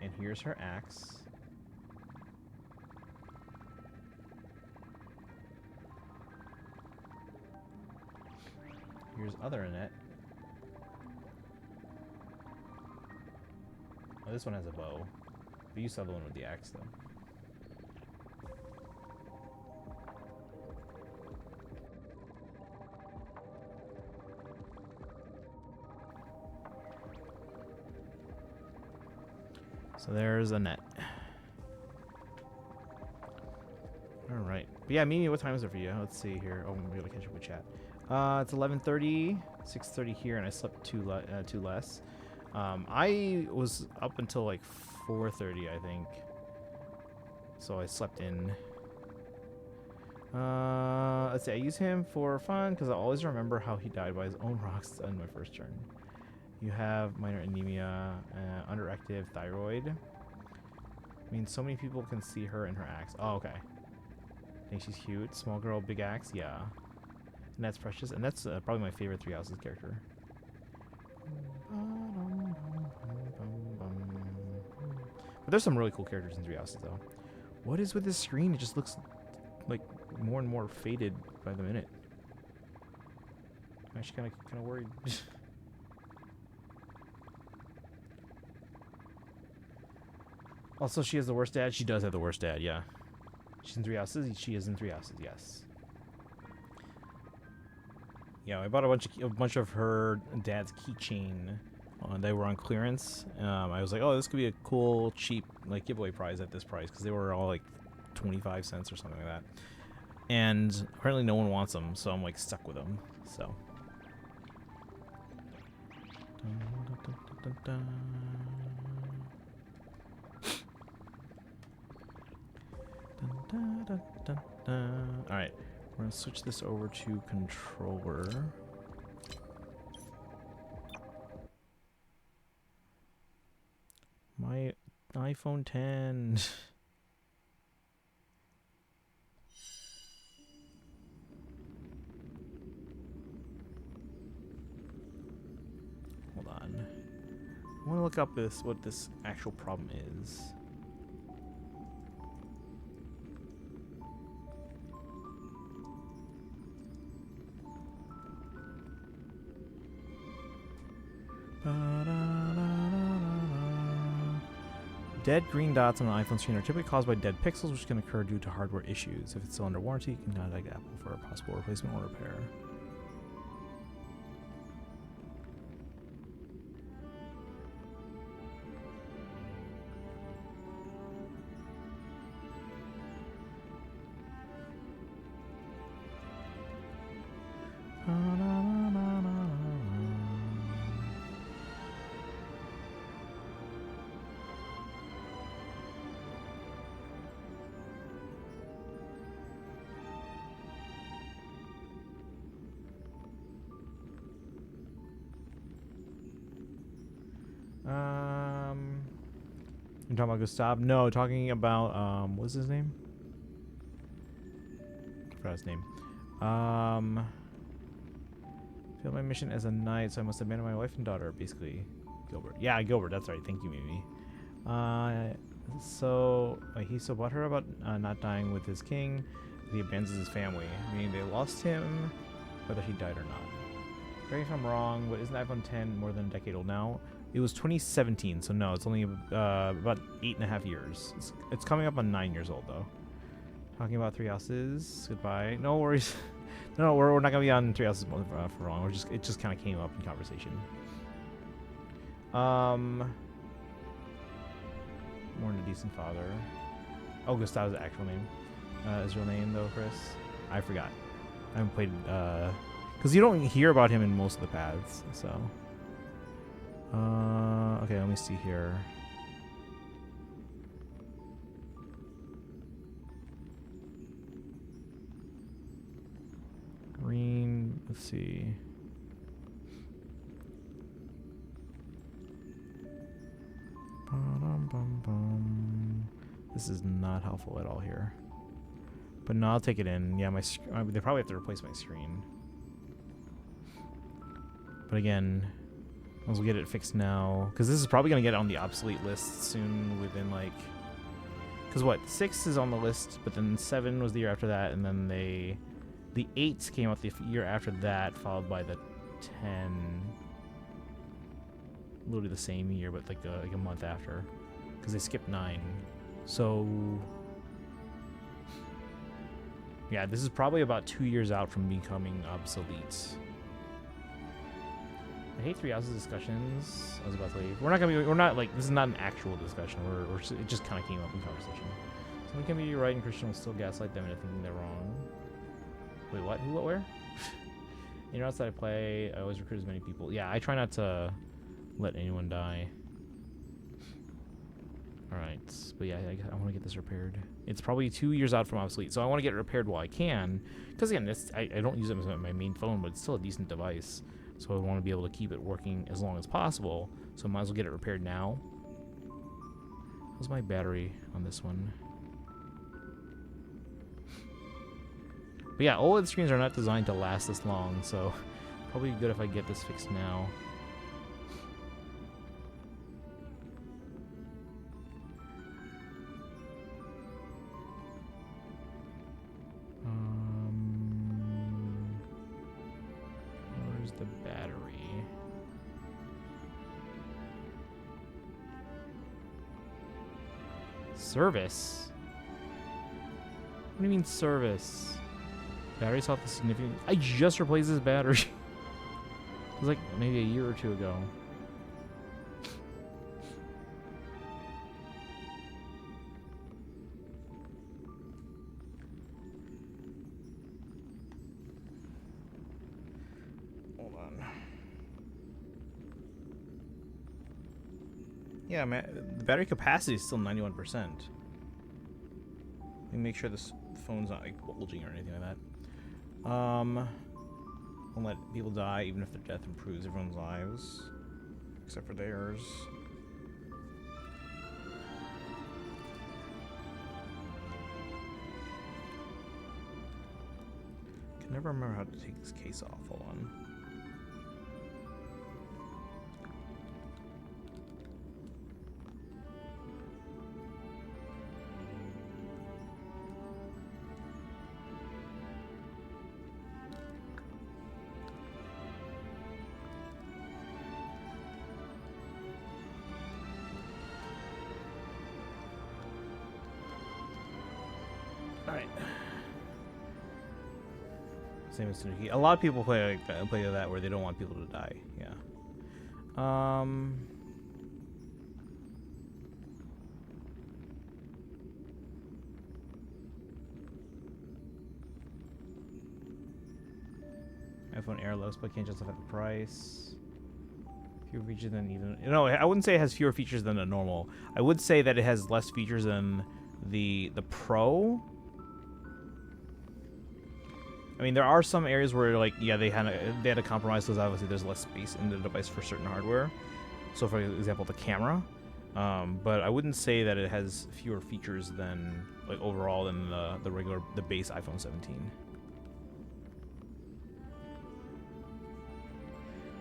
and here's her axe. Here's other Annette. Oh, this one has a bow. But you saw the one with the axe, though. So there's Annette. Alright. But yeah, Mimi, what time is it for you? Let's see here. Oh, I'm going to catch up with chat. It's 11:30, 6:30 here, and I slept two less. I was up until like 4:30, I think. So I slept in. Let's see. I use him for fun because I always remember how he died by his own rocks in my first turn. You have minor anemia, underactive thyroid. I mean, so many people can see her in her axe. Oh, okay. I think she's cute. Small girl, big axe. Yeah. And that's precious. And that's probably my favorite Three Houses character. But there's some really cool characters in Three Houses, though. What is with this screen? It just looks like more and more faded by the minute. I'm actually kind of worried. Also, she has the worst dad. She does have the worst dad, yeah. She's in Three Houses. She is in Three Houses, yes. Yeah, I bought a bunch of her dad's keychain. They were on clearance. I was like, oh, this could be a cool, cheap like giveaway prize at this price because they were all like 25 cents or something like that. And apparently no one wants them, so I'm like stuck with them. So. Alright, we're going to switch this over to controller. My iPhone 10. Hold on. I want to look up what this actual problem is. Dead green dots on an iPhone screen are typically caused by dead pixels, which can occur due to hardware issues. If it's still under warranty, you can contact Apple for a possible replacement or repair. You're talking about Gustav? No, talking about what's his name? I forgot his name. Failed my mission as a knight, so I must abandon my wife and daughter, basically. Gilbert. Yeah, Gilbert, that's right. Thank you, Mimi. So he's so butthurt about not dying with his king that he abandons his family. Meaning they lost him, whether he died or not. Correct me if I'm wrong, but isn't iPhone 10 more than a decade old now? It was 2017, so no, it's only about 8.5 years. It's coming up on 9 years old, though. Talking about Three Houses. Goodbye. No worries. No, we're not gonna be on Three Houses for long. It just kind of came up in conversation. More than a decent father. Oh, Gustav's actual name. His real name though, Chris. I forgot. I haven't played because you don't hear about him in most of the paths. So. Okay, let me see here. Green, let's see. Ba-dum-bum-bum. This is not helpful at all here. But no, I'll take it in. Yeah, they probably have to replace my screen. But again, once we get it fixed now, because this is probably going to get on the obsolete list soon within like... Because what, 6 is on the list, but then 7 was the year after that, and then the 8 came out the year after that, followed by the 10. Literally the same year, but like a month after, because they skipped 9. So yeah, this is probably about 2 years out from becoming obsolete. I hate Three Houses discussions. I was about to leave. We're not like, this is not an actual discussion. It just kind of came up in conversation. Someone can be right and Christian will still gaslight them into thinking they're wrong. Wait, what? Who, what, where? You know, outside I play, I always recruit as many people. Yeah, I try not to let anyone die. Alright, but yeah, I want to get this repaired. It's probably 2 years out from obsolete, so I want to get it repaired while I can. Because again, I don't use it as my main phone, but it's still a decent device. So I want to be able to keep it working as long as possible. So I might as well get it repaired now. How's my battery on this one? But yeah, OLED screens are not designed to last this long, so probably good if I get this fixed now. Where's the battery? Service? What do you mean service? Battery's off the significant. I just replaced this battery. It was like maybe a year or two ago. Hold on. Yeah, man, the battery capacity is still 91%. Let me make sure this phone's not like bulging or anything like that. Won't let people die even if their death improves everyone's lives, except for theirs. Can never remember how to take this case off. Hold on. right. Same as Tanuki. A lot of people play like that, play that where they don't want people to die. Yeah. iPhone Air looks, but can't justify the price. Fewer features than even. No, I wouldn't say it has fewer features than a normal. I would say that it has less features than the Pro. I mean, there are some areas where, like, yeah, they had to compromise because obviously there's less space in the device for certain hardware. So, for example, the camera. But I wouldn't say that it has fewer features than, like, overall than the base iPhone 17.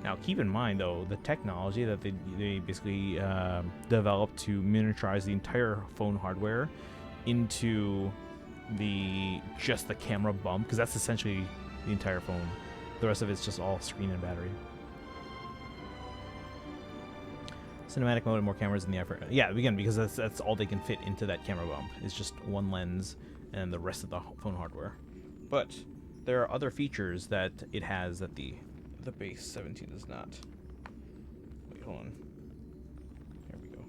Now, keep in mind, though, the technology that they basically developed to miniaturize the entire phone hardware into just the camera bump, because that's essentially the entire phone. The rest of it's just all screen and battery. Cinematic mode and more cameras in the effort. Yeah, again, because that's all they can fit into that camera bump. It's just one lens and the rest of the phone hardware. But there are other features that it has that the base 17 does not. Wait, hold on. Here we go.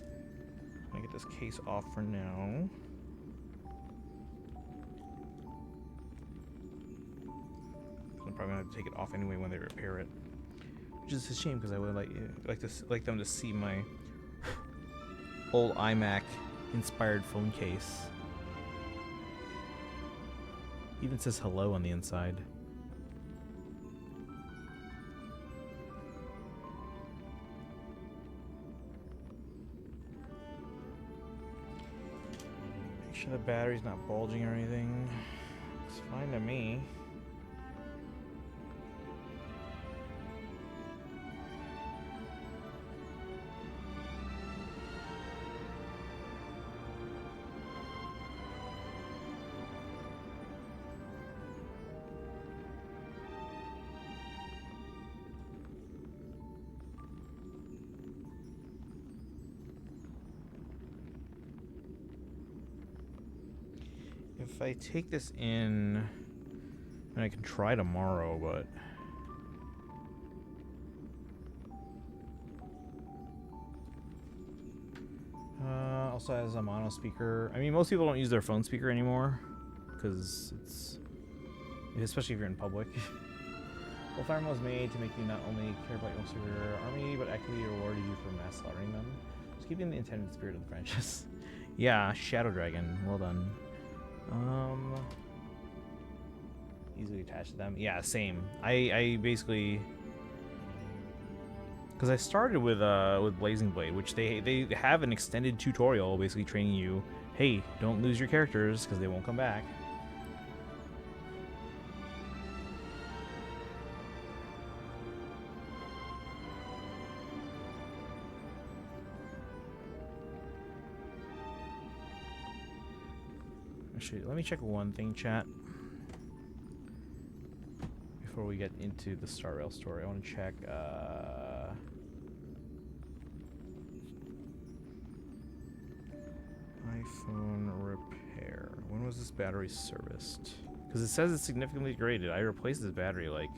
I'm gonna get this case off for now. I'm probably gonna have to take it off anyway when they repair it, which is a shame because I would like them to see my old iMac inspired phone case. Even says hello on the inside. Make sure the battery's not bulging or anything. Looks fine to me. If I take this in, and I can try tomorrow, but also has a mono speaker. I mean, most people don't use their phone speaker anymore because it's, especially if you're in public. Well, Fire Mode was made to make you not only care about your superior army, but actively rewarded you for mass slaughtering them. Just keeping the intended spirit of the franchise. Yeah, Shadow Dragon. Well done. Easily attached to them. Yeah, same. I basically, because I started with Blazing Blade, which they have an extended tutorial basically training you, hey, don't lose your characters because they won't come back. Actually, let me check one thing, chat. Before we get into the Star Rail story, I want to check iPhone repair. When was this battery serviced? Because it says it's significantly degraded. I replaced this battery like,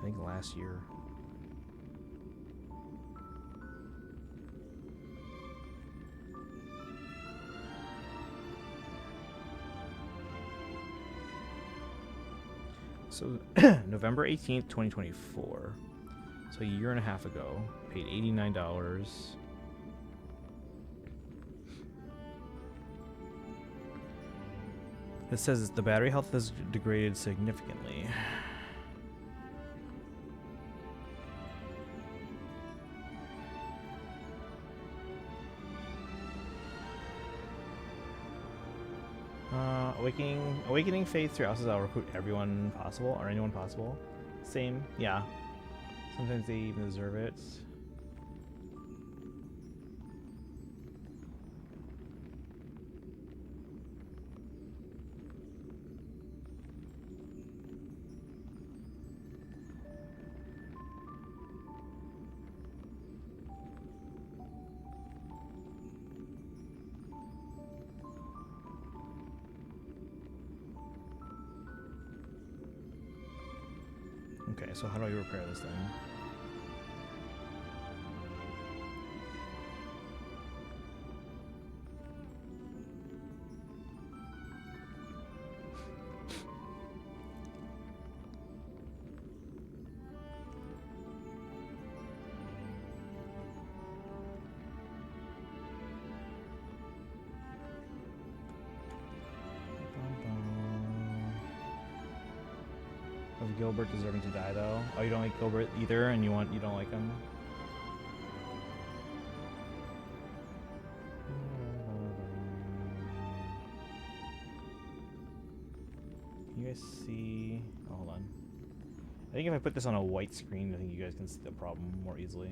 I think last year. So November 18th, 2024. So a year and a half ago. Paid $89. It says the battery health has degraded significantly. Awakening faith through houses. I'll recruit everyone possible or anyone possible. Same, yeah. Sometimes they even deserve it. Okay, so how do I repair this then? Of Gilbert deserving to die though. Oh, you don't like Gilbert either, and you don't like him. Can you guys see? Oh, hold on. I think if I put this on a white screen, I think you guys can see the problem more easily.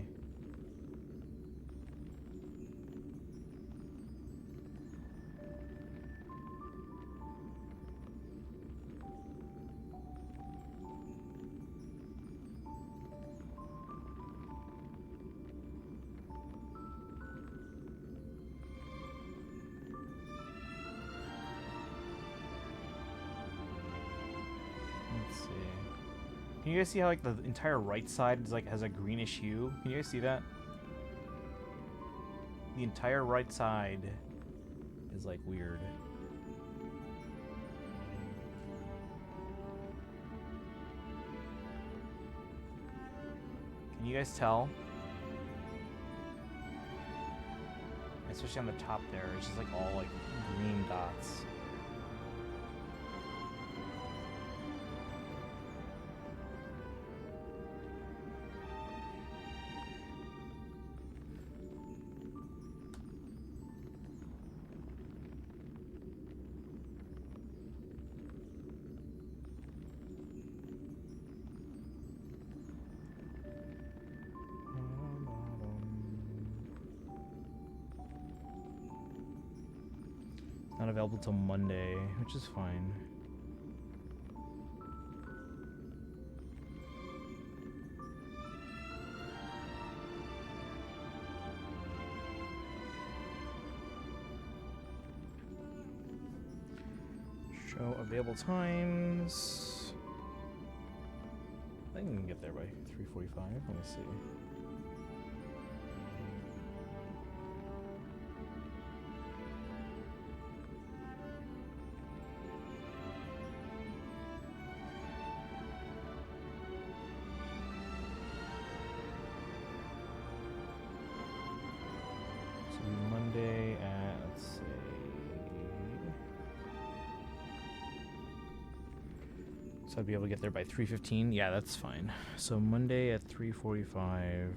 Let's see. Can you guys see how like the entire right side is like has a greenish hue? Can you guys see that? The entire right side is like weird. Can you guys tell? Especially on the top there, it's just like all like green dots. Not available till Monday, which is fine. Show available times. I think we can get there by 3:45. Let me see. Monday at, let's see. So I'd be able to get there by 3:15. Yeah, that's fine. So Monday at 3:45.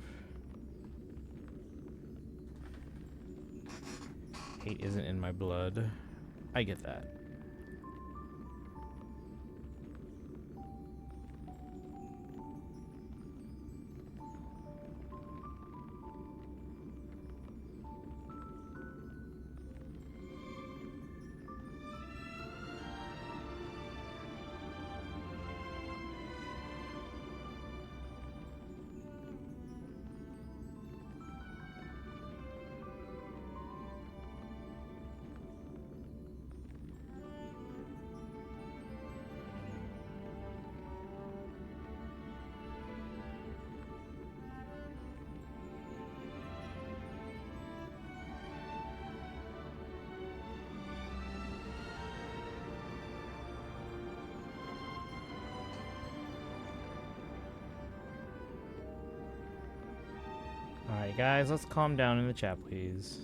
Hate isn't in my blood. I get that. Alright guys, let's calm down in the chat, please.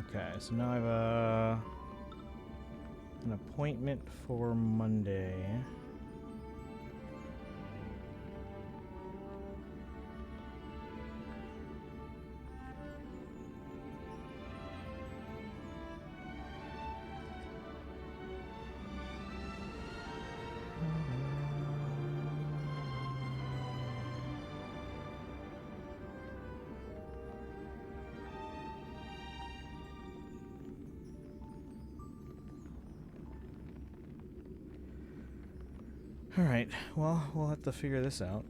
Okay, so now I have an appointment for Monday. Alright, well, we'll have to figure this out.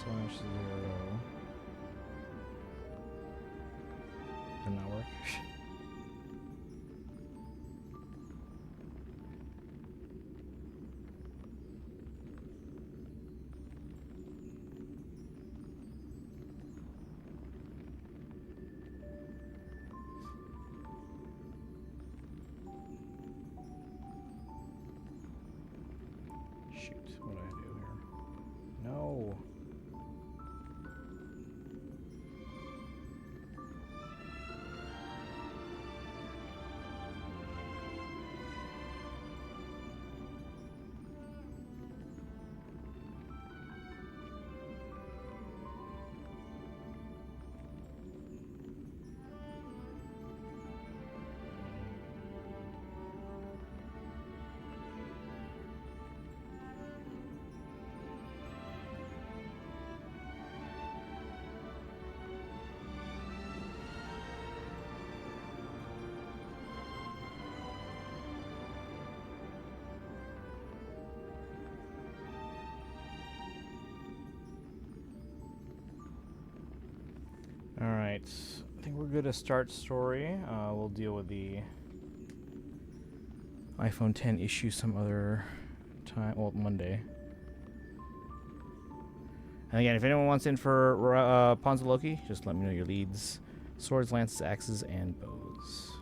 /1/0. Did not work. Shoot, what do I do here? No. Alright, I think we're good to start story. We'll deal with the iPhone 10 issue some other time, well, Monday. And again, if anyone wants in for Pawns of Loki, just let me know your leads. Swords, lances, axes, and bows.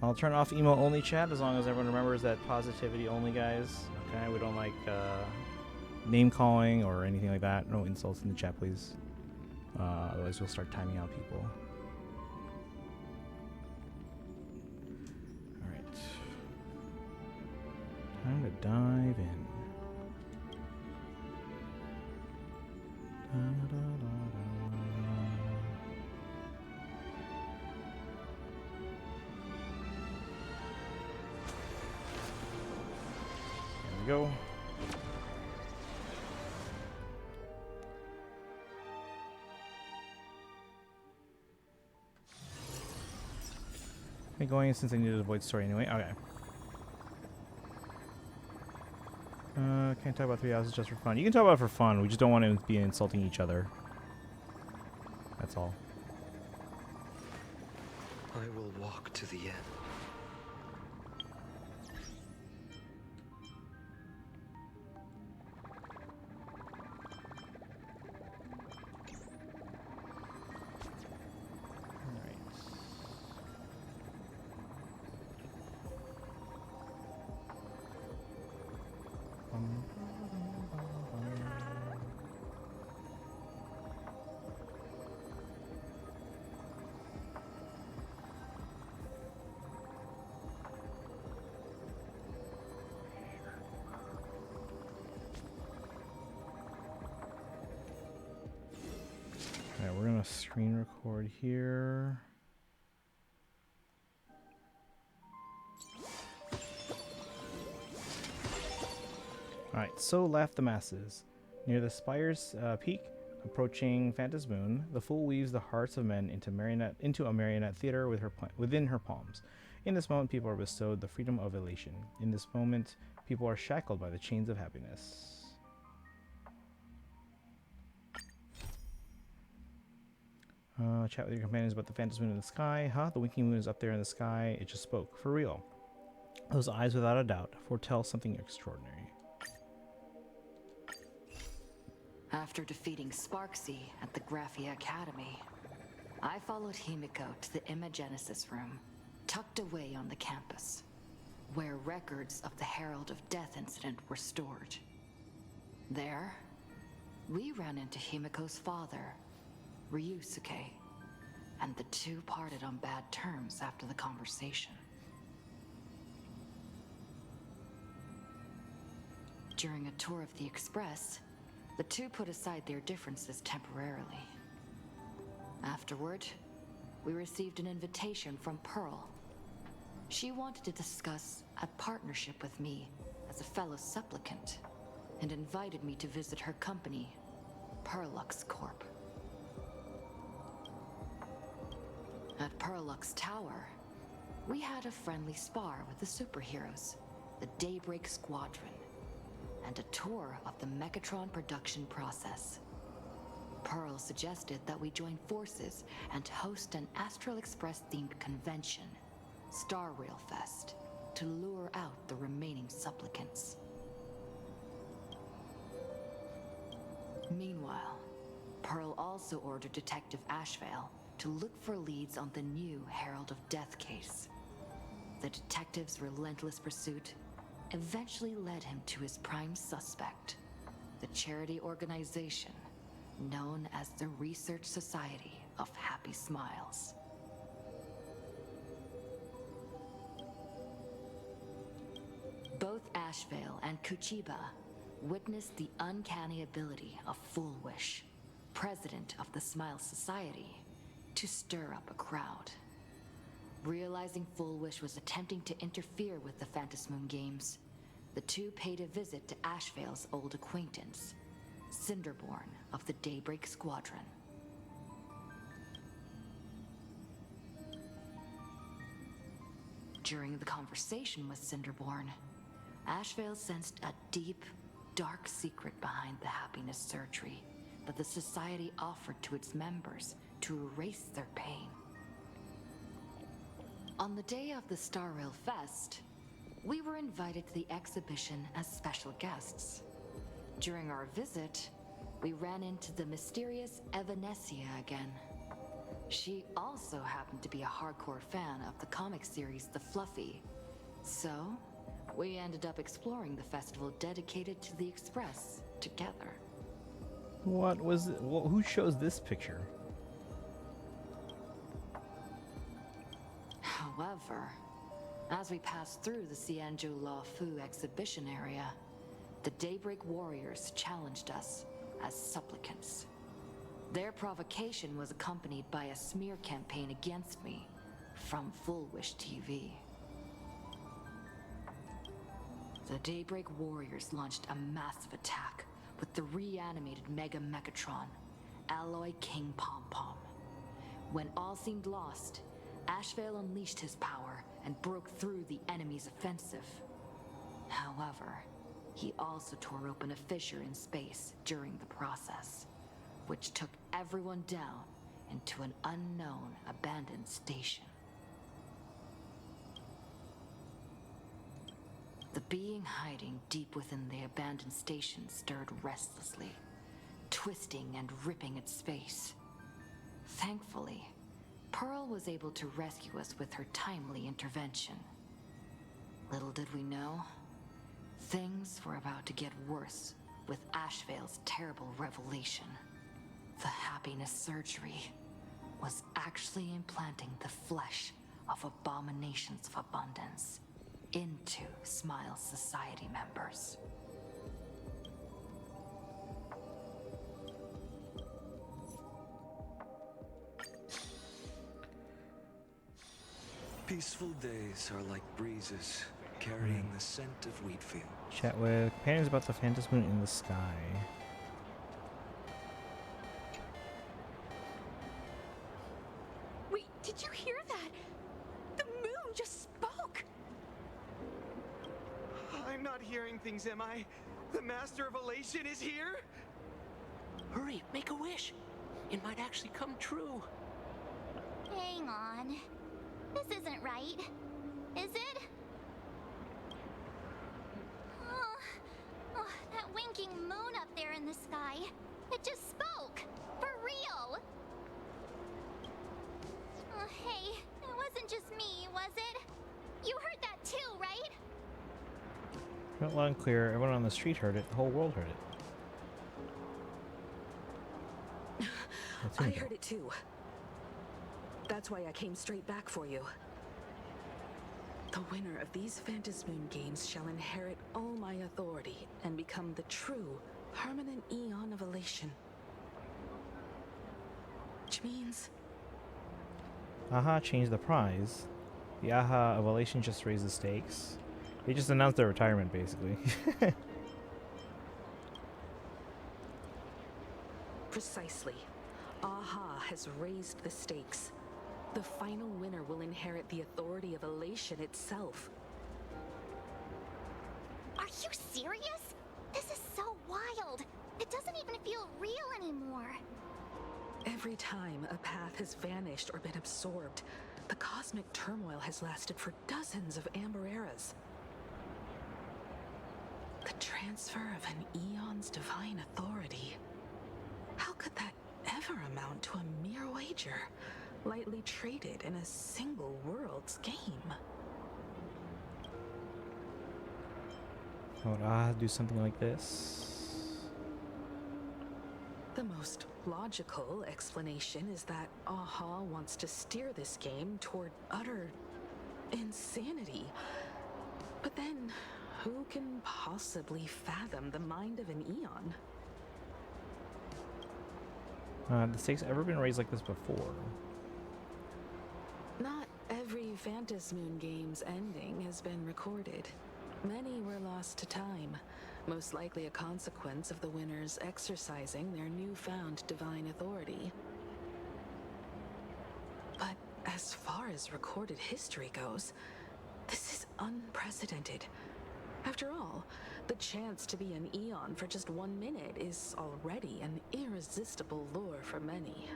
I'll turn off emo only chat as long as everyone remembers that positivity only, guys. Okay, we don't like name calling or anything like that. No insults in the chat, please. Otherwise, we'll start timing out people. All right, time to dive in. There we go. Going since I needed to avoid story anyway. Okay. Can't talk about 3 houses just for fun. You can talk about it for fun. We just don't want to be insulting each other. That's all. I will walk to the end. Alright, we're gonna screen record here. Alright, so left the masses. Near the spire's peak, approaching Phantasmoon, the fool weaves the hearts of men into a marionette theater within her palms. In this moment, people are bestowed the freedom of elation. In this moment, people are shackled by the chains of happiness. Chat with your companions about the Phantasmoon in the sky. Huh? The winking moon is up there in the sky. It just spoke. For real. Those eyes, without a doubt, foretell something extraordinary. After defeating Sparksy at the Graphia Academy, I followed Himiko to the Imagenesis room, tucked away on the campus, where records of the Herald of Death incident were stored. There, we ran into Himiko's father, Ryusuke, and the two parted on bad terms after the conversation. During a tour of the Express, the two put aside their differences temporarily. Afterward, we received an invitation from Pearl. She wanted to discuss a partnership with me as a fellow supplicant, and invited me to visit her company, Perlux Corp. At Perlux Tower, we had a friendly spar with the superheroes, the Daybreak Squadron, and a tour of the Mechatron production process. Pearl suggested that we join forces and host an Astral Express-themed convention, Star Rail Fest, to lure out the remaining supplicants. Meanwhile, Pearl also ordered Detective Ashvale to look for leads on the new Herald of Death case. The detective's relentless pursuit eventually led him to his prime suspect, the charity organization known as the Research Society of Happy Smiles. Both Ashvale and Kuchiba witnessed the uncanny ability of Full Wish, president of the Smile Society, to stir up a crowd. Realizing Full Wish was attempting to interfere with the Phantasmoon games, the two paid a visit to Ashvale's old acquaintance, Cinderborn of the Daybreak Squadron. During the conversation with Cinderborn, Ashvale sensed a deep, dark secret behind the happiness surgery that the Society offered to its members to erase their pain. On the day of the Star Rail Fest, we were invited to the exhibition as special guests. During our visit, we ran into the mysterious Evanesia again. She also happened to be a hardcore fan of the comic series The Fluffy, so we ended up exploring the festival dedicated to the Express together. What was it? Who shows this picture? However, as we passed through the Xianzhou La Fu exhibition area, the Daybreak Warriors challenged us as supplicants. Their provocation was accompanied by a smear campaign against me from Full Wish TV. The Daybreak Warriors launched a massive attack with the reanimated Mega Mechatron, Alloy King Pom Pom. When all seemed lost, Ashvale unleashed his power and broke through the enemy's offensive. However, he also tore open a fissure in space during the process, which took everyone down into an unknown abandoned station. The being hiding deep within the abandoned station stirred restlessly, twisting and ripping at space. Thankfully, Pearl was able to rescue us with her timely intervention. Little did we know, things were about to get worse with Ashvale's terrible revelation. The happiness surgery was actually implanting the flesh of abominations of abundance into Smile Society members. Peaceful days are like breezes carrying the scent of wheat field. Chat with companions about the Phantom Moon in the sky. Wait, did you hear that? The moon just spoke! I'm not hearing things, am I? The Master of Elation is here? Hurry, make a wish. It might actually come true. Hang on. This isn't right. Is it? Oh, that winking moon up there in the sky. It just spoke. For real. Oh, hey, it wasn't just me, was it? You heard that too, right? Not loud and clear. Everyone on the street heard it. The whole world heard it. I heard it too. That's why I came straight back for you. The winner of these Phantom Moon games shall inherit all my authority and become the true, permanent Eon of Elation. Which means... AHA changed the prize. The AHA of Elation just raised the stakes. They just announced their retirement, basically. Precisely. AHA has raised the stakes. The final winner will inherit the authority of Elation itself. Are you serious? This is so wild. It doesn't even feel real anymore. Every time a path has vanished or been absorbed, the cosmic turmoil has lasted for dozens of Amber Eras. The transfer of an Eon's divine authority. How could that ever amount to a mere wager, lightly traded in a single world's game? Would AHA do something like this? The most logical explanation is that AHA wants to steer this game toward utter insanity. But then, who can possibly fathom the mind of an Eon? The stakes ever been raised like this before? Not every Phantom Moon game's ending has been recorded. Many were lost to time, most likely a consequence of the winners exercising their newfound divine authority. But as far as recorded history goes, this is unprecedented. After all, the chance to be an Eon for just 1 minute is already an irresistible lure for many.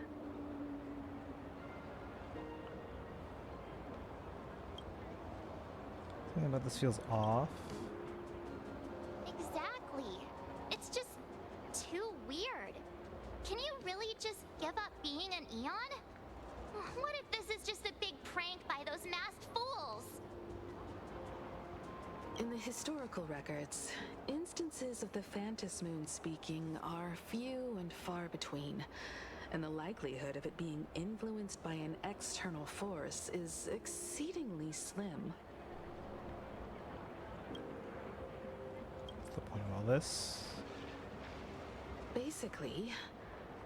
Something about this feels off. Exactly. It's just too weird. Can you really just give up being an Eon? What if this is just a big prank by those masked fools? In the historical records, instances of the Phantom Moon speaking are few and far between, and the likelihood of it being influenced by an external force is exceedingly slim. What's the point of all this? Basically,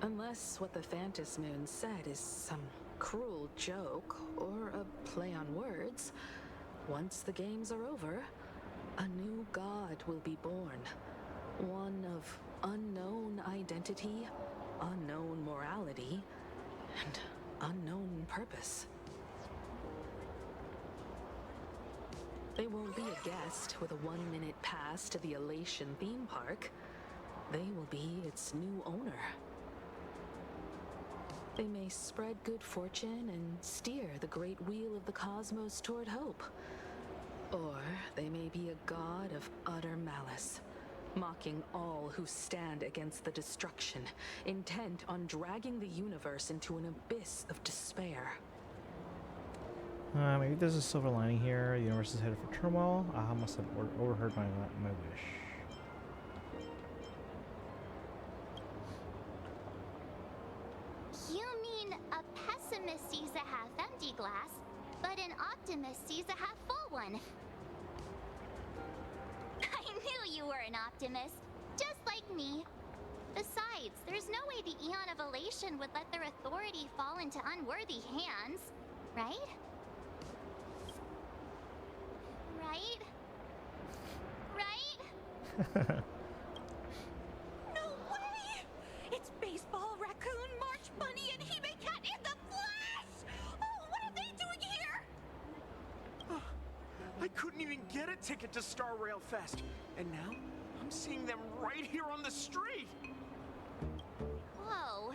unless what the Phantom Moon said is some cruel joke or a play on words, once the games are over, a new god will be born. One of unknown identity, unknown morality, and unknown purpose. They won't be a guest with a 1-minute pass to the Elation theme park. They will be its new owner. They may spread good fortune and steer the great wheel of the cosmos toward hope. Or they may be a god of utter malice, mocking all who stand against the destruction, intent on dragging the universe into an abyss of despair. Maybe there's a silver lining here. The universe is headed for turmoil. AHA must have overheard my wish. You mean a pessimist sees a half-empty glass, but an optimist sees a half-full one. I knew you were an optimist, just like me. Besides, there's no way the Eon of Elation would let their authority fall into unworthy hands, right? Right? No way! It's Baseball, Raccoon, March Bunny, and Hime Cat in the flesh! Oh, what are they doing here? I couldn't even get a ticket to Star Rail Fest, and now I'm seeing them right here on the street. Whoa.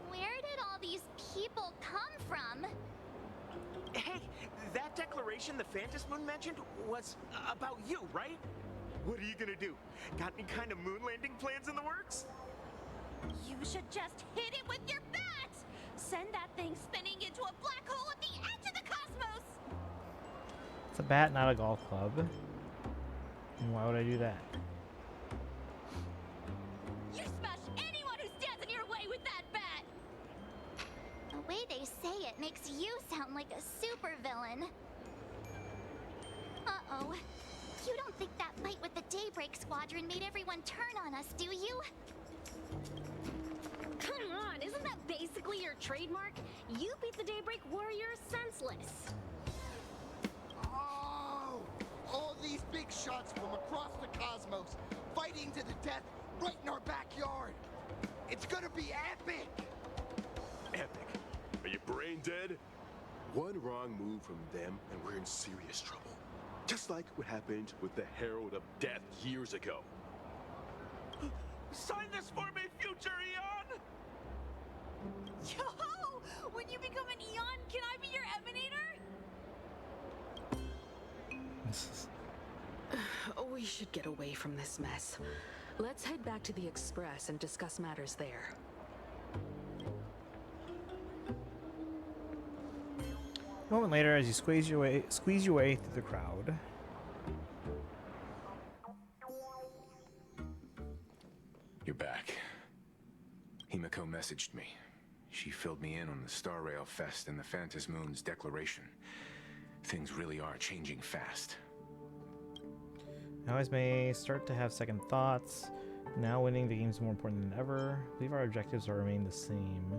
Where did all these people come from? Hey, that declaration the Phantom Moon mentioned was about you, right? What are you gonna do? Got any kind of moon landing plans in the works? You should just hit it with your bat! Send that thing spinning into a black hole at the edge of the cosmos! It's a bat, not a golf club. And why would I do that? You smash anyone who stands in your way with that bat! The way they say it makes you sound like a supervillain. Uh-oh. You don't think that fight with the Daybreak Squadron made everyone turn on us, do you? Come on, isn't that basically your trademark? You beat the Daybreak Warriors senseless. Oh! All these big shots from across the cosmos, fighting to the death right in our backyard. It's gonna be epic! Epic. Are you brain dead? One wrong move from them and we're in serious trouble. Just like what happened with the Herald of Death years ago. Sign this for me, future Eon! Yo! When you become an Eon, can I be your emanator? We should get away from this mess. Let's head back to the Express and discuss matters there. A moment later, as you squeeze your way through the crowd. You're back. Himiko messaged me. She filled me in on the Star Rail Fest and the Phantom Moon's declaration. Things really are changing fast. I always may start to have second thoughts. Now winning the game is more important than ever. I believe our objectives will remain the same.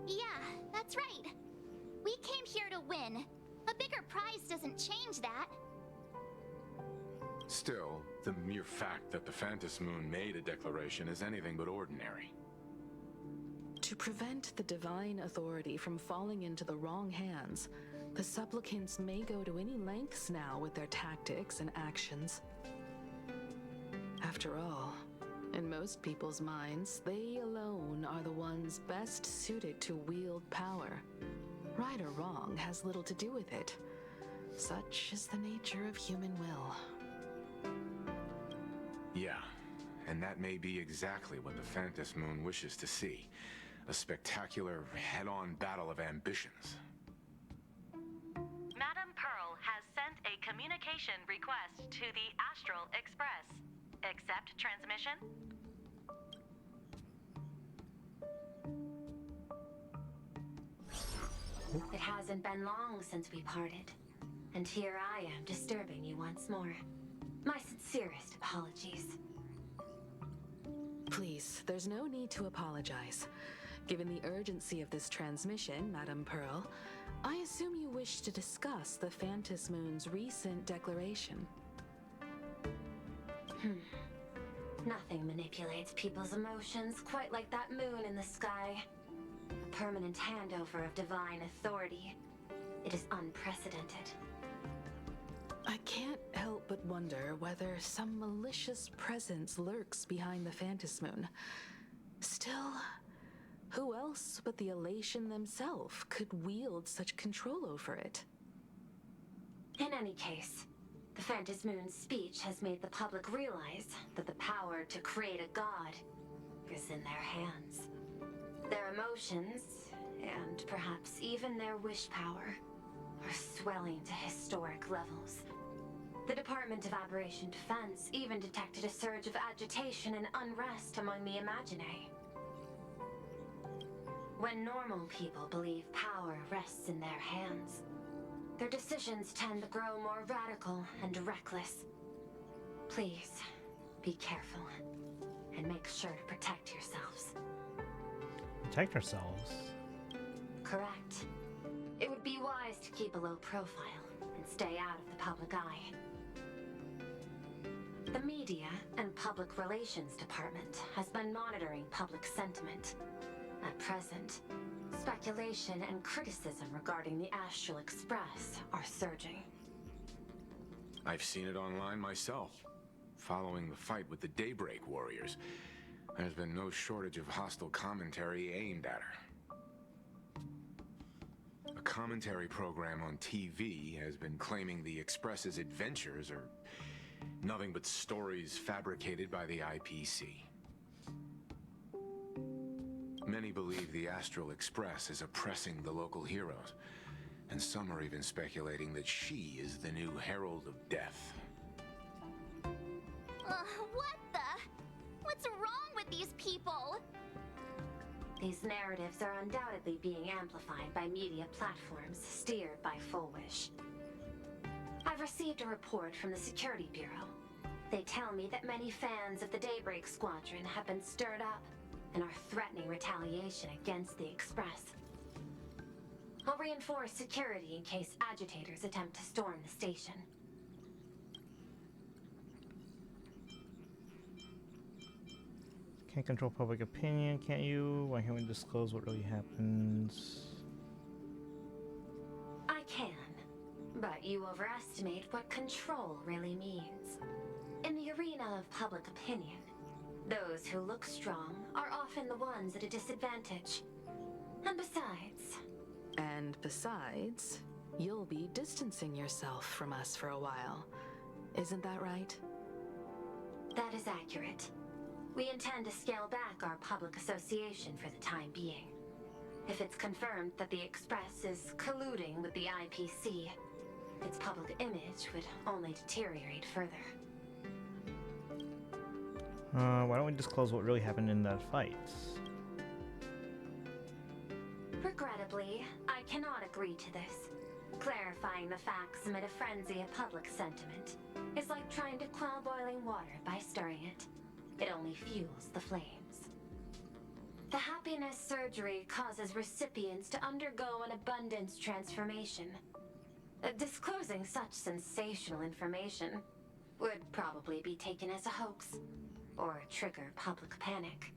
Yeah, that's right. We came here to win. A bigger prize doesn't change that. Still, the mere fact that the Phantom Moon made a declaration is anything but ordinary. To prevent the divine authority from falling into the wrong hands, the supplicants may go to any lengths now with their tactics and actions. After all, in most people's minds, they alone are the ones best suited to wield power. Right or wrong has little to do with it. Such is the nature of human will. Yeah, and that may be exactly what the Phantom Moon wishes to see. A spectacular, head-on battle of ambitions. Madam Pearl has sent a communication request to the Astral Express. Accept transmission? It hasn't been long since we parted, and here I am disturbing you once more. My sincerest apologies. Please, there's no need to apologize. Given the urgency of this transmission, Madam Pearl, I assume you wish to discuss the Phantom Moon's recent declaration. Nothing manipulates people's emotions quite like that moon in the sky. A permanent handover of divine authority. It is unprecedented. I can't help but wonder whether some malicious presence lurks behind the Phantom Moon. Still, who else but the Elation themselves could wield such control over it? In any case, the Phantom Moon's speech has made the public realize that the power to create a god is in their hands. Their emotions, and perhaps even their wish power, are swelling to historic levels. The Department of Aberration Defense even detected a surge of agitation and unrest among the Imaginae. When normal people believe power rests in their hands, their decisions tend to grow more radical and reckless. Please, be careful, and make sure to protect yourselves. Protect ourselves? Correct. It would be wise to keep a low profile and stay out of the public eye. The Media and Public Relations Department has been monitoring public sentiment. At present, speculation and criticism regarding the Astral Express are surging. I've seen it online myself. Following the fight with the Daybreak Warriors, there's been no shortage of hostile commentary aimed at her. A commentary program on TV has been claiming the Express's adventures are nothing but stories fabricated by the IPC. Many believe the Astral Express is oppressing the local heroes, and some are even speculating that she is the new Herald of Death. What the? What's wrong with these people? These narratives are undoubtedly being amplified by media platforms steered by Full Wish. I've received a report from the Security Bureau. They tell me that many fans of the Daybreak Squadron have been stirred up and are threatening retaliation against the Express. I'll reinforce security in case agitators attempt to storm the station. Can't control public opinion, can't you? Why can't we disclose what really happens? I can, but you overestimate what control really means. In the arena of public opinion, those who look strong are often the ones at a disadvantage. And besides, you'll be distancing yourself from us for a while. Isn't that right? That is accurate. We intend to scale back our public association for the time being. If it's confirmed that the Express is colluding with the IPC, its public image would only deteriorate further. Why don't we disclose what really happened in that fight? Regrettably, I cannot agree to this. Clarifying the facts amid a frenzy of public sentiment is like trying to quell boiling water by stirring it. It only fuels the flames. The happiness surgery causes recipients to undergo an abundance transformation. Disclosing such sensational information would probably be taken as a hoax, or trigger public panic.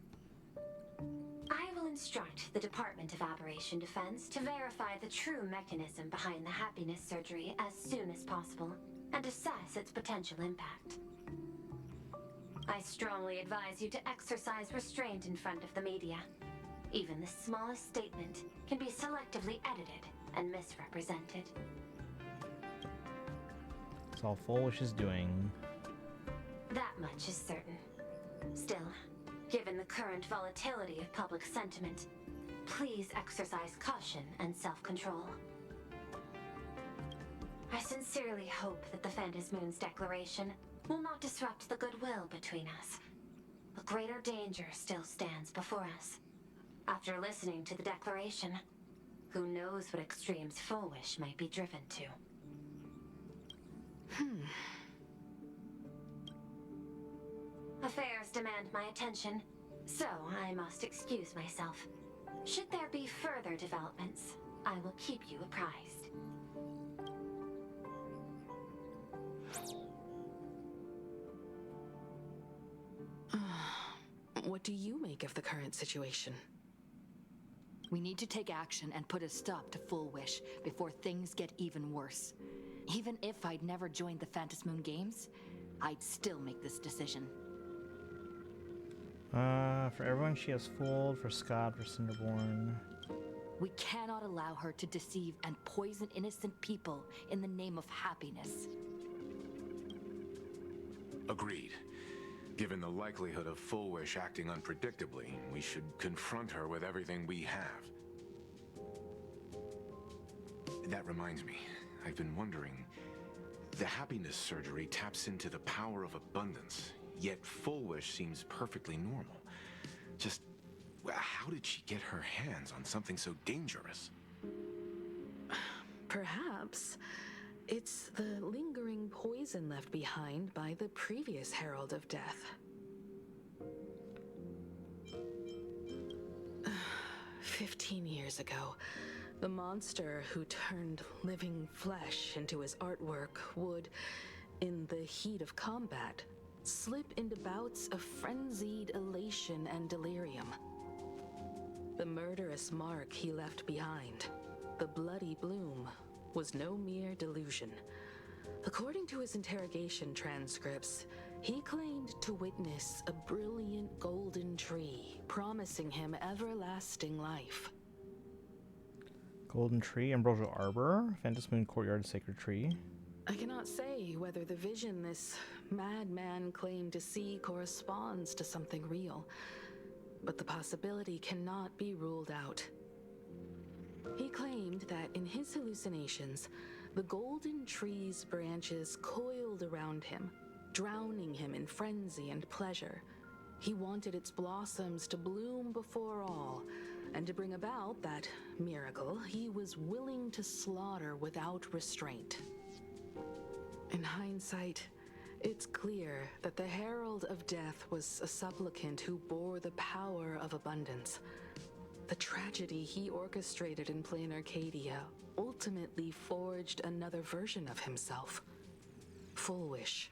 I will instruct the Department of Aberration Defense to verify the true mechanism behind the happiness surgery as soon as possible, and assess its potential impact. I strongly advise you to exercise restraint in front of the media. Even the smallest statement can be selectively edited and misrepresented. That's all Full Wish is doing. That much is certain. Still, given the current volatility of public sentiment, please exercise caution and self-control. I sincerely hope that the Phantasmoon's declaration will not disrupt the goodwill between us. A greater danger still stands before us. After listening to the declaration, who knows what extremes Full Wish might be driven to. Affairs demand my attention, so I must excuse myself. Should there be further developments, I will keep you apprised. What do you make of the current situation? We need to take action and put a stop to Full Wish before things get even worse. Even if I'd never joined the Phantasmoon Games, I'd still make this decision. For everyone she has fooled, for Scott, for Cinderborn. We cannot allow her to deceive and poison innocent people in the name of happiness. Agreed. Given the likelihood of Full Wish acting unpredictably, we should confront her with everything we have. That reminds me, I've been wondering, the happiness surgery taps into the power of abundance, yet Full Wish seems perfectly normal. Just, how did she get her hands on something so dangerous? Perhaps it's the lingering poison left behind by the previous Herald of Death. 15 years ago, the monster who turned living flesh into his artwork would, in the heat of combat, slip into bouts of frenzied elation and delirium. The murderous mark he left behind, the bloody bloom, was no mere delusion. According to his interrogation transcripts, he claimed to witness a brilliant golden tree, promising him everlasting life. Golden tree, ambrosial arbor, Phantom Moon courtyard, sacred tree. I cannot say whether the vision this madman claimed to see corresponds to something real, but the possibility cannot be ruled out. He claimed that in his hallucinations, the golden tree's branches coiled around him, drowning him in frenzy and pleasure. He wanted its blossoms to bloom before all, and to bring about that miracle, he was willing to slaughter without restraint. In hindsight, it's clear that the Herald of Death was a supplicant who bore the power of abundance. The tragedy he orchestrated in plain Arcadia ultimately forged another version of himself. Full Wish.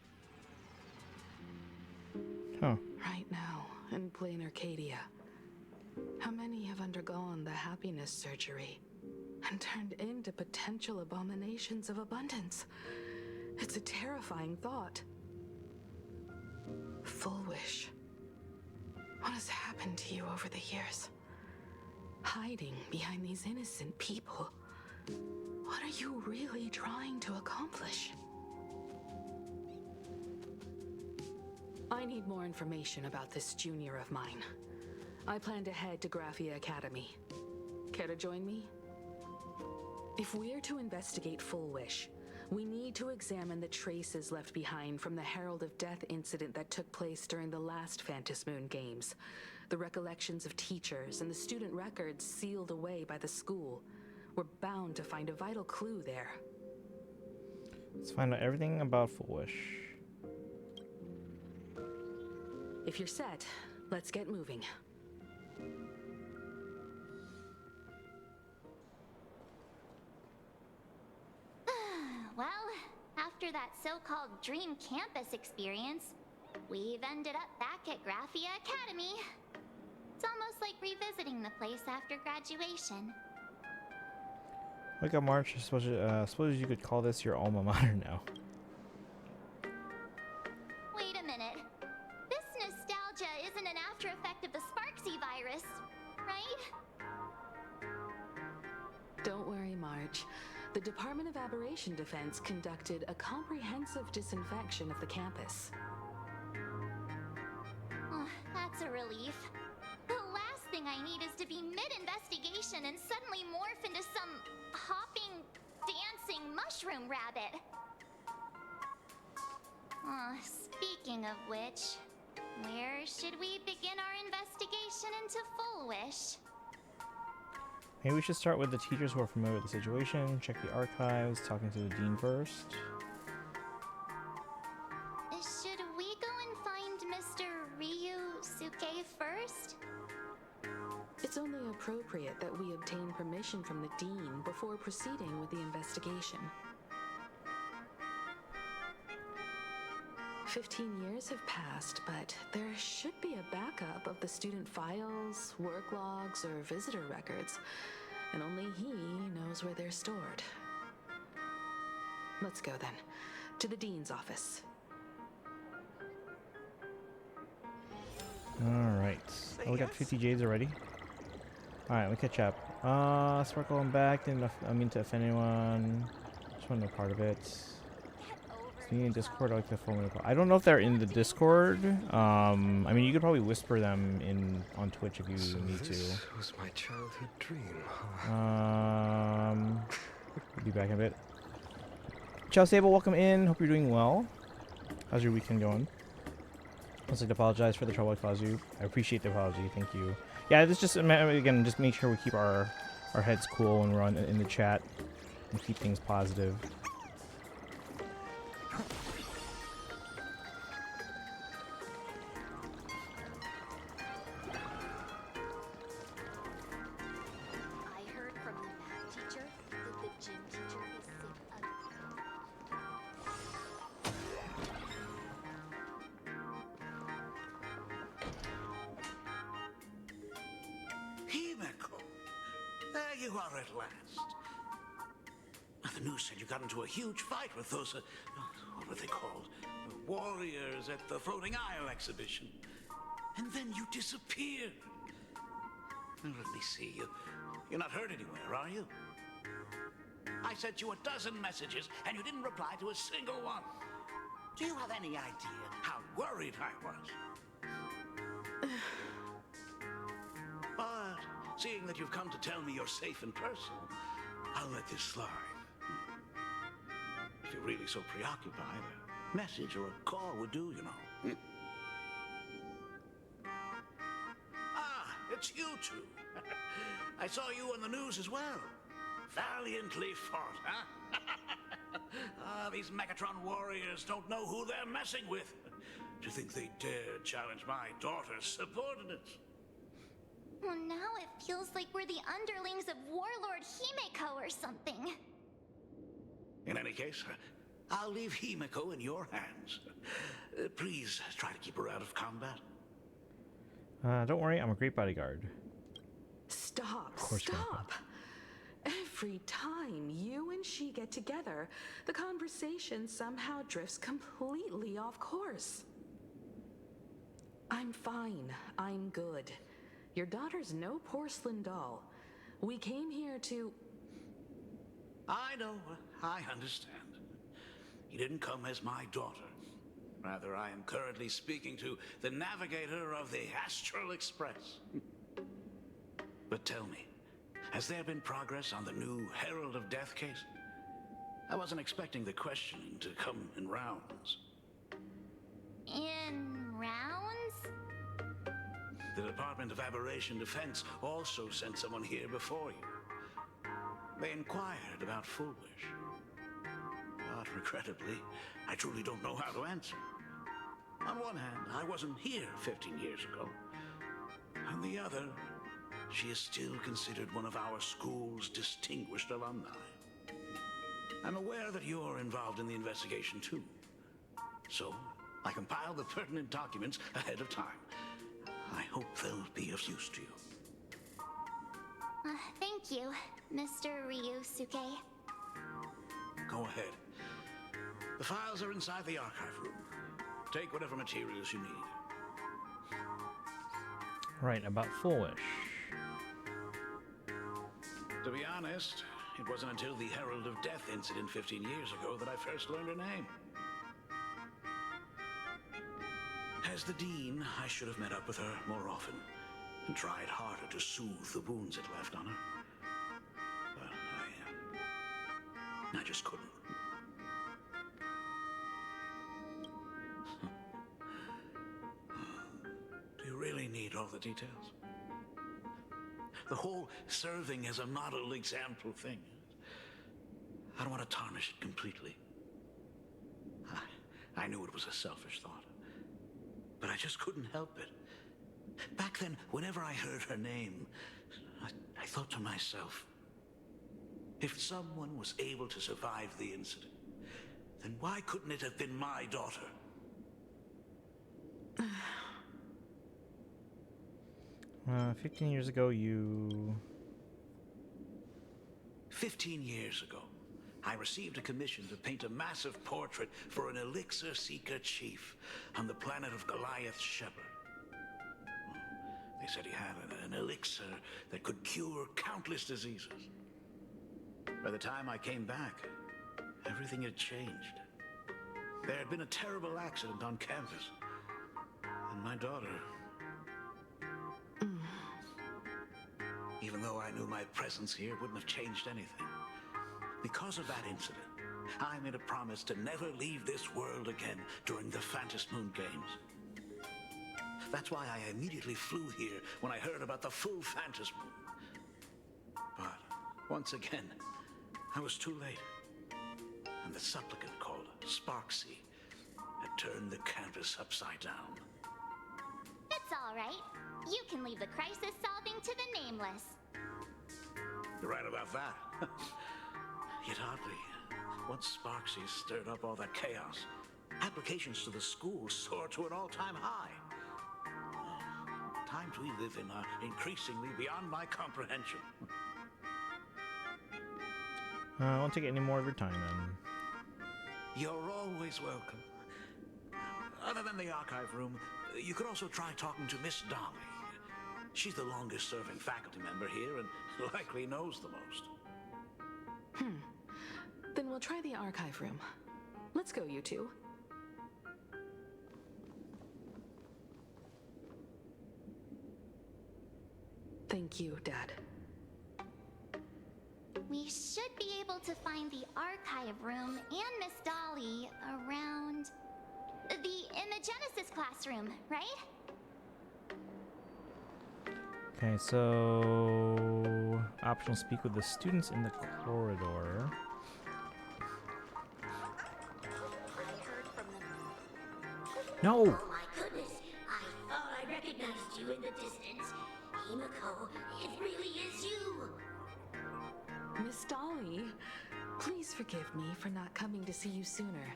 Huh. Right now, in plain Arcadia, how many have undergone the happiness surgery and turned into potential abominations of abundance? It's a terrifying thought. Full Wish. What has happened to you over the years? Hiding behind these innocent people. What are you really trying to accomplish? I need more information about this junior of mine. I plan to head to Graphia Academy. Care to join me? If we're to investigate Full Wish, we need to examine the traces left behind from the Herald of Death incident that took place during the last Phantom Moon Games. The recollections of teachers and the student records sealed away by the school. We're bound to find a vital clue there. Let's find out everything about Full Wish. If you're set, let's get moving. Well, after that so-called dream campus experience, we've ended up back at Graphia Academy. It's almost like revisiting the place after graduation. Wake up, March. I suppose you could call this your alma mater now. Wait a minute. This nostalgia isn't an after effect of the Sparksy virus, right? Don't worry, Marge. The Department of Aberration Defense conducted a comprehensive disinfection of the campus. Oh, that's a relief. The last thing I need is to be mid-investigation and suddenly morph into some hopping, dancing mushroom rabbit. Speaking of which, where should we begin our investigation into Full Wish? Maybe we should start with the teachers who are familiar with the situation, check the archives, talking to the dean first. Should we go and find Mr. Ryusuke first? It's only appropriate that we obtain permission from the dean before proceeding with the investigation. 15 years have passed, but there should be a backup of the student files, work logs, or visitor records, and only he knows where they're stored. Let's go then, to the dean's office. Alright. Oh, we got 50 Jades already. Alright, let me catch up. Sparkle, I'm back. Didn't mean to offend anyone. Just want to know part of it. In Discord, I like the phone. I don't know if they're in the Discord. I mean, you could probably whisper them in on Twitch if you need to. This was my childhood dream. We'll be back in a bit. Ciao, Sable. Welcome in. Hope you're doing well. How's your weekend going? I'd like to apologize for the trouble I caused you. I appreciate the apology. Thank you. Yeah, this just again, just make sure we keep our heads cool when we're in the chat and keep things positive. you are at last. The news said you got into a huge fight with those, what were they called? Warriors at the Floating Isle exhibition. And then you disappeared. Let me see. You're not hurt anywhere, are you? I sent you a dozen messages, and you didn't reply to a single one. Do you have any idea how worried I was? But seeing that you've come to tell me you're safe in person, I'll let this slide. If you're really so preoccupied, a message or a call would do, you know. Ah, it's you two. I saw you on the news as well. Valiantly fought, huh? These Megatron warriors don't know who they're messing with. To think they dare challenge my daughter's subordinates. Well, now it feels like we're the underlings of Warlord Himeko or something. In any case, I'll leave Himeko in your hands. Please try to keep her out of combat. Don't worry, I'm a great bodyguard. Stop, Of course, stop! Every time you and she get together, the conversation somehow drifts completely off course. I'm fine. I'm good. Your daughter's no porcelain doll. We came here to... I know. I understand. You didn't come as my daughter. Rather, I am currently speaking to the navigator of the Astral Express. But tell me, has there been progress on the new Herald of Death case? I wasn't expecting the questioning to come in rounds. In rounds? The Department of Aberration Defense also sent someone here before you. They inquired about Foolish. But regrettably, I truly don't know how to answer. On one hand, I wasn't here 15 years ago. On the other, she is still considered one of our school's distinguished alumni. I'm aware that you're involved in the investigation too. So, I compiled the pertinent documents ahead of time. I hope they'll be of use to you. Thank you, Mr. Ryusuke. Go ahead. The files are inside the archive room. Take whatever materials you need. Right, about Foolish. To be honest, it wasn't until the Herald of Death incident 15 years ago that I first learned her name. As the Dean, I should have met up with her more often and tried harder to soothe the wounds it left on her. But I just couldn't. Do you really need all the details? The whole serving as a model example thing. I don't want to tarnish it completely. I knew it was a selfish thought, but I just couldn't help it. Back then, whenever I heard her name, I thought to myself, if someone was able to survive the incident, then why couldn't it have been my daughter? 15 years ago, you... 15 years ago, I received a commission to paint a massive portrait for an elixir seeker chief on the planet of Goliath Shepherd. They said he had an elixir that could cure countless diseases. By the time I came back, everything had changed. There had been a terrible accident on campus, and my daughter... Even though I knew my presence here wouldn't have changed anything. Because of that incident, I made a promise to never leave this world again during the Phantom Moon Games. That's why I immediately flew here when I heard about the full Phantom Moon. But once again, I was too late. And the supplicant called Sparksy had turned the campus upside down. It's all right. You can leave the crisis solving to the Nameless. You're right about that. Yet oddly, once Sparksy stirred up all that chaos, applications to the school soared to an all-time high. Times we live in are increasingly beyond my comprehension. I won't take any more of your time then. You're always welcome. Other than the archive room, you could also try talking to Miss Dolly. She's the longest serving faculty member here and likely knows the most. Then we'll try the archive room. Let's go, you two. Thank you, Dad. We should be able to find the archive room and Miss Dolly around in the Genesis classroom, right? Okay, so optional speak with the students in the corridor. No! Oh my goodness, I thought I recognized you in the distance. Himiko, it really is you. Miss Dolly, please forgive me for not coming to see you sooner.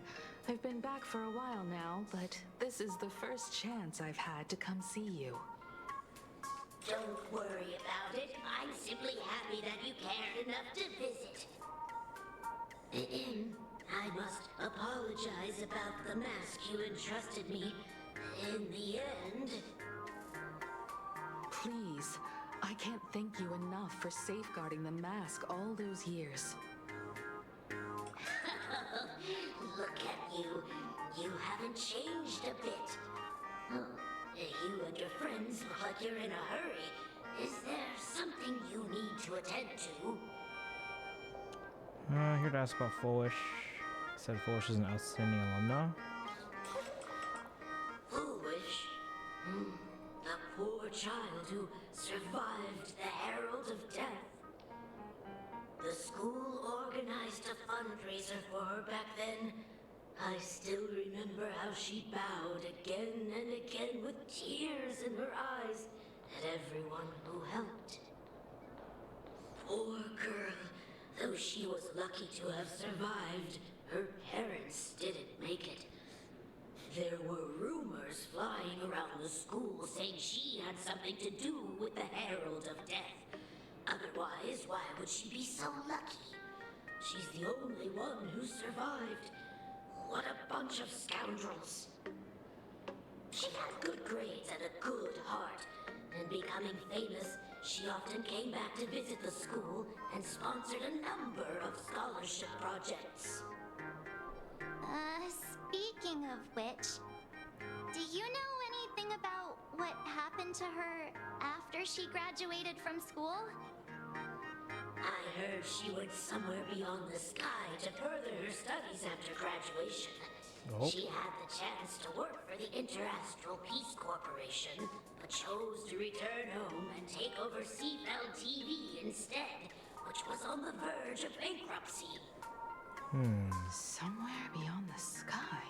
I've been back for a while now, but this is the first chance I've had to come see you. Don't worry about it. I'm simply happy that you cared enough to visit. I must apologize about the mask you entrusted me. In the end... Please, I can't thank you enough for safeguarding the mask all those years. Look at you. You haven't changed a bit. You and your friends look like you're in a hurry. Is there something you need to attend to? Here to ask about FEH. Said FEH is an outstanding alumna. Foolish? The poor child who survived the Herald of Death. The school organized a fundraiser for her back then. I still remember how she bowed again and again with tears in her eyes at everyone who helped. Poor girl, though she was lucky to have survived, her parents didn't make it. There were rumors flying around the school saying she had something to do with the Herald of Death. Otherwise, why would she be so lucky? She's the only one who survived. What a bunch of scoundrels. She had good grades and a good heart, and becoming famous, she often came back to visit the school and sponsored a number of scholarship projects. Speaking of which, do you know anything about what happened to her after she graduated from school? I heard she went somewhere beyond the sky to further her studies after graduation. Oh. She had the chance to work for the Interastral Peace Corporation, but chose to return home and take over CFEL TV instead, which was on the verge of bankruptcy. Somewhere beyond the sky.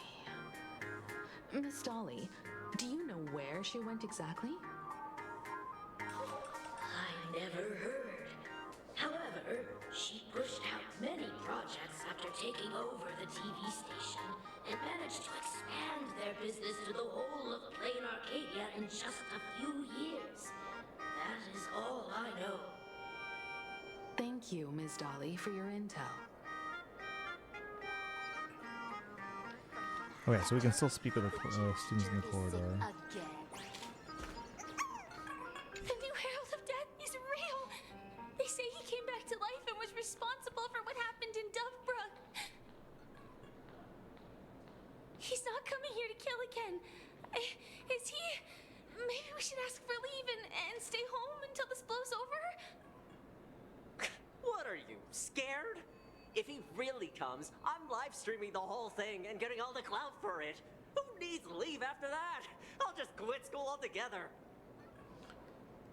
Miss Dolly, do you know where she went exactly? I never heard. However, she pushed out many projects after taking over the TV station and managed to expand their business to the whole of Plain Arcadia in just a few years. That is all I know. Thank you, Ms. Dolly, for your intel. Okay, so we can still speak with the students in the corridor. The new Herald of Death is real! They say he came back to life and was responsible for what happened in Dovebrook. He's not coming here to kill again. Is he? Maybe we should ask for leave and stay home until this blows over? What are you, scared? If he really comes, I'm live streaming the whole thing and getting all the clout for it. Who needs leave after that? I'll just quit school altogether.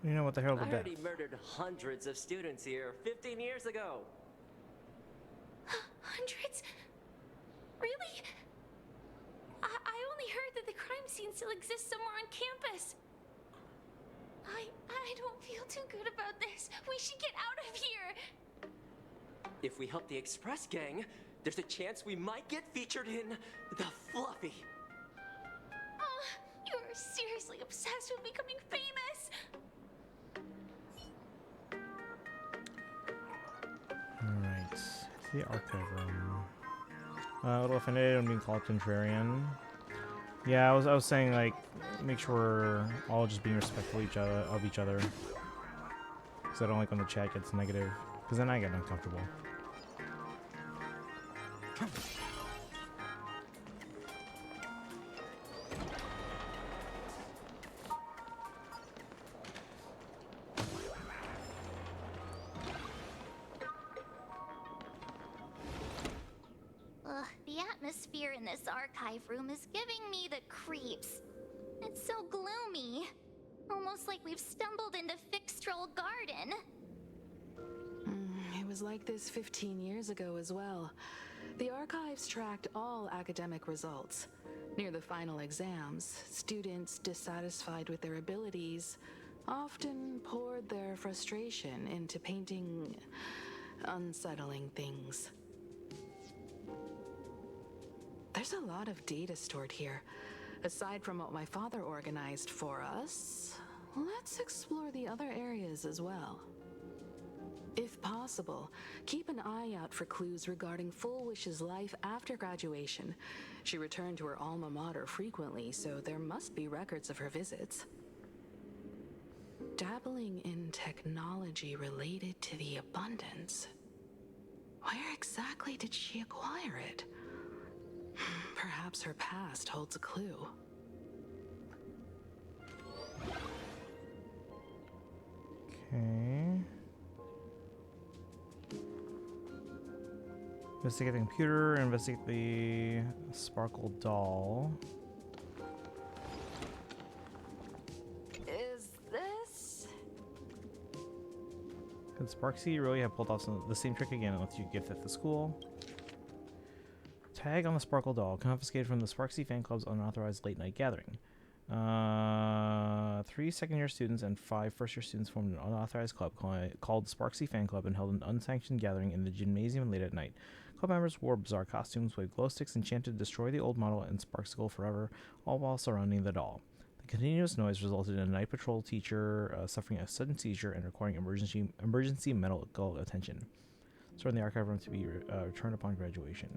You know what the Herald I of heard Death? he murdered hundreds of students here 15 years ago. Hundreds? Really? I only heard that the crime scene still exists somewhere on campus. I don't feel too good about this. We should get out of here. If we help the Express Gang, there's a chance we might get featured in The Fluffy. You're seriously obsessed with becoming famous. Alright. The archive room. Little offended, I'm being called contrarian. Yeah, I was saying, like, make sure we're all just being respectful of each other. Because I don't like when the chat gets negative. Because then I get uncomfortable. Ugh, the atmosphere in this archive room is giving me the creeps. It's so gloomy. Almost like we've stumbled into Fixtroll Garden. It was like this 15 years ago as well. The archives tracked all academic results. Near the final exams, students dissatisfied with their abilities often poured their frustration into painting unsettling things. There's a lot of data stored here. Aside from what my father organized for us, let's explore the other areas as well. If possible, keep an eye out for clues regarding Full Wish's life after graduation. She returned to her alma mater frequently, so there must be records of her visits. Dabbling in technology related to the abundance. Where exactly did she acquire it? Perhaps her past holds a clue. Okay. Investigate the computer, investigate the sparkle doll. Is this? Could Sparksy really have pulled off the same trick again and lets you gift at the school? Tag on the sparkle doll, confiscated from the Sparksy fan club's unauthorized late night gathering. 3 second-year students and 5 first-year students formed an unauthorized club called Sparksy Fan Club and held an unsanctioned gathering in the gymnasium late at night. Club members wore bizarre costumes, waved glow sticks, and chanted "Destroy the old model and Sparksicle forever," all while surrounding the doll. The continuous noise resulted in a night patrol teacher suffering a sudden seizure and requiring emergency medical attention. Stored in the archive room to be returned upon graduation.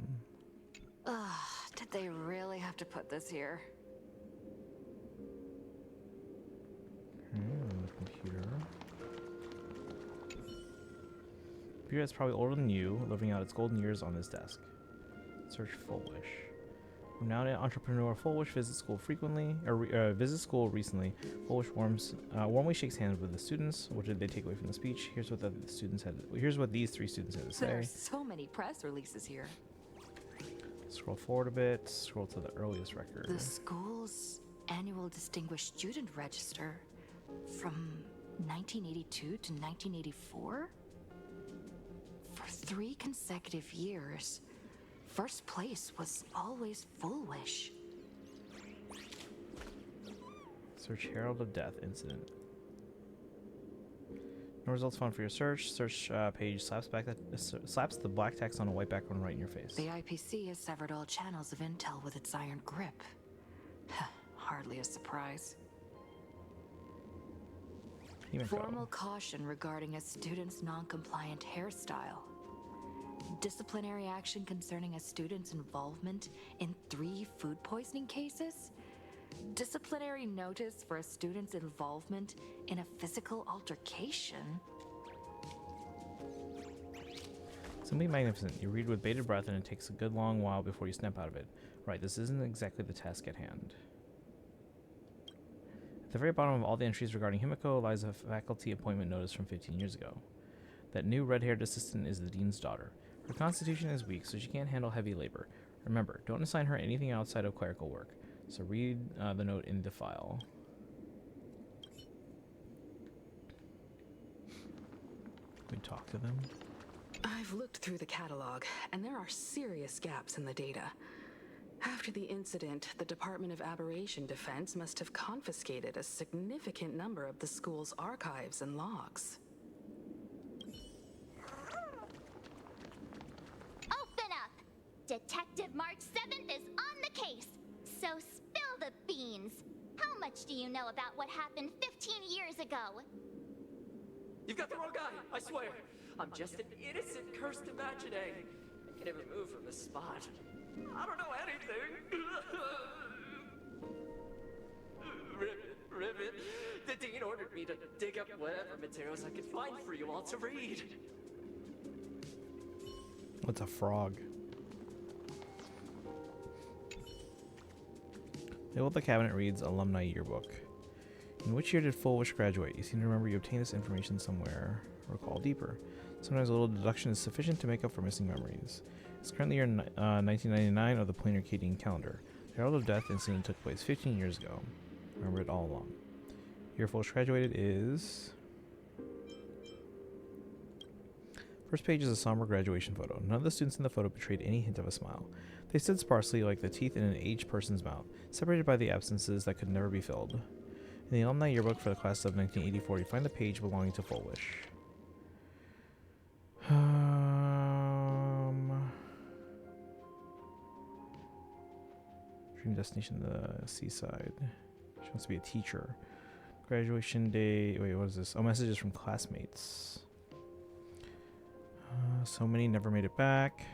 Ugh, did they really have to put this here? On the computer. Computer is probably older than you, living out its golden years on this desk. Search Full Wish. I'm now an entrepreneur. Full Wish visits school frequently, or visits school recently. Full Wish warmly shakes hands with the students. What did they take away from the speech? Here's what Here's what these 3 students had to say. There are so many press releases here. Scroll forward a bit. Scroll to the earliest record. The school's annual Distinguished Student Register from 1982 to 1984? For 3 consecutive years, first place was always Full Wish. Search Herald of Death incident. No results found for your search. Search page slaps the black text on a white background right in your face. The IPC has severed all channels of intel with its iron grip. Hardly a surprise. Formal caution regarding a student's non-compliant hairstyle. Disciplinary action concerning a student's involvement in 3 food poisoning cases. Disciplinary notice for a student's involvement in a physical altercation. Simply magnificent. You read with bated breath and it takes a good long while before you snap out of it. Right, this isn't exactly the task at hand. At the very bottom of all the entries regarding Himiko lies a faculty appointment notice from 15 years ago. That new red-haired assistant is the dean's daughter. Her constitution is weak, so she can't handle heavy labor. Remember, don't assign her anything outside of clerical work. So read the note in the file. We talk to them. I've looked through the catalog, and there are serious gaps in the data. After the incident, the Department of Aberration Defense must have confiscated a significant number of the school's archives and logs. Open up! Detective March 7th is on the case, so spill the beans. How much do you know about what happened 15 years ago? You've got the wrong guy, I swear. I'm just an innocent, cursed imagining. Can't even move from this spot. I don't know anything. Ribbit, the dean ordered me to dig up whatever materials I could find for you all to read. What's a frog? Label of the cabinet reads Alumni Yearbook. In which year did Full Wish graduate? You seem to remember you obtained this information somewhere. Recall deeper. Sometimes a little deduction is sufficient to make up for missing memories. It's currently year 1999 of the planar Cadian calendar. The Herald of Death incident took place 15 years ago. Remember it all along. Year Full Wish graduated is... First page is a somber graduation photo. None of the students in the photo betrayed any hint of a smile. They stood sparsely like the teeth in an aged person's mouth, separated by the absences that could never be filled. In the alumni yearbook for the class of 1984, you find the page belonging to Full Wish. Dream destination, the seaside. She wants to be a teacher. Graduation day. Wait, what is this? Oh, messages from classmates. So many never made it back.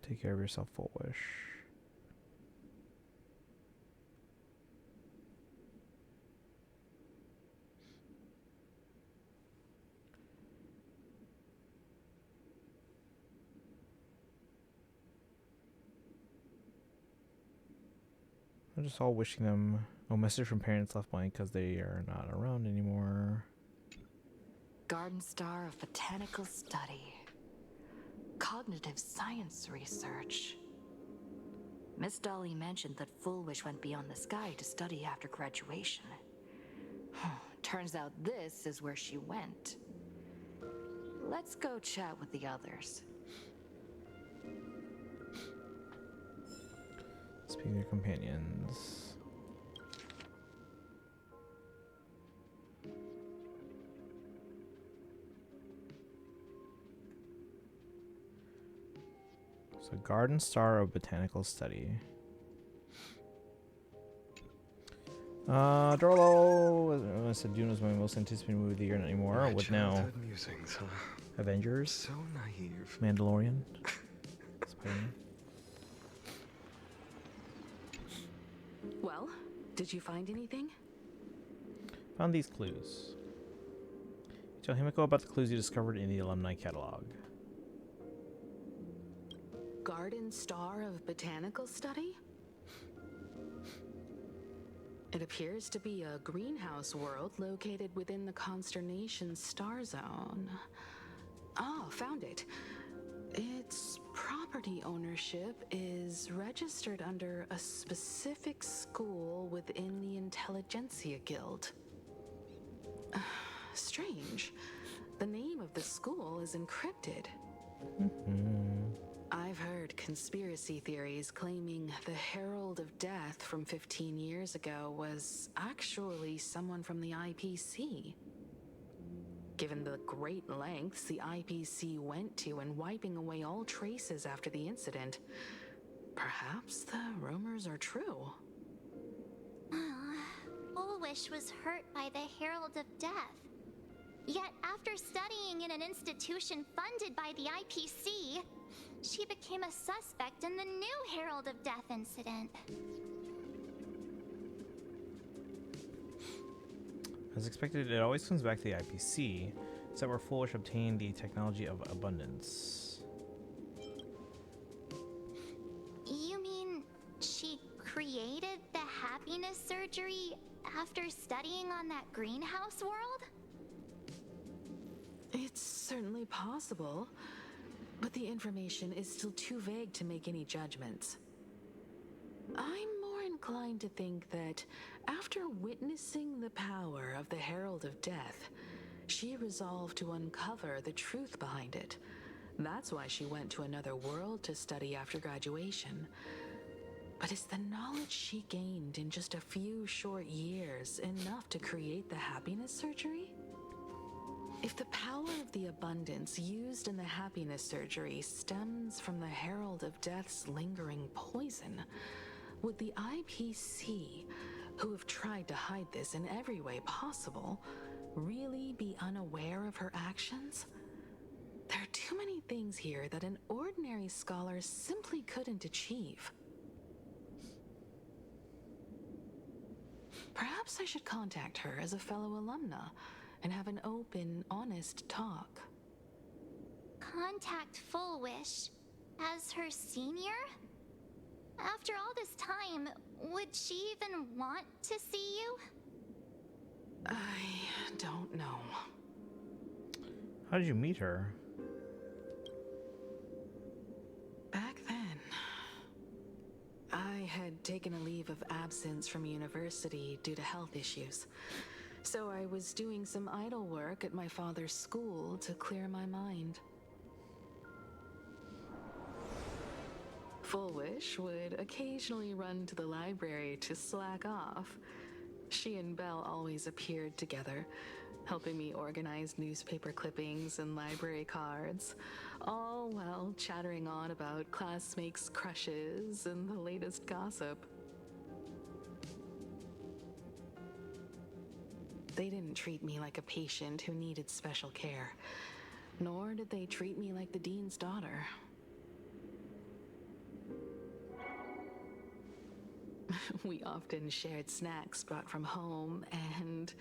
Take care of yourself, Full Wish. I'm just all wishing them... Oh, message from parents left blank because they are not around anymore. Garden Star of Botanical Study. Cognitive science research. Miss Dolly mentioned that Full Wish went beyond the sky to study after graduation. Turns out this is where she went. Let's go chat with the others. Speaking of your companions. So, Garden Star of Botanical Study. Dorlo, I said Dune was my most anticipated movie of the year, not anymore. My What now? childhood musings, huh? Avengers? So naive. Mandalorian? Spider-Man? Well, did you find anything? Found these clues. Tell Himiko about the clues you discovered in the alumni catalog. Garden Star of Botanical Study? It appears to be a greenhouse world located within the Consternation Star Zone. Oh, found it. Its property ownership is registered under a specific school within the Intelligentsia Guild. Strange. The name of the school is encrypted. I've heard conspiracy theories claiming the Herald of Death from 15 years ago was actually someone from the IPC. Given the great lengths the IPC went to in wiping away all traces after the incident, perhaps the rumors are true. Full Wish was hurt by the Herald of Death. Yet after studying in an institution funded by the IPC, she became a suspect in the new Herald of Death incident. As expected, it always comes back to the IPC, except where Full Wish obtained the technology of abundance. You mean she created the happiness surgery after studying on that greenhouse world? It's certainly possible, but the information is still too vague to make any judgments. I'm more inclined to think that after witnessing the power of the Herald of Death, she resolved to uncover the truth behind it. That's why she went to another world to study after graduation. But is the knowledge she gained in just a few short years enough to create the happiness surgery? If the power of the abundance used in the happiness surgery stems from the Herald of Death's lingering poison, would the IPC who have tried to hide this in every way possible, really be unaware of her actions? There are too many things here that an ordinary scholar simply couldn't achieve. Perhaps I should contact her as a fellow alumna and have an open, honest talk. Contact Full Wish as her senior? After all this time, would she even want to see you? I don't know. How did you meet her? Back then, I had taken a leave of absence from university due to health issues. So I was doing some idle work at my father's school to clear my mind. Full Wish would occasionally run to the library to slack off. She and Belle always appeared together, helping me organize newspaper clippings and library cards, all while chattering on about classmates' crushes and the latest gossip. They didn't treat me like a patient who needed special care, nor did they treat me like the dean's daughter. We often shared snacks brought from home and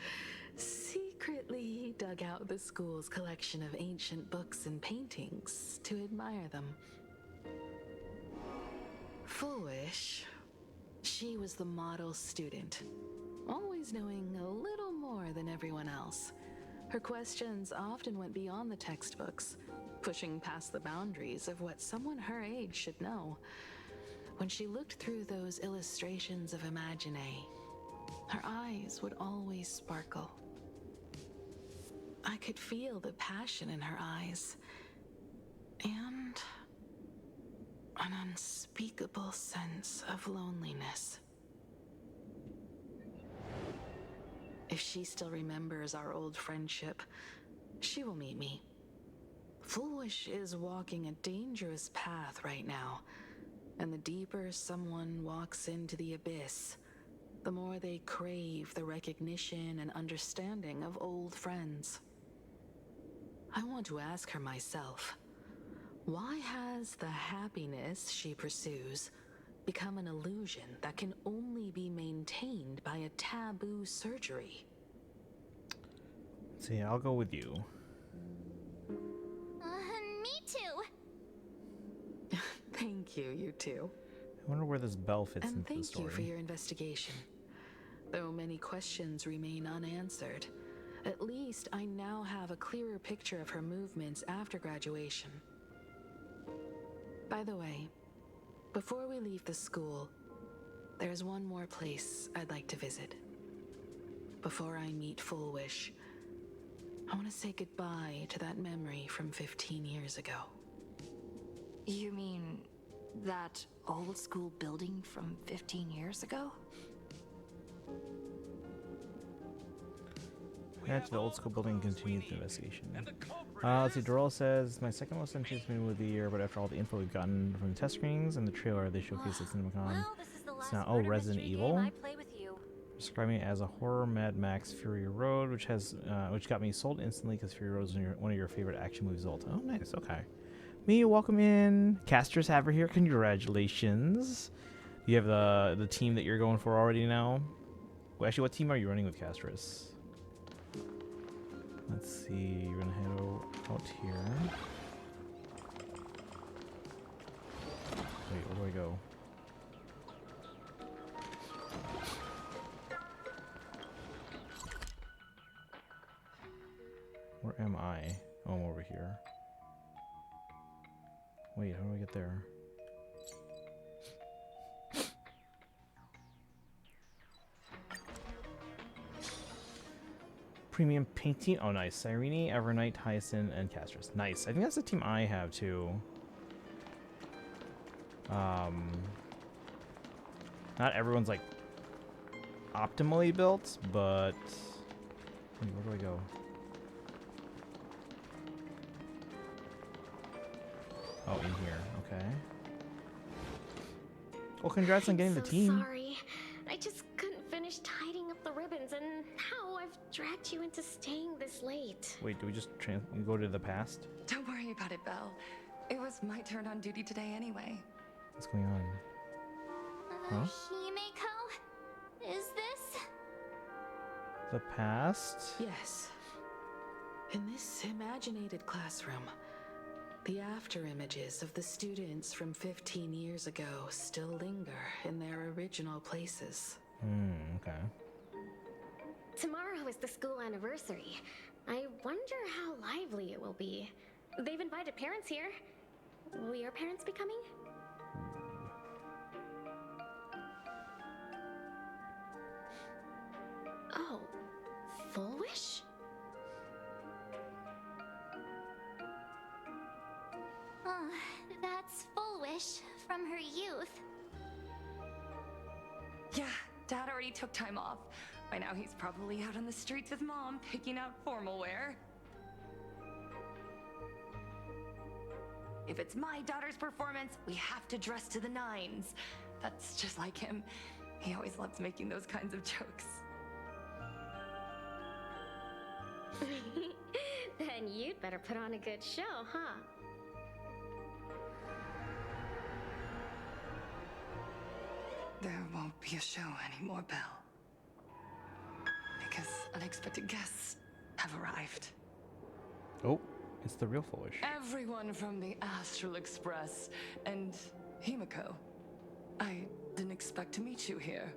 secretly dug out the school's collection of ancient books and paintings to admire them. Full Wish, she was the model student, always knowing a little more than everyone else. Her questions often went beyond the textbooks, pushing past the boundaries of what someone her age should know. When she looked through those illustrations of Imagine, her eyes would always sparkle. I could feel the passion in her eyes, and an unspeakable sense of loneliness. If she still remembers our old friendship, she will meet me. Full Wish is walking a dangerous path right now. And the deeper someone walks into the abyss, the more they crave the recognition and understanding of old friends. I want to ask her myself, why has the happiness she pursues become an illusion that can only be maintained by a taboo surgery? See, I'll go with you. Me too. Thank you, you two. I wonder where this bell fits And into the story. thank you for your investigation. Though many questions remain unanswered, at least I now have a clearer picture of her movements after graduation. By the way, before we leave the school, there's one more place I'd like to visit. Before I meet Full Wish, I want to say goodbye to that memory from 15 years ago. You mean that old school building from 15 years ago? Head to the old school building and continue the investigation. Let's see, Doral says, my second most anticipated movie of the year, but after all the info we've gotten from the test screenings and the trailer they showcased at CinemaCon, it's now, oh, Resident Evil. Describing it as a horror Mad Max Fury Road, which got me sold instantly because Fury Road is one of your favorite action movies of all time. Oh, nice, okay. Me, welcome in. Casters Haver here. Congratulations. You have the team that you're going for already now. Well, actually, what team are you running with, Castris? Let's see. You're gonna head out here. Wait, where do I go? Where am I? Oh, I'm over here. Wait, how do I get there? Premium painting. Oh, nice. Cyrene, Evernight, Hyacinth, and Castris. Nice. I think that's the team I have, too. Not everyone's, like, optimally built, but... Wait, where do I go? Oh, in here. Okay. Well, congrats on getting the team. Sorry. I just couldn't finish finished tidying up the ribbons, and now I've dragged you into staying this late. Wait, do we just go to the past? Don't worry about it, Belle. It was my turn on duty today anyway. What's going on? Huh? Himeko? Is this? The past? Yes. In this imaginated classroom, the after images of the students from 15 years ago still linger in their original places. Okay. Tomorrow is the school anniversary. I wonder how lively it will be. They've invited parents here. Will your parents be coming? Oh, Full Wish? That's Full Wish from her youth. Yeah, Dad already took time off. By now he's probably out on the streets with Mom, picking out formal wear. If it's my daughter's performance, we have to dress to the nines. That's just like him. He always loves making those kinds of jokes. Then you'd better put on a good show, huh? There won't be a show anymore, Belle. Because unexpected guests have arrived. Oh, it's the real Full Wish. Everyone from the Astral Express and Himeko. I didn't expect to meet you here.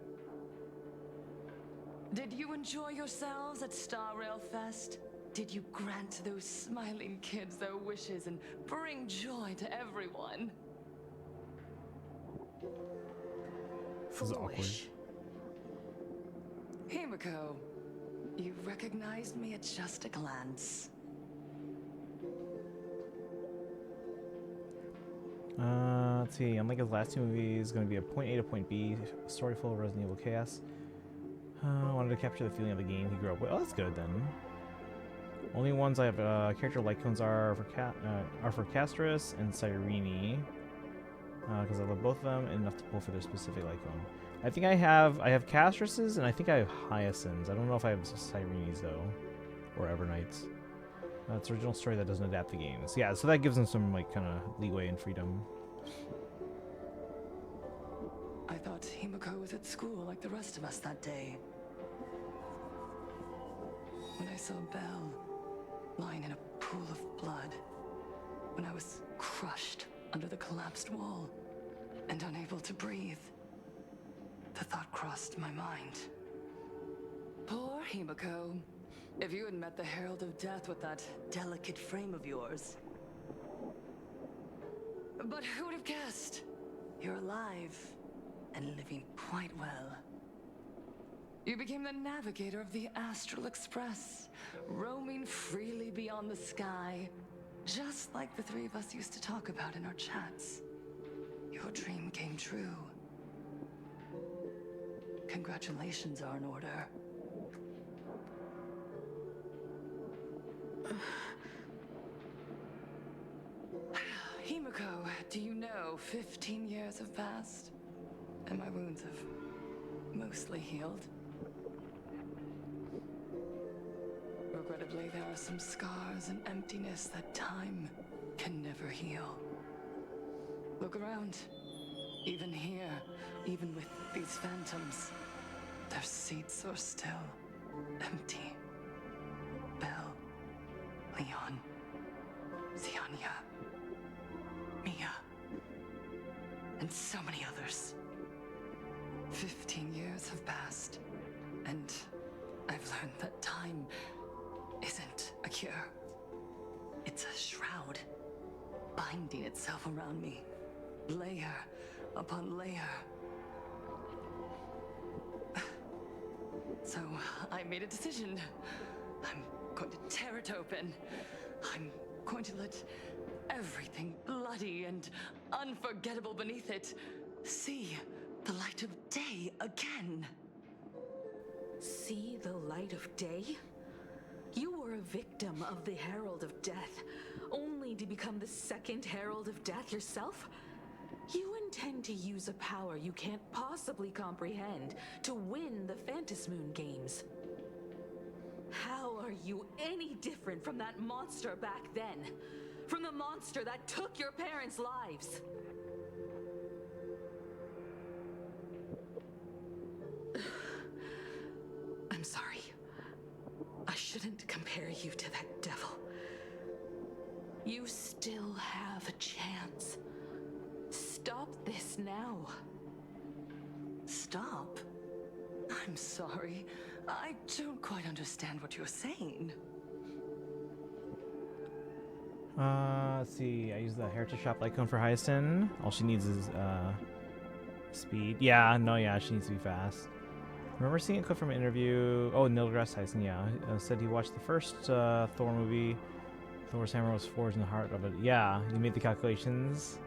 Did you enjoy yourselves at Star Rail Fest? Did you grant those smiling kids their wishes and bring joy to everyone? This is awkward. Himeko, you recognized me at just a glance. Let's see. Unlike his last two movies, going to be a point A to point B, story full of Resident Evil chaos. Wanted to capture the feeling of the game he grew up with. Oh, that's good then. Only ones I have character icons are for Castris and Cyrene, because I love both of them and enough to pull for their specific icon. I think I have Castris's and I think I have Hyacinths. I don't know if I have Cyrene's though, or Evernights. It's an original story that doesn't adapt the games. Yeah, so that gives them some like kind of leeway and freedom. I thought Himeko was at school like the rest of us that day. When I saw Belle lying in a pool of blood, when I was crushed under the collapsed wall and unable to breathe, the thought crossed my mind. Poor Himeko. If you had met the Herald of Death with that delicate frame of yours. But who would have guessed? You're alive and living quite well. You became the navigator of the Astral Express, roaming freely beyond the sky, just like the three of us used to talk about in our chats. Your dream came true. Congratulations are in order. Himeko, do you know 15 years have passed? And my wounds have mostly healed. Regrettably, there are some scars and emptiness that time can never heal. Look around. Even here, even with these phantoms, their seats are still empty. Belle, Leon, Ziania, Mia, and so many others. 15 years have passed, and I've learned that time isn't a cure. It's a shroud, binding itself around me, layer upon layer. So I made a decision. I'm going to tear it open. I'm going to let everything bloody and unforgettable beneath it see the light of day again. See the light of day? You were a victim of the Herald of Death, only to become the second Herald of Death yourself? You intend to use a power you can't possibly comprehend to win the Fantas Moon games. How are you any different from that monster back then? From the monster that took your parents' lives? I'm sorry. I shouldn't compare you to that devil. You still have a chance. Stop this now. Stop? I'm sorry. I don't quite understand what you're saying. Let's see. I use the Heritage Shop icon for Hyacin. All she needs is speed. Yeah, no, yeah, she needs to be fast. Remember seeing a clip from an interview. Oh, Neil deGrasse Tyson, yeah. Said he watched the first Thor movie. Thor's hammer was forged in the heart of it. Yeah, you made the calculations.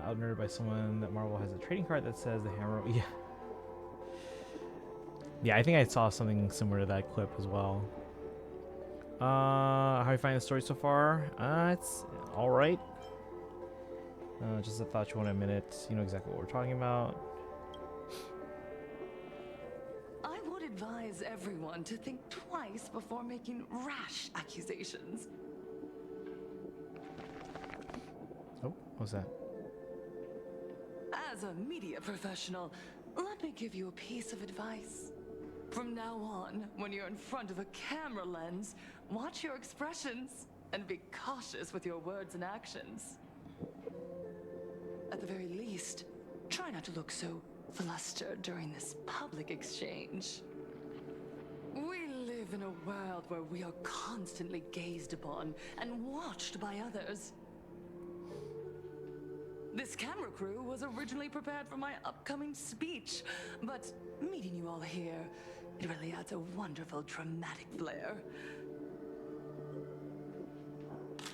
Out-nerded by someone that Marvel has a trading card that says the hammer. Yeah. Yeah, I think I saw something similar to that clip as well. How are you finding the story so far? It's alright. Just a thought you want a minute. You know exactly what we're talking about. I would advise everyone to think twice before making rash accusations. Oh, what's that? As a media professional, let me give you a piece of advice. From now on, when you're in front of a camera lens, watch your expressions and be cautious with your words and actions. At the very least, try not to look so flustered during this public exchange. We live in a world where we are constantly gazed upon and watched by others. This camera crew was originally prepared for my upcoming speech, but meeting you all here, it really adds a wonderful dramatic flair.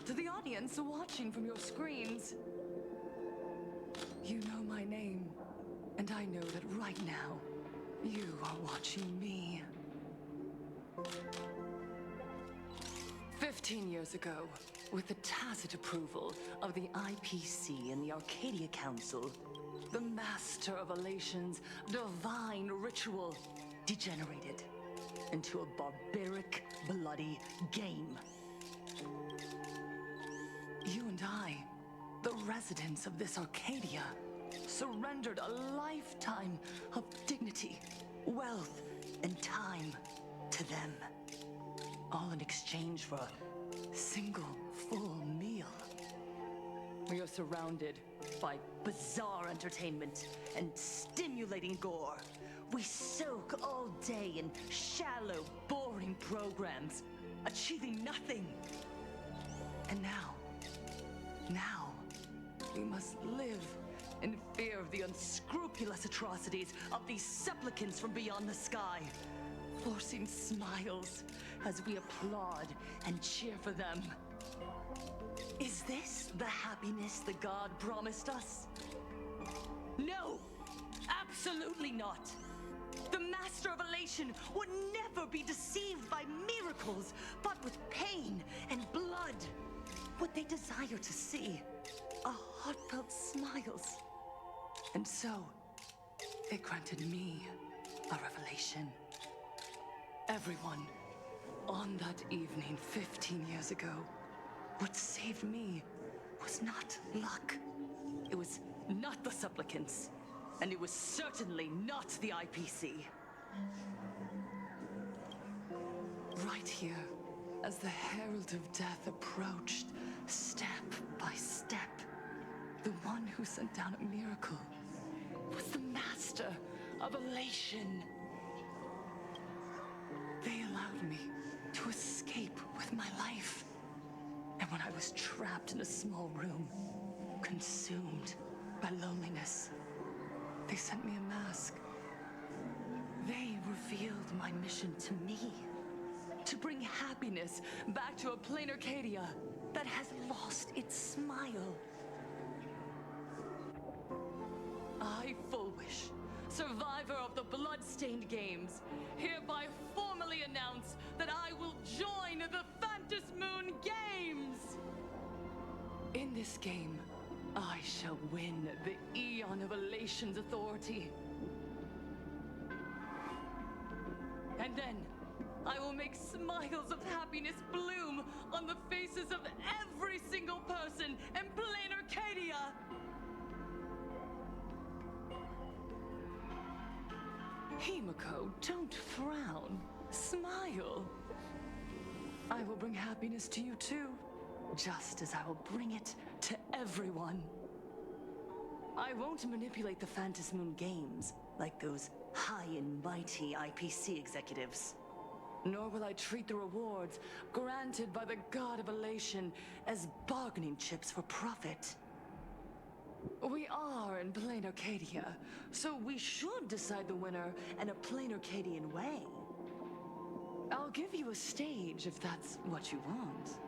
To the audience watching from your screens, you know my name, and I know that right now, you are watching me. 15 years ago, with the tacit approval of the IPC and the Arcadia Council, the Master of Elation's divine ritual degenerated into a barbaric, bloody game. You and I, the residents of this Arcadia, surrendered a lifetime of dignity, wealth, and time to them, all in exchange for a single full meal. We are surrounded by bizarre entertainment and stimulating gore. We soak all day in shallow, boring programs, achieving nothing. And now, we must live in fear of the unscrupulous atrocities of these supplicants from beyond the sky, forcing smiles as we applaud and cheer for them. Is this the happiness the god promised us? No, absolutely not. The Master of Elation would never be deceived by miracles, but with pain and blood. What they desire to see are heartfelt smiles. And so, it granted me a revelation. Everyone, on that evening 15 years ago, what saved me was not luck. It was not the supplicants, and it was certainly not the IPC. Right here, as the Herald of Death approached, step by step, the one who sent down a miracle was the Master of Elation. They allowed me to escape with my life. And when I was trapped in a small room, consumed by loneliness, they sent me a mask. They revealed my mission to me, to bring happiness back to a plain Arcadia that has lost its smile. I, Fullwish, survivor of the Bloodstained Games, hereby formally announce that I will join the Fantas Moon Games! In this game, I shall win the Eon of Elation's authority. And then, I will make smiles of happiness bloom on the faces of every single person in plain Arcadia! Himiko, don't frown. Smile. I will bring happiness to you too, just as I will bring it to everyone. I won't manipulate the Phantom Moon games like those high and mighty IPC executives. Nor will I treat the rewards granted by the God of Elation as bargaining chips for profit. We are in plain Arcadia, so we should decide the winner in a plain Arcadian way. I'll give you a stage if that's what you want.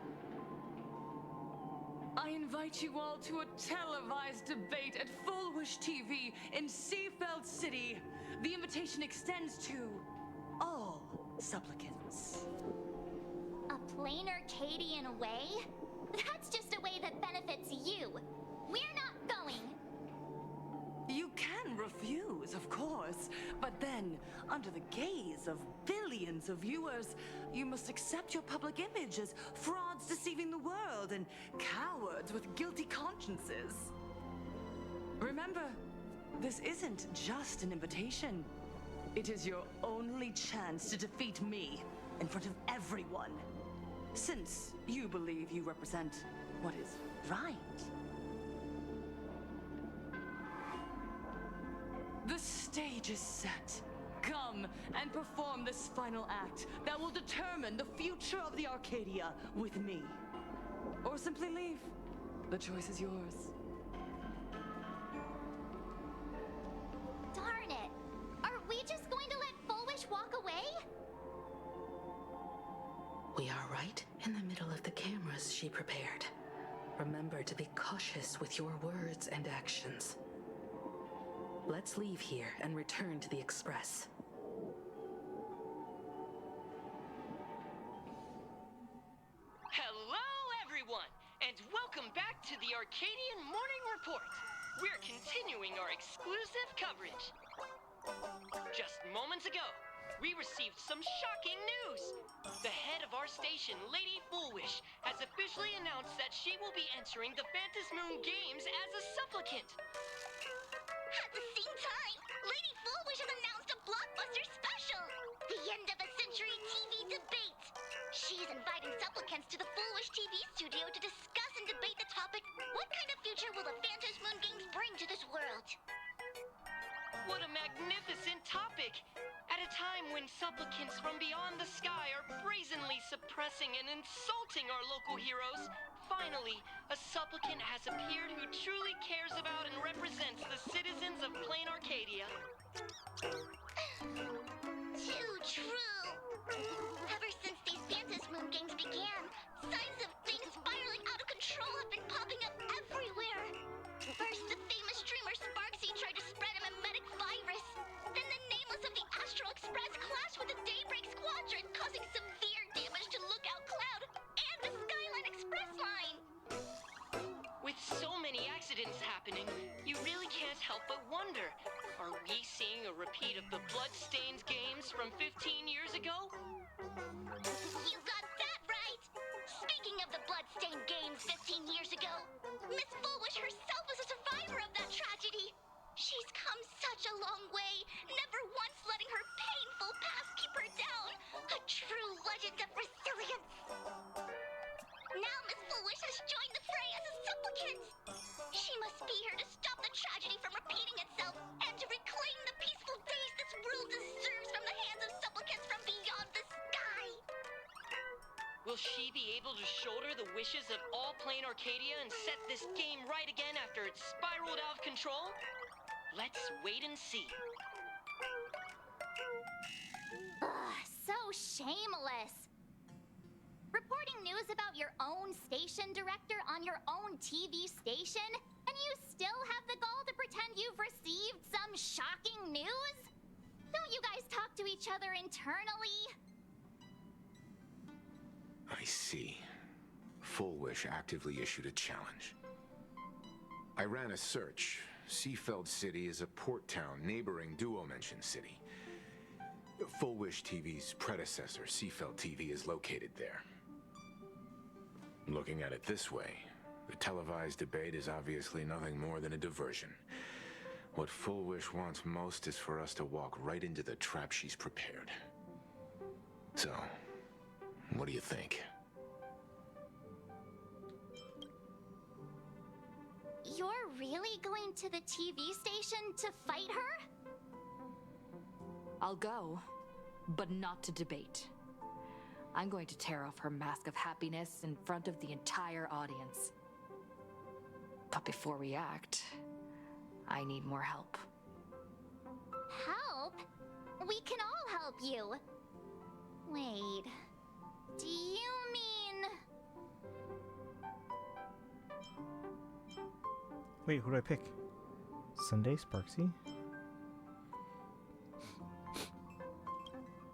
I invite you all to a televised debate at Full Wish TV in Seafeld City. The invitation extends to all supplicants. A plain Arcadian way? That's just a way that benefits you. We're not going. You can refuse, of course, but then, under the gaze of billions of viewers, you must accept your public image as frauds deceiving the world and cowards with guilty consciences. Remember, this isn't just an invitation. It is your only chance to defeat me in front of everyone, since you believe you represent what is right. The stage is set. Come and perform this final act that will determine the future of the Arcadia with me. Or simply leave. The choice is yours. Darn it! Are we just going to let Full Wish walk away? We are right in the middle of the cameras she prepared. Remember to be cautious with your words and actions. Let's leave here and return to the Express. Hello, everyone, and welcome back to the Arcadian Morning Report. We're continuing our exclusive coverage. Just moments ago, we received some shocking news. The head of our station, Lady Foolwish, has officially announced that she will be entering the Phantom Moon Games as a supplicant. At the same time, Lady Foolwish has announced a blockbuster special! The end of a century TV debate! She's inviting supplicants to the Foolwish TV studio to discuss and debate the topic, what kind of future will the Phantom Moon Games bring to this world? What a magnificent topic! At a time when supplicants from beyond the sky are brazenly suppressing and insulting our local heroes, finally, a supplicant has appeared who truly cares about and represents the citizens of plain Arcadia. Too true! Ever since these Phantom Moon Games began, signs of things spiraling out of control have been popping up everywhere. First, the famous streamer Sparksy tried to spread a mimetic virus. Then the nameless of the Astral Express clashed with the Daybreak Squadron, causing severe damage to Lookout Cloud and the Skyline Express line. With so many accidents happening, you really can't help but wonder, are we seeing a repeat of the Bloodstained games from 15 years ago? You got that right! Speaking of the Bloodstained games 15 years ago, Miss Foolwish herself was a survivor of that tragedy. She's come such a long way, never once letting her painful past keep her down. A true legend of resilience. Now Miss Foolwish has joined the fray as a supplicant. She must be here to stop the tragedy from repeating itself and to reclaim the peaceful days this world deserves from the hands of supplicants from beyond the sky. Will she be able to shoulder the wishes of all plain Arcadia and set this game right again after it spiraled out of control? Let's wait and see. Ugh, so shameless. Reporting news about your own station director on your own TV station, and you still have the gall to pretend you've received some shocking news? Don't you guys talk to each other internally? I see. Full Wish actively issued a challenge. I ran a search. Seafeld City is a port town neighboring Duomension City. Full Wish TV's predecessor, Seafeld TV, is located there. Looking at it this way, the televised debate is obviously nothing more than a diversion. What Full Wish wants most is for us to walk right into the trap she's prepared. So, what do you think? You're really going to the TV station to fight her? I'll go, but not to debate. I'm going to tear off her mask of happiness in front of the entire audience. But before we act, I need more help. Help? We can all help you. Wait, do you mean... Wait, who do I pick? Sunday, Sparksy?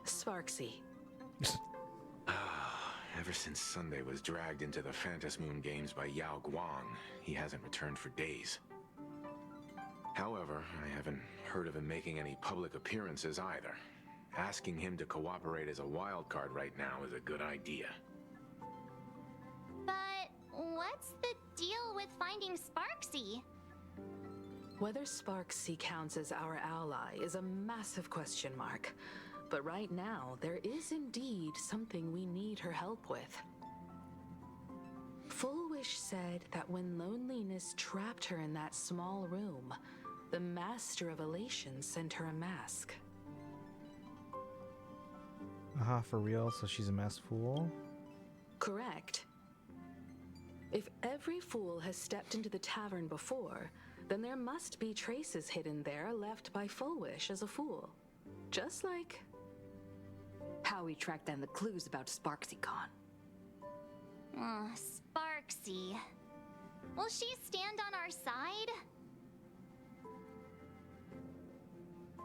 Sparksy. Ever since Sunday was dragged into the Phantom Moon Games by Yao Guang, he hasn't returned for days. However, I haven't heard of him making any public appearances either. Asking him to cooperate as a wild card right now is a good idea. But what's the deal with finding Sparksy? Whether Sparksy counts as our ally is a massive question mark. But right now, there is indeed something we need her help with. Full Wish said that when loneliness trapped her in that small room, the Master of Elation sent her a mask. Aha, for real? So she's a masked fool? Correct. If every fool has stepped into the tavern before, then there must be traces hidden there left by Full Wish as a fool. Just like... how we track down the clues about SparksyCon. Sparksy. Will she stand on our side?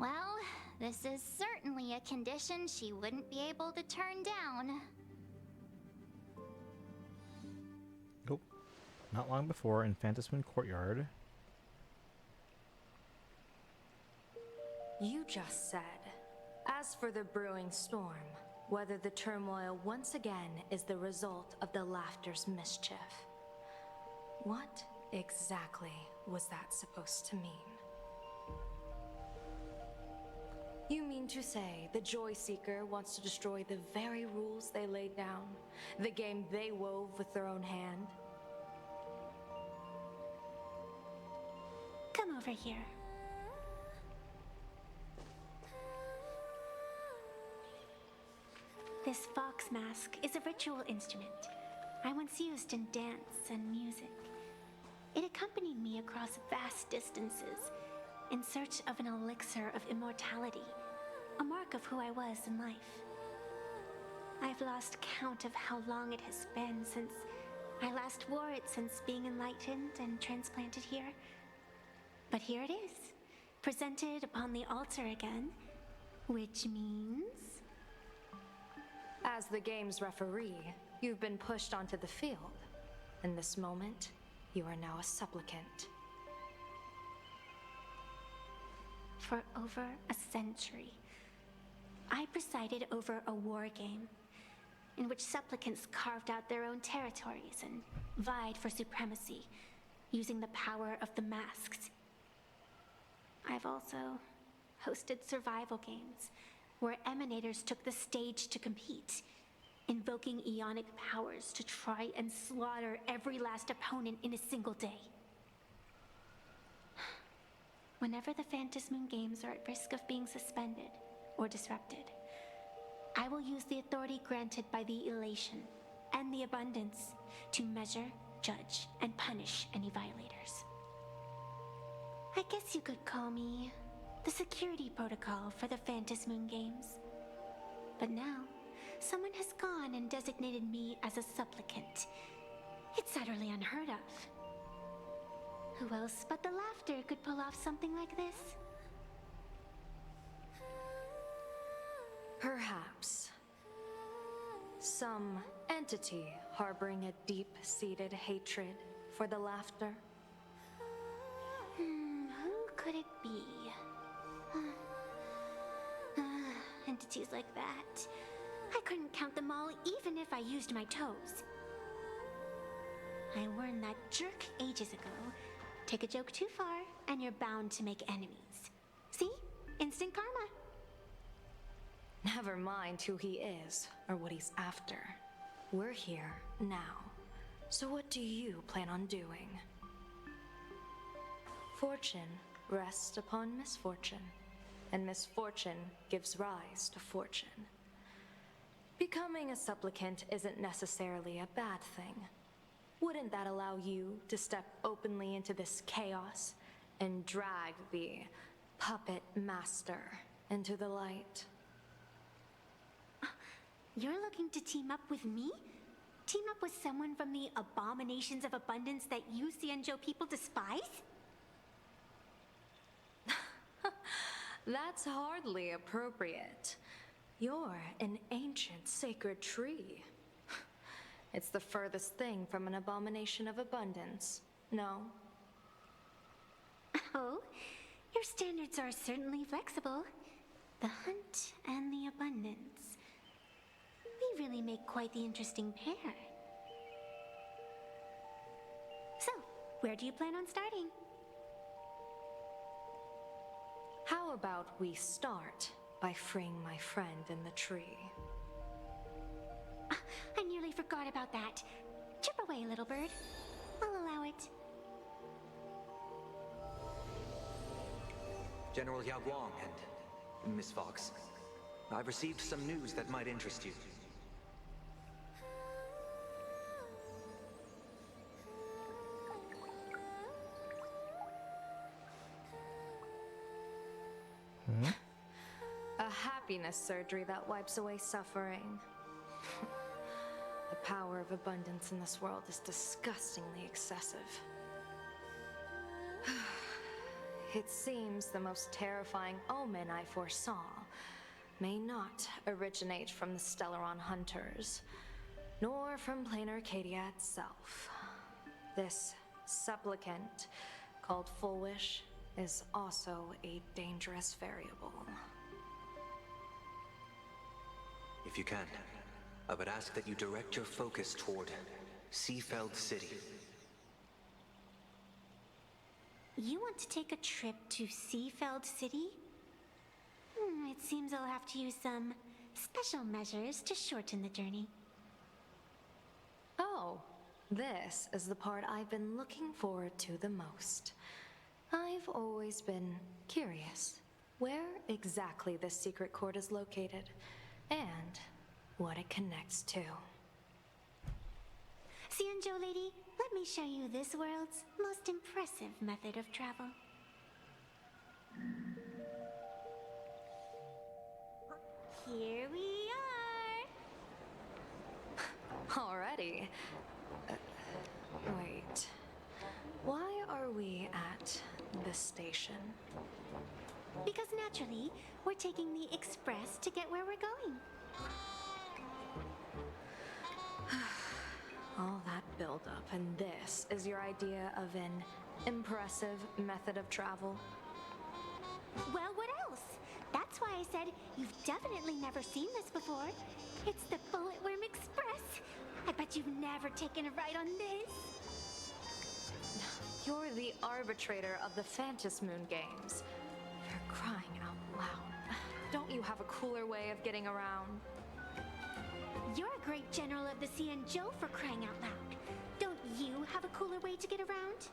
Well, this is certainly a condition she wouldn't be able to turn down. Nope. Not long before, in Phantom Moon Courtyard. You just said, as for the brewing storm, whether the turmoil once again is the result of the Laughter's mischief. What exactly was that supposed to mean? You mean to say the Joy Seeker wants to destroy the very rules they laid down? The game they wove with their own hand? Come over here. This fox mask is a ritual instrument I once used in dance and music. It accompanied me across vast distances in search of an elixir of immortality, a mark of who I was in life. I've lost count of how long it has been since I last wore it since being enlightened and transplanted here. But here it is, presented upon the altar again, which means... As the game's referee, you've been pushed onto the field. In this moment, you are now a supplicant. For over a century, I presided over a war game in which supplicants carved out their own territories and vied for supremacy, using the power of the masks. I've also hosted survival games where emanators took the stage to compete, invoking eonic powers to try and slaughter every last opponent in a single day. Whenever the Phantom Moon Games are at risk of being suspended or disrupted, I will use the authority granted by the Elation and the Abundance to measure, judge, and punish any violators. I guess you could call me the security protocol for the Phantom Moon Games. But now, someone has gone and designated me as a supplicant. It's utterly unheard of. Who else but the Laughter could pull off something like this? Perhaps. Some entity harboring a deep-seated hatred for the Laughter. it be? Entities like that. I couldn't count them all even if I used my toes. I warned that jerk ages ago. Take a joke too far, and you're bound to make enemies. See? Instant karma. Never mind who he is or what he's after. We're here now. So what do you plan on doing? Fortune rests upon misfortune, and misfortune gives rise to fortune. Becoming a supplicant isn't necessarily a bad thing. Wouldn't that allow you to step openly into this chaos and drag the puppet master into the light? You're looking to team up with me? Team up with someone from the abominations of abundance that you Xianzhou people despise? That's hardly appropriate. You're an ancient sacred tree. It's the furthest thing from an abomination of abundance, no? Oh, your standards are certainly flexible. The hunt and the abundance. We really make quite the interesting pair. So, where do you plan on starting? How about we start by freeing my friend in the tree? I nearly forgot about that. Chip away, little bird. I'll allow it. General Yao Guang and Miss Fox, I've received some news that might interest you. A happiness surgery that wipes away suffering. The power of abundance in this world is disgustingly excessive. It seems the most terrifying omen I foresaw may not originate from the Stellaron hunters, nor from plain Arcadia itself. This supplicant, called Full Wish, is also a dangerous variable. If you can, I would ask that you direct your focus toward Seafeld City. You want to take a trip to Seafeld City? It seems I'll have to use some special measures to shorten the journey. Oh, this is the part I've been looking forward to the most. I've always been curious where exactly this secret court is located, and what it connects to. Xianzhou lady, let me show you this world's most impressive method of travel. Here we are! Already? Wait. Why are we at this station? Because naturally, we're taking the express to get where we're going. All that buildup, and this is your idea of an impressive method of travel? Well, what else? That's why I said you've definitely never seen this before. It's the Bulletworm Express. I bet you've never taken a ride on this. You're the arbitrator of the Fantas Moon Games. For crying out loud. Don't you have a cooler way of getting around? You're a great general of the Xianzhou, for crying out loud. Don't you have a cooler way to get around?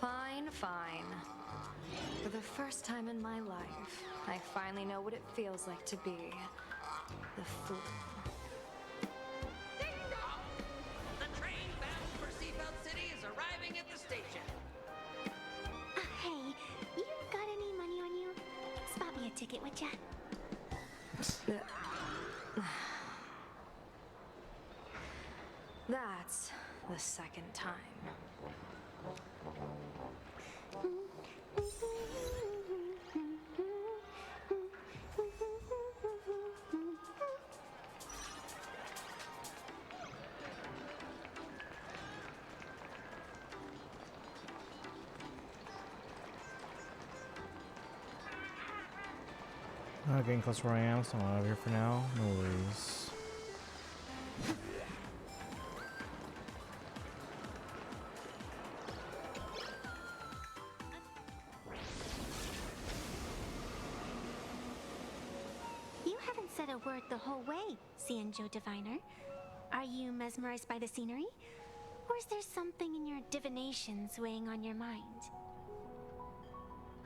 Fine, fine. For the first time in my life, I finally know what it feels like to be the fool. Ding dong! The train bound for Seafeld City is arriving at the station. Hey, you got any money on you? Spot me a ticket, would ya? That's the second time. Getting close to where I am, so I'm out of here for now. No worries. You haven't said a word the whole way, Xianzhou Diviner. Are you mesmerized by the scenery? Or is there something in your divinations weighing on your mind?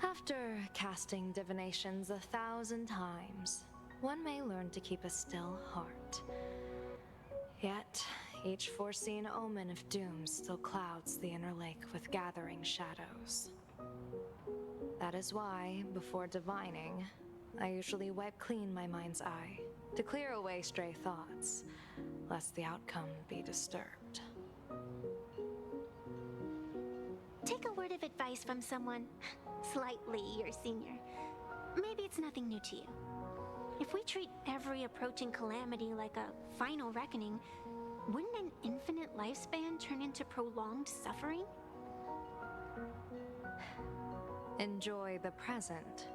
After casting divinations 1,000 times, one may learn to keep a still heart. Yet, each foreseen omen of doom still clouds the inner lake with gathering shadows. That is why, before divining, I usually wipe clean my mind's eye to clear away stray thoughts, lest the outcome be disturbed. Take a word of advice from someone slightly your senior. Maybe it's nothing new to you. If we treat every approaching calamity like a final reckoning, wouldn't an infinite lifespan turn into prolonged suffering? Enjoy the present.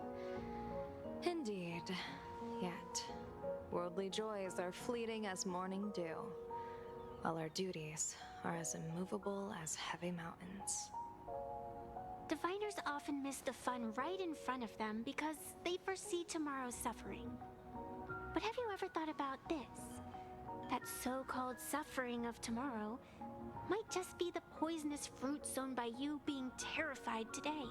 Indeed. Yet, worldly joys are fleeting as morning dew, while our duties are as immovable as heavy mountains. Diviners often miss the fun right in front of them because they foresee tomorrow's suffering. But have you ever thought about this? That so-called suffering of tomorrow might just be the poisonous fruit sown by you being terrified today.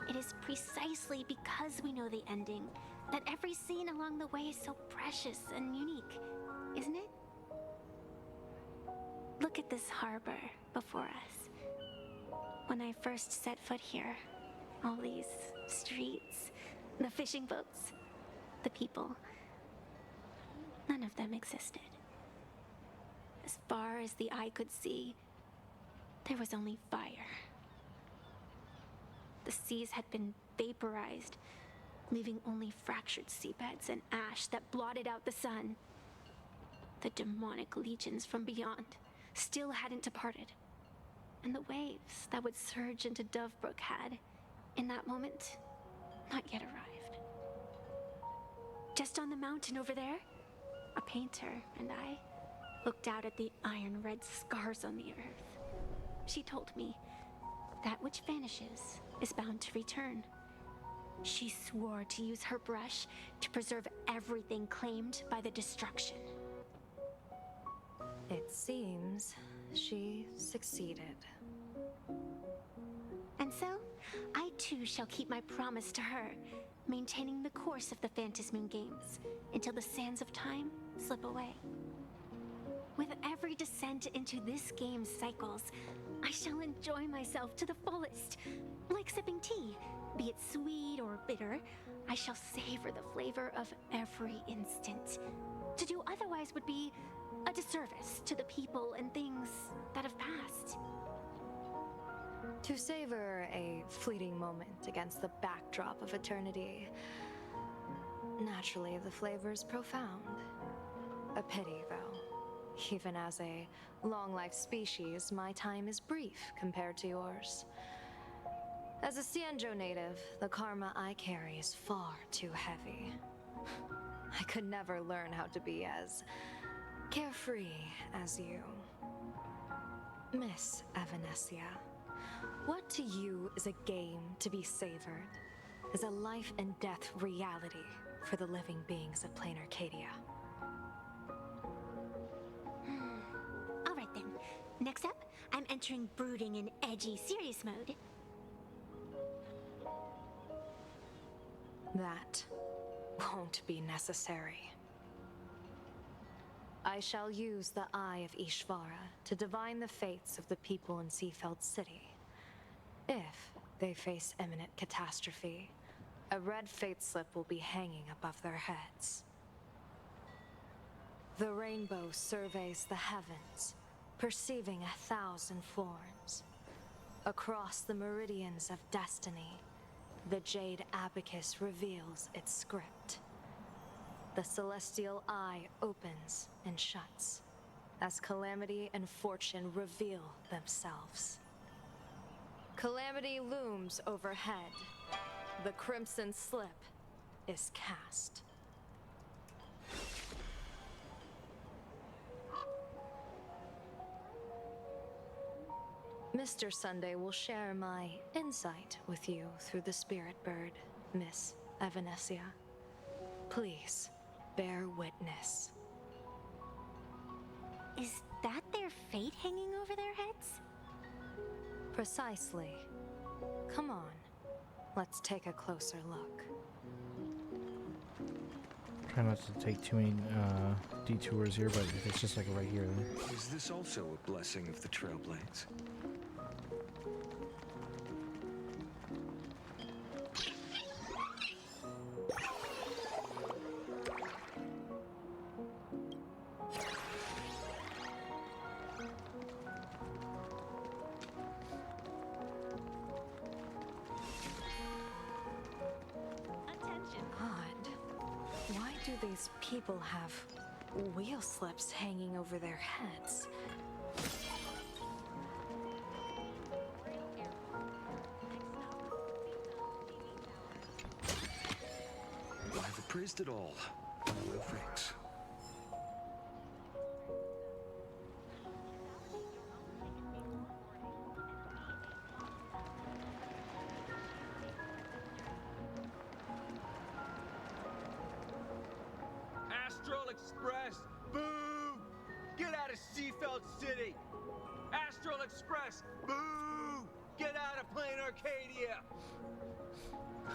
It is precisely because we know the ending that every scene along the way is so precious and unique, isn't it? Look at this harbor before us. When I first set foot here, all these streets, the fishing boats, the people, none of them existed. As far as the eye could see, there was only fire. The seas had been vaporized, leaving only fractured seabeds and ash that blotted out the sun. The demonic legions from beyond still hadn't departed, and the waves that would surge into Dovebrook had, in that moment, not yet arrived. Just on the mountain over there, a painter and I looked out at the iron-red scars on the earth. She told me, that which vanishes is bound to return. She swore to use her brush to preserve everything claimed by the destruction. It seems she succeeded. And so, I too shall keep my promise to her, maintaining the course of the Phantasmoon Games until the sands of time slip away. With every descent into this game's cycles, I shall enjoy myself to the fullest. Like sipping tea, be it sweet or bitter, I shall savor the flavor of every instant. To do otherwise would be a disservice to the people and things that have passed. To savor a fleeting moment against the backdrop of eternity, naturally the flavor's profound. A pity, though. Even as a long-life species, my time is brief compared to yours. As a Xianzhou native, the karma I carry is far too heavy. I could never learn how to be as carefree as you. Miss Evanescia, what to you is a game to be savored, is a life and death reality for the living beings of plain Arcadia. Alright then, next up, I'm entering brooding and edgy serious mode. That won't be necessary. I shall use the Eye of Ishvara to divine the fates of the people in Seafeld City. If they face imminent catastrophe, a red fate slip will be hanging above their heads. The rainbow surveys the heavens, perceiving 1,000 forms. Across the meridians of destiny, the Jade Abacus reveals its script. The celestial eye opens and shuts as calamity and fortune reveal themselves. Calamity looms overhead, The Crimson Slip is cast. Mr. Sunday will share my insight with you through the Spirit Bird, Miss Evanesia. Please, bear witness. Is that their fate hanging over their heads? Precisely. Come on, let's take a closer look. Try not to take too many detours here, but if it's just like right here. Is this also a blessing of the Trailblaze? Odd. Why do these people have wheel slips hanging over their heads? I've appraised it all. No thanks. Astral Express, boo! Get out of Seafeld City! Astral Express, boo! Get out of Plain Arcadia!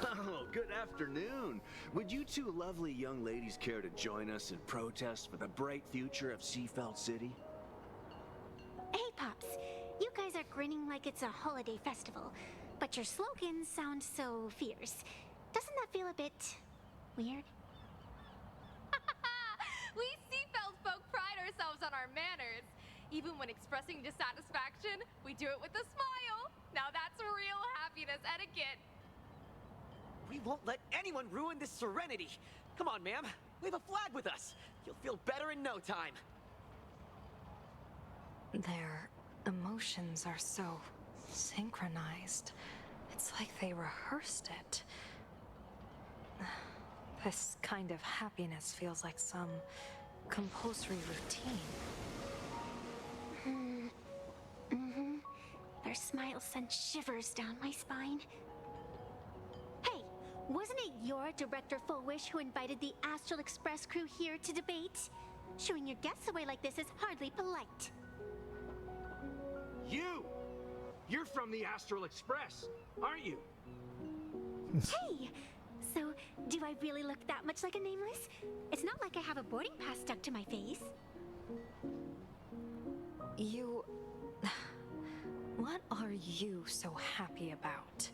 Oh, good afternoon. Would you two lovely young ladies care to join us in protest for the bright future of Seafeld City? Hey, Pops. You guys are grinning like it's a holiday festival, but your slogans sound so fierce. Doesn't that feel a bit weird? We Seafeld folk pride ourselves on our manners. Even when expressing dissatisfaction, we do it with a smile. Now that's real happiness etiquette. We won't let anyone ruin this serenity. Come on, ma'am. Wave a flag with us. You'll feel better in no time. Their emotions are so synchronized. It's like they rehearsed it. This kind of happiness feels like some compulsory routine. Their smiles sent shivers down my spine. Hey, wasn't it your Director Fullwish who invited the Astral Express crew here to debate? Shooing your guests away like this is hardly polite. You! You're from the Astral Express, aren't you? Hey! So, do I really look that much like a nameless? It's not like I have a boarding pass stuck to my face. You... What are you so happy about?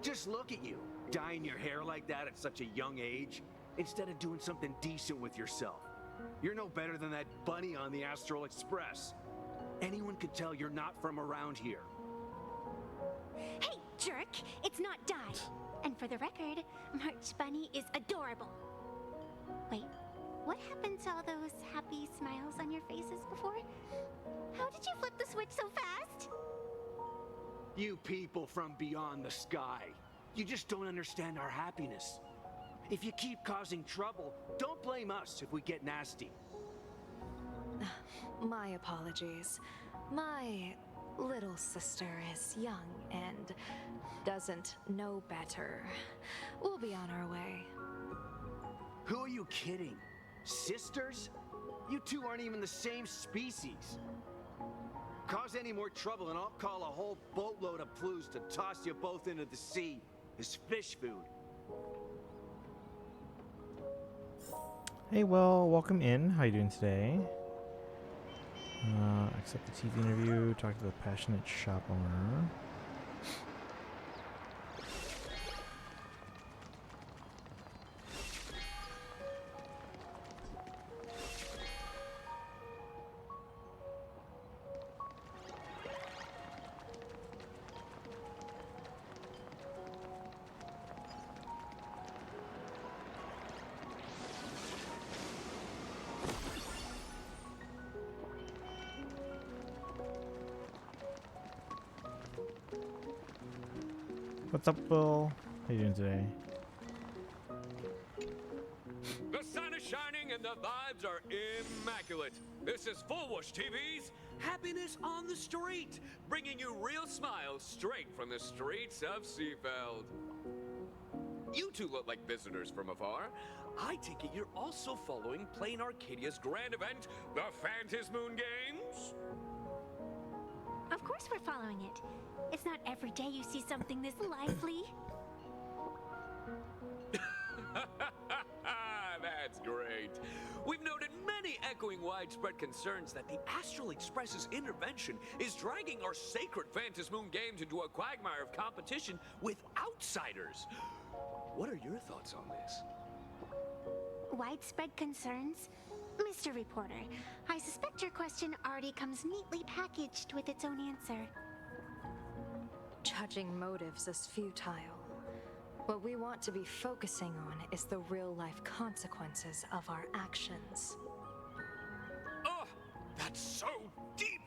Just look at you, dyeing your hair like that at such a young age, instead of doing something decent with yourself. You're no better than that bunny on the Astral Express. Anyone could tell you're not from around here. Hey, jerk! It's not dye. And for the record, March Bunny is adorable. Wait, what happened to all those happy smiles on your faces before? How did you flip the switch so fast? You people from beyond the sky. You just don't understand our happiness. If you keep causing trouble, don't blame us if we get nasty. My apologies. My little sister is young and doesn't know better. We'll be on our way. Who are you kidding? Sisters? You two aren't even the same species. Cause any more trouble and I'll call a whole boatload of Ploos to toss you both into the sea as fish food. Hey, well, welcome in. How you doing today? Accept the TV interview. Talk to the passionate shop owner. What's up, Will? How you doing today? The sun is shining and the vibes are immaculate. This is FOLWUSH TV's Happiness on the Street, bringing you real smiles straight from the streets of Seafeld. You two look like visitors from afar. I take it you're also following Plain Arcadia's grand event, the Phantasmoon Games? Of course we're following it. It's not every day you see something this lively. That's great. We've noted many echoing widespread concerns that the Astral Express's intervention is dragging our sacred Phantasmoon Games into a quagmire of competition with outsiders. What are your thoughts on this? Widespread concerns? Mr. Reporter, I suspect your question already comes neatly packaged with its own answer. Judging motives is futile. What we want to be focusing on is the real-life consequences of our actions. Oh, that's so deep!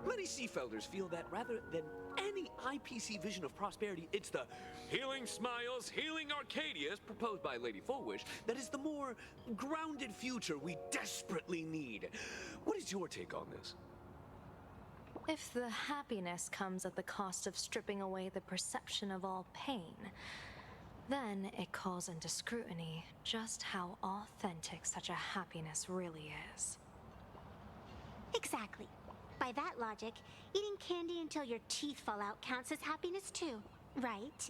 Many Seafelders feel that rather than any IPC vision of prosperity, it's the healing smiles, healing Arcadias proposed by Lady FOLWUSH that is the more grounded future we desperately need. What is your take on this? If the happiness comes at the cost of stripping away the perception of all pain, then it calls into scrutiny just how authentic such a happiness really is. Exactly. By that logic, eating candy until your teeth fall out counts as happiness too, right?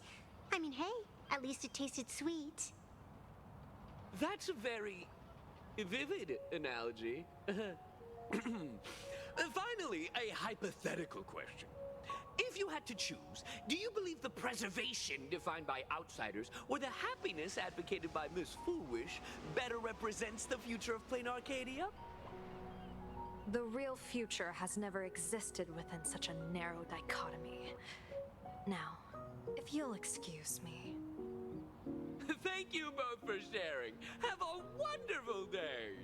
I mean, hey, at least it tasted sweet. That's a very vivid analogy. Finally, a hypothetical question. If you had to choose, do you believe the preservation defined by outsiders or the happiness advocated by Miss FOLWUSH better represents the future of Plain Arcadia? The real future has never existed within such a narrow dichotomy. Now, if you'll excuse me. Thank you both for sharing. Have a wonderful day.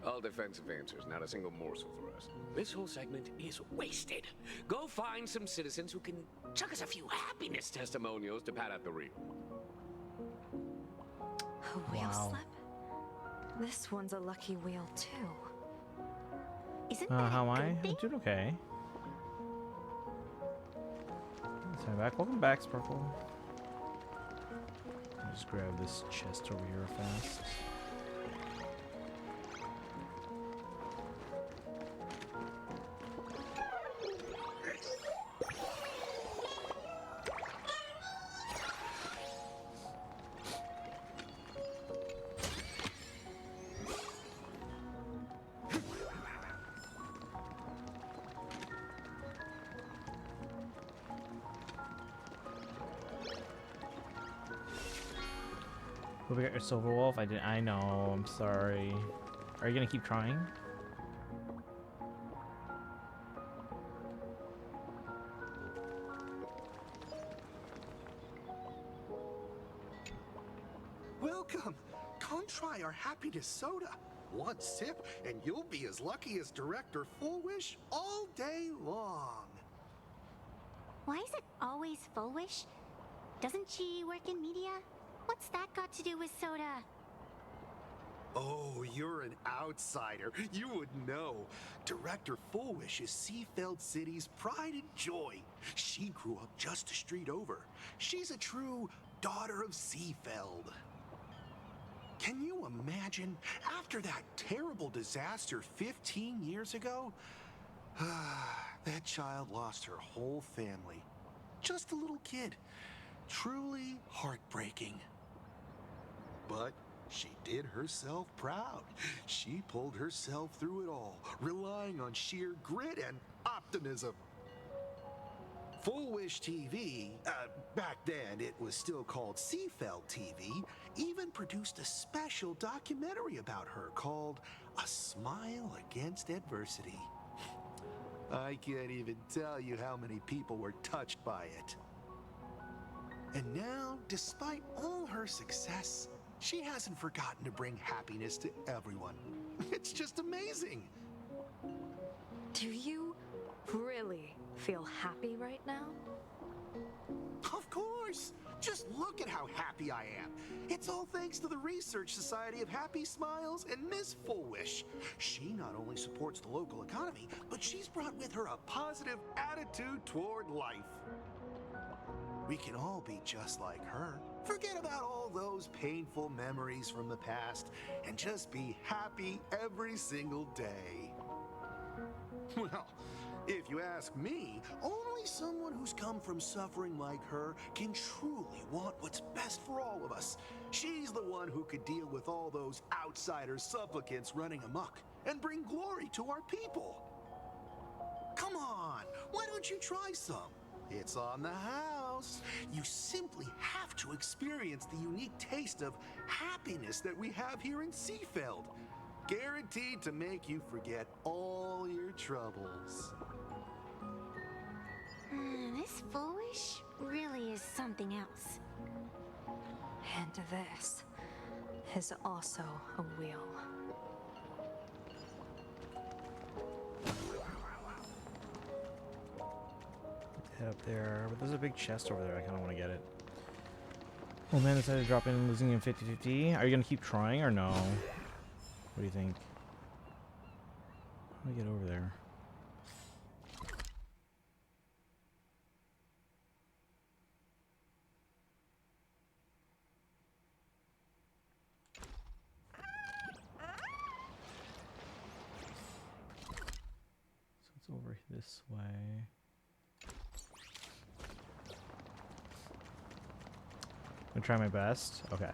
All defensive answers, not a single morsel for us. This whole segment is wasted. Go find some citizens who can chuck us a few happiness testimonials to pad out the reel. A wheel slip? This one's a lucky wheel, too. Isn't that how am I? I'm doing okay. Sorry, back. Welcome back, Sparkle. I'll just grab this chest over here fast. Oh, we got your silver wolf. I know. I'm sorry. Are you gonna keep trying? Welcome. Come try our happiness soda. One sip, and you'll be as lucky as Director FOLWUSH all day long. Why is it always FOLWUSH? Doesn't she work in media? What's that got to do with soda? Oh, you're an outsider. You would know. Director FOLWUSH is Seafeld City's pride and joy. She grew up just a street over. She's a true daughter of Seafeld. Can you imagine? After that terrible disaster 15 years ago, that child lost her whole family. Just a little kid. Truly heartbreaking. But she did herself proud. She pulled herself through it all, relying on sheer grit and optimism. FOLWUSH TV, back then it was still called Seafeld TV, even produced a special documentary about her called A Smile Against Adversity. I can't even tell you how many people were touched by it. And now, despite all her success, she hasn't forgotten to bring happiness to everyone. It's just amazing. Do you really feel happy right now? Of course! Just look at how happy I am. It's all thanks to the Research Society of Happy Smiles and Miss Fullwish. She not only supports the local economy, but she's brought with her a positive attitude toward life. We can all be just like her. Forget about all those painful memories from the past and just be happy every single day. Well, if you ask me, only someone who's come from suffering like her can truly want what's best for all of us. She's the one who could deal with all those outsider supplicants running amok and bring glory to our people. Come on, why don't you try some? It's on the house. You simply have to experience the unique taste of happiness that we have here in Seafeld. Guaranteed to make you forget all your troubles. This Foolish really is something else. And this is also a wheel. Head up there, but there's a big chest over there. I kind of want to get it. Oh man, decided to drop in, losing in 50-50. Are you gonna keep trying or no? What do you think? How do I get over there? So it's over this way. I'm gonna try my best. Okay.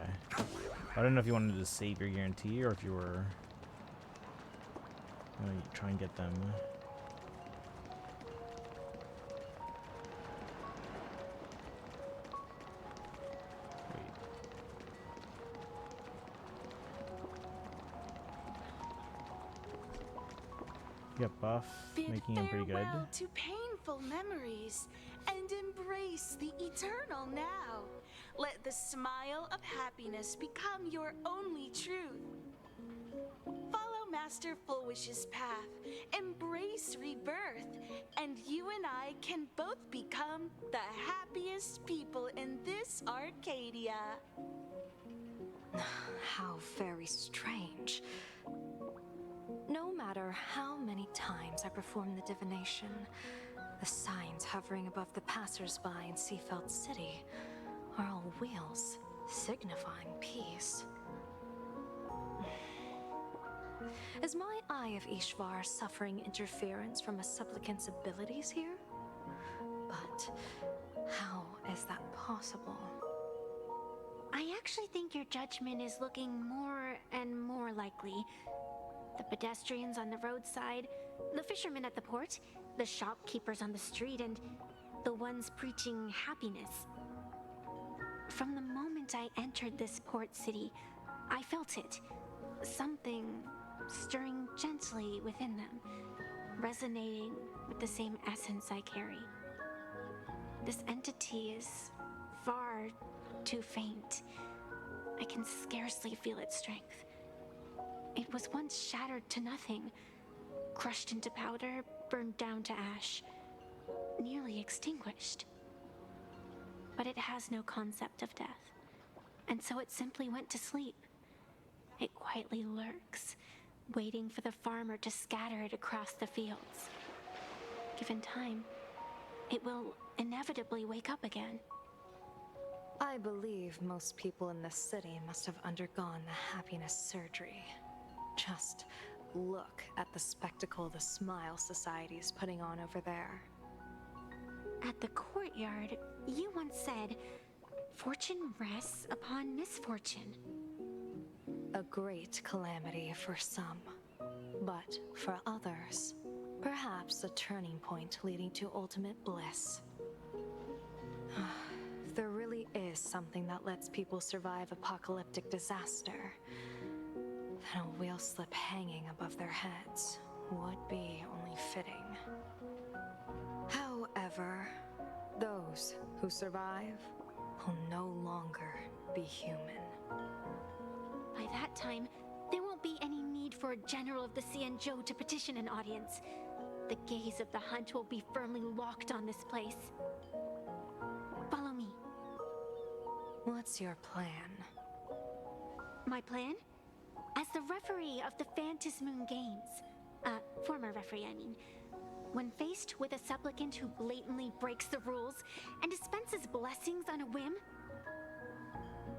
I don't know if you wanted to save your guarantee or if you were gonna try and get them. Wait. Get buff, making him pretty good. Farewell to painful memories and embrace the eternal now. Let the smile of happiness become your only truth. Follow Master Fullwish's path, embrace rebirth, and you and I can both become the happiest people in this Arcadia. How very strange. No matter how many times I perform the divination, the signs hovering above the passers-by in Seafeld City are all wheels, signifying peace. Is my Eye of Ishvar suffering interference from a supplicant's abilities here? But how is that possible? I actually think your judgment is looking more and more likely. The pedestrians on the roadside, the fishermen at the port, the shopkeepers on the street, and the ones preaching happiness. From the moment I entered this port city, I felt it. Something stirring gently within them, resonating with the same essence I carry. This entity is far too faint. I can scarcely feel its strength. It was once shattered to nothing, crushed into powder, burned down to ash, nearly extinguished. But it has no concept of death, and so it simply went to sleep. It quietly lurks, waiting for the farmer to scatter it across the fields. Given time, it will inevitably wake up again. I believe most people in this city must have undergone the happiness surgery. Just look at the spectacle the Smile Society is putting on over there. At the courtyard, you once said, "Fortune rests upon misfortune." A great calamity for some, but for others, perhaps a turning point leading to ultimate bliss. If there really is something that lets people survive apocalyptic disaster, then a wheel slip hanging above their heads would be only fitting. However, those who survive will no longer be human. By that time, there won't be any need for a general of the Cianzhou to petition an audience. the gaze of the hunt will be firmly locked on this place. Follow me. What's your plan? My plan? As the referee of the Fantas Moon Games, former referee, I mean, when faced with a supplicant who blatantly breaks the rules and dispenses blessings on a whim,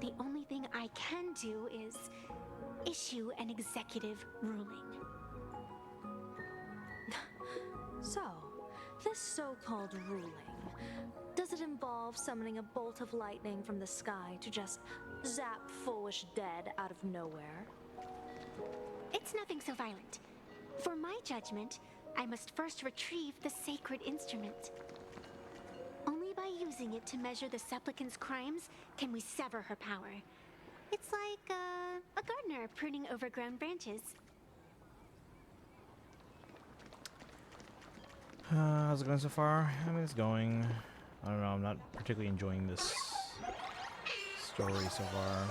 the only thing I can do is issue an executive ruling. So, this so-called ruling, does it involve summoning a bolt of lightning from the sky to just zap foolish dead out of nowhere? It's nothing so violent. For my judgment, I must first retrieve the sacred instrument. Only by using it to measure the supplicant's crimes can we sever her power. It's like a gardener pruning overgrown branches. How's it going so far? I mean, it's going. I don't know, I'm not particularly enjoying this story so far.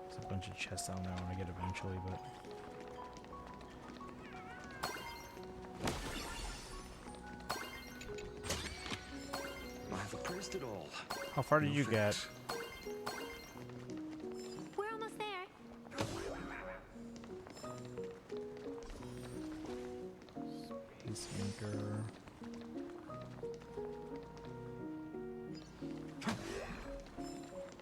There's a bunch of chests down there I want to get eventually, but... It all. How far did you get? We're almost there. Peacemaker.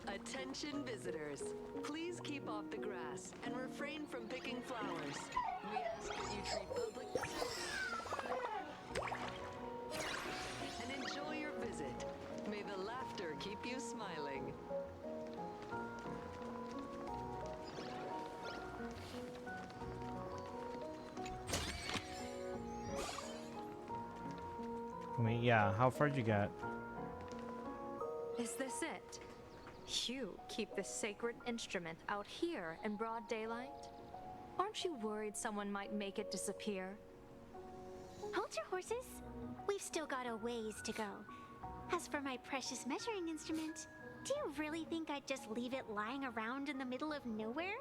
Attention visitors. Please keep off the grass and refrain from picking flowers. We ask that you treat public and enjoy your visit. May the laughter keep you smiling. I mean, yeah, how far did you get? Is this it? You keep this sacred instrument out here in broad daylight? Aren't you worried someone might make it disappear? Hold your horses. We've still got a ways to go. As for my precious measuring instrument, do you really think I'd just leave it lying around in the middle of nowhere?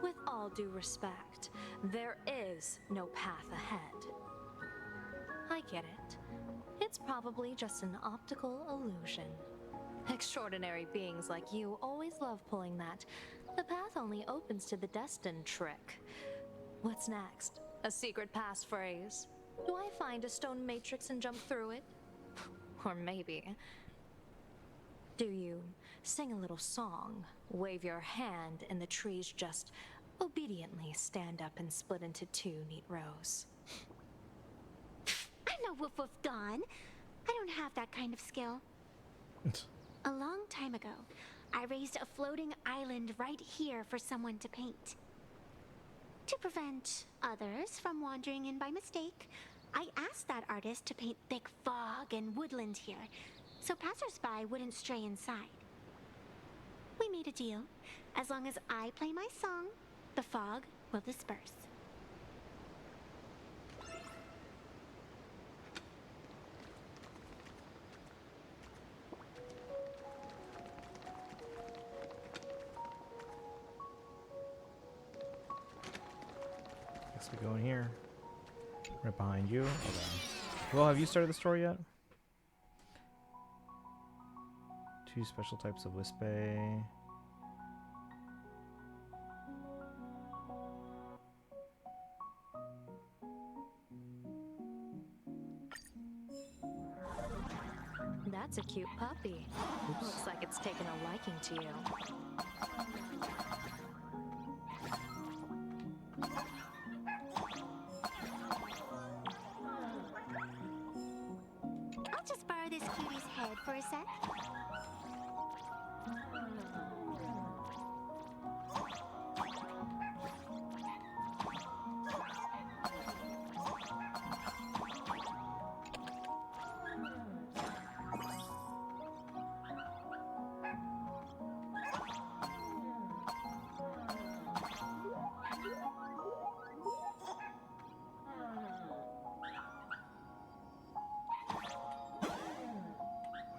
With all due respect, there is no path ahead. I get it. It's probably just an optical illusion. Extraordinary beings like you always love pulling that "the path only opens to the destined" trick. What's next? A secret passphrase? Do I find a stone matrix and jump through it? Or maybe... do you sing a little song, wave your hand, and the trees just obediently stand up and split into two neat rows? I'm no Woof Woof Dawn. I don't have that kind of skill. A long time ago, I raised a floating island right here for someone to paint. To prevent others from wandering in by mistake, I asked that artist to paint thick fog and woodland here, so passersby wouldn't stray inside. We made a deal. As long as I play my song, the fog will disperse. Guess we go in here. Right behind you. Okay. Well, have you started the story yet? 2 special types of Wispay. That's a cute puppy. Looks like it's taken a liking to you. I'll just borrow this cutie's head for a sec.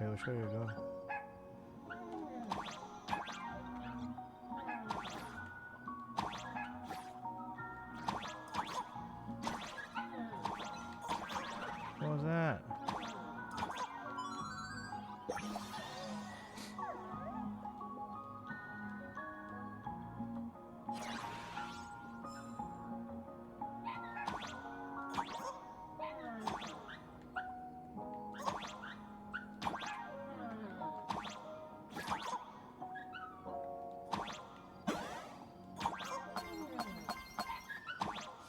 Okay, which way to go? What was that?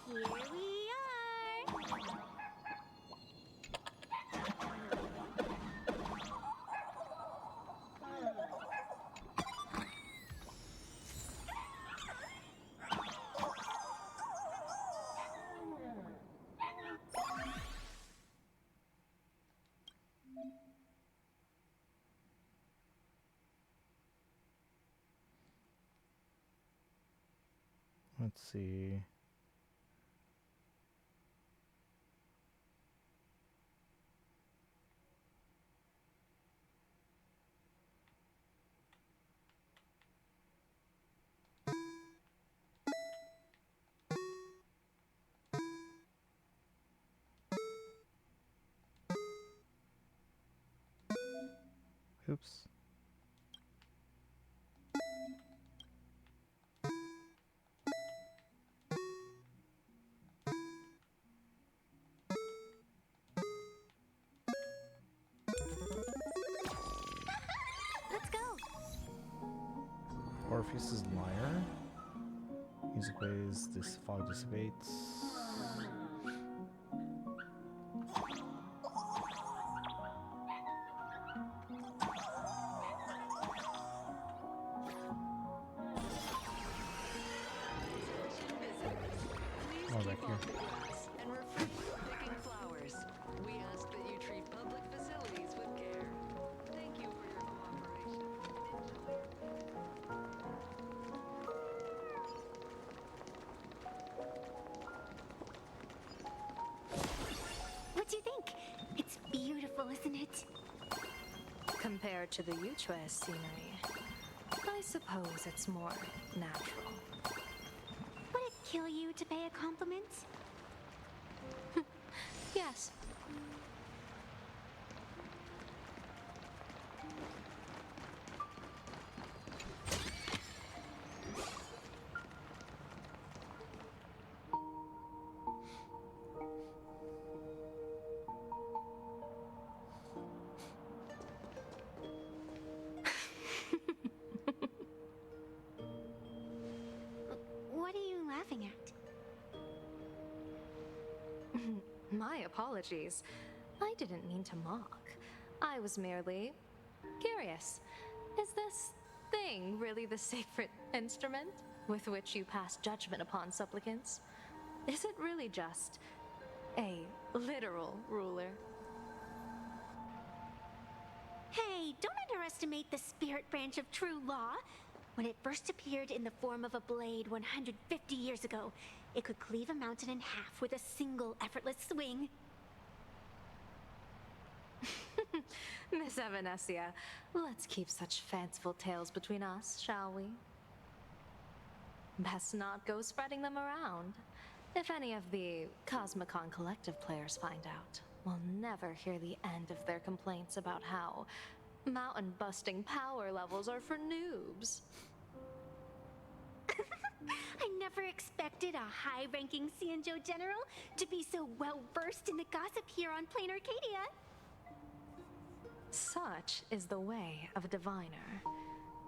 Here we are. Let's see. Oops. Let's go. Orpheus's lyre. Music waves, this fog dissipates. Oh, back here. And refrain from picking flowers. We ask that you treat public facilities with care. Thank you for your cooperation. What do you think? It's beautiful, isn't it? Compared to the Yuchue scenery, I suppose it's more natural. Would it kill you to pay a compliment? Yes. What are you laughing at? My apologies. I didn't mean to mock. I was merely curious. Is this thing really the sacred instrument with which you pass judgment upon supplicants? Is it really just a literal ruler? Hey, don't underestimate the spirit branch of true law. When it first appeared in the form of a blade 150 years ago, it could cleave a mountain in half with a single effortless swing. Miss Evanesia, let's keep such fanciful tales between us, shall we? Best not go spreading them around. If any of the Cosmicon Collective players find out, we'll never hear the end of their complaints about how mountain-busting power levels are for noobs. I never expected a high-ranking Xianzhou general to be so well-versed in the gossip here on Plain Arcadia. Such is the way of a diviner.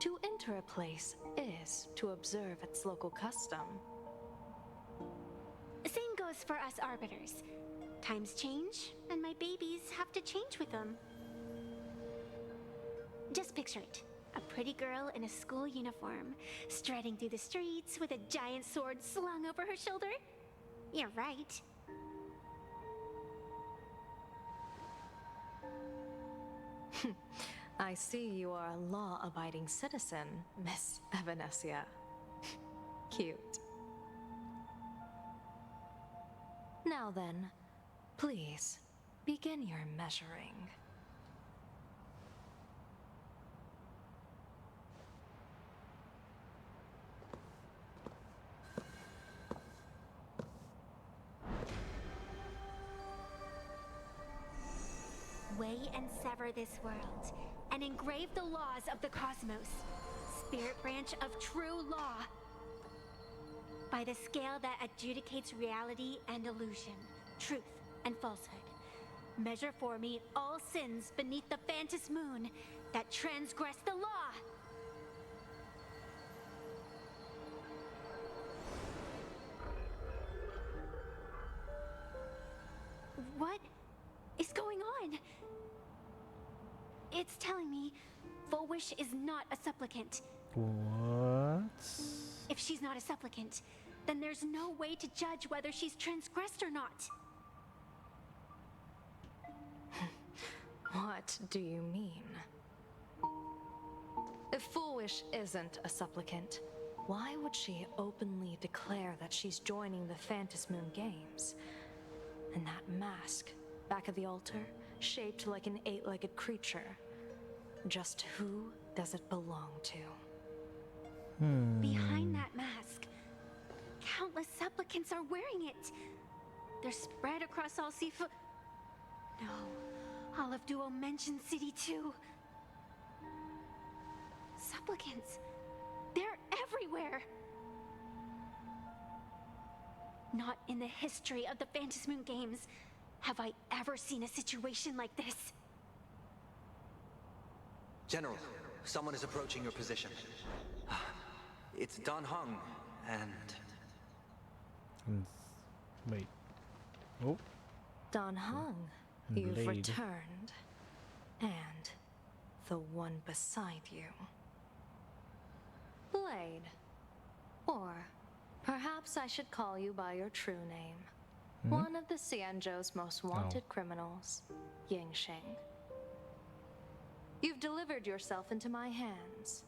To enter a place is to observe its local custom. Same goes for us arbiters. Times change, and my babies have to change with them. Just picture it. A pretty girl in a school uniform, striding through the streets with a giant sword slung over her shoulder. You're right. I see you are a law-abiding citizen, Miss Evanesia. Cute. Now then, please, begin your measuring. weigh and sever this world, and engrave the laws of the cosmos, spirit branch of true law. By the scale that adjudicates reality and illusion, truth and falsehood, measure for me all sins beneath the Phantom Moon that transgress the law. What is going on? It's telling me Full Wish is not a supplicant. What? If she's not a supplicant, then there's no way to judge whether she's transgressed or not. What do you mean? If Full Wish isn't a supplicant, why would she openly declare that she's joining the Phantom Moon Games? And that mask, back of the altar, shaped like an 8-legged creature. Just who does it belong to? Behind that mask, countless supplicants are wearing it. They're spread across all Seafood. No, all of Duo mentioned City too. Supplicants, they're everywhere. Not in the history of the Phantom Moon Games have I ever seen a situation like this. General, someone is approaching your position. It's Dan Heng, and... Wait. Oh. Dan Heng, you've returned. And the one beside you. Blade. Or perhaps I should call you by your true name. One of the Xianzhou's most wanted criminals, Yingxing. You've delivered yourself into my hands.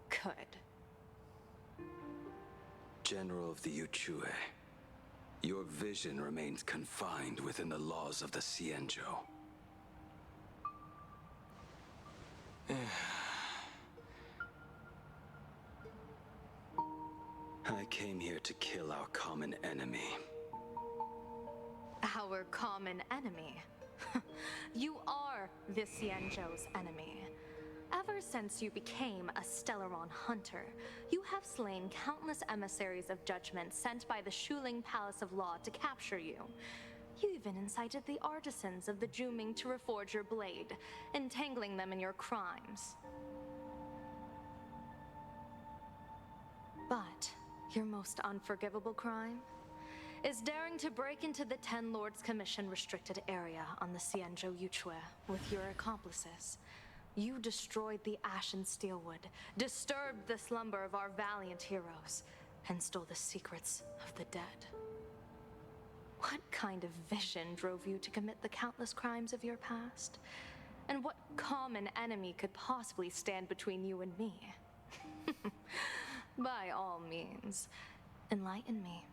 Good. General of the Yuchue, your vision remains confined within the laws of the Xianzhou. I came here to kill our common enemy. Our common enemy? You are the Xianzhou's enemy. Ever since you became a Stellaron hunter, you have slain countless emissaries of judgment sent by the Shuling Palace of Law to capture you. You even incited the artisans of the Juming to reforge your blade, entangling them in your crimes. But your most unforgivable crime is daring to break into the Ten Lords Commission restricted area on the Xianzhou Yuchue with your accomplices. You destroyed the Ashen Steelwood, disturbed the slumber of our valiant heroes, and stole the secrets of the dead. What kind of vision drove you to commit the countless crimes of your past? And what common enemy could possibly stand between you and me? By all means, enlighten me.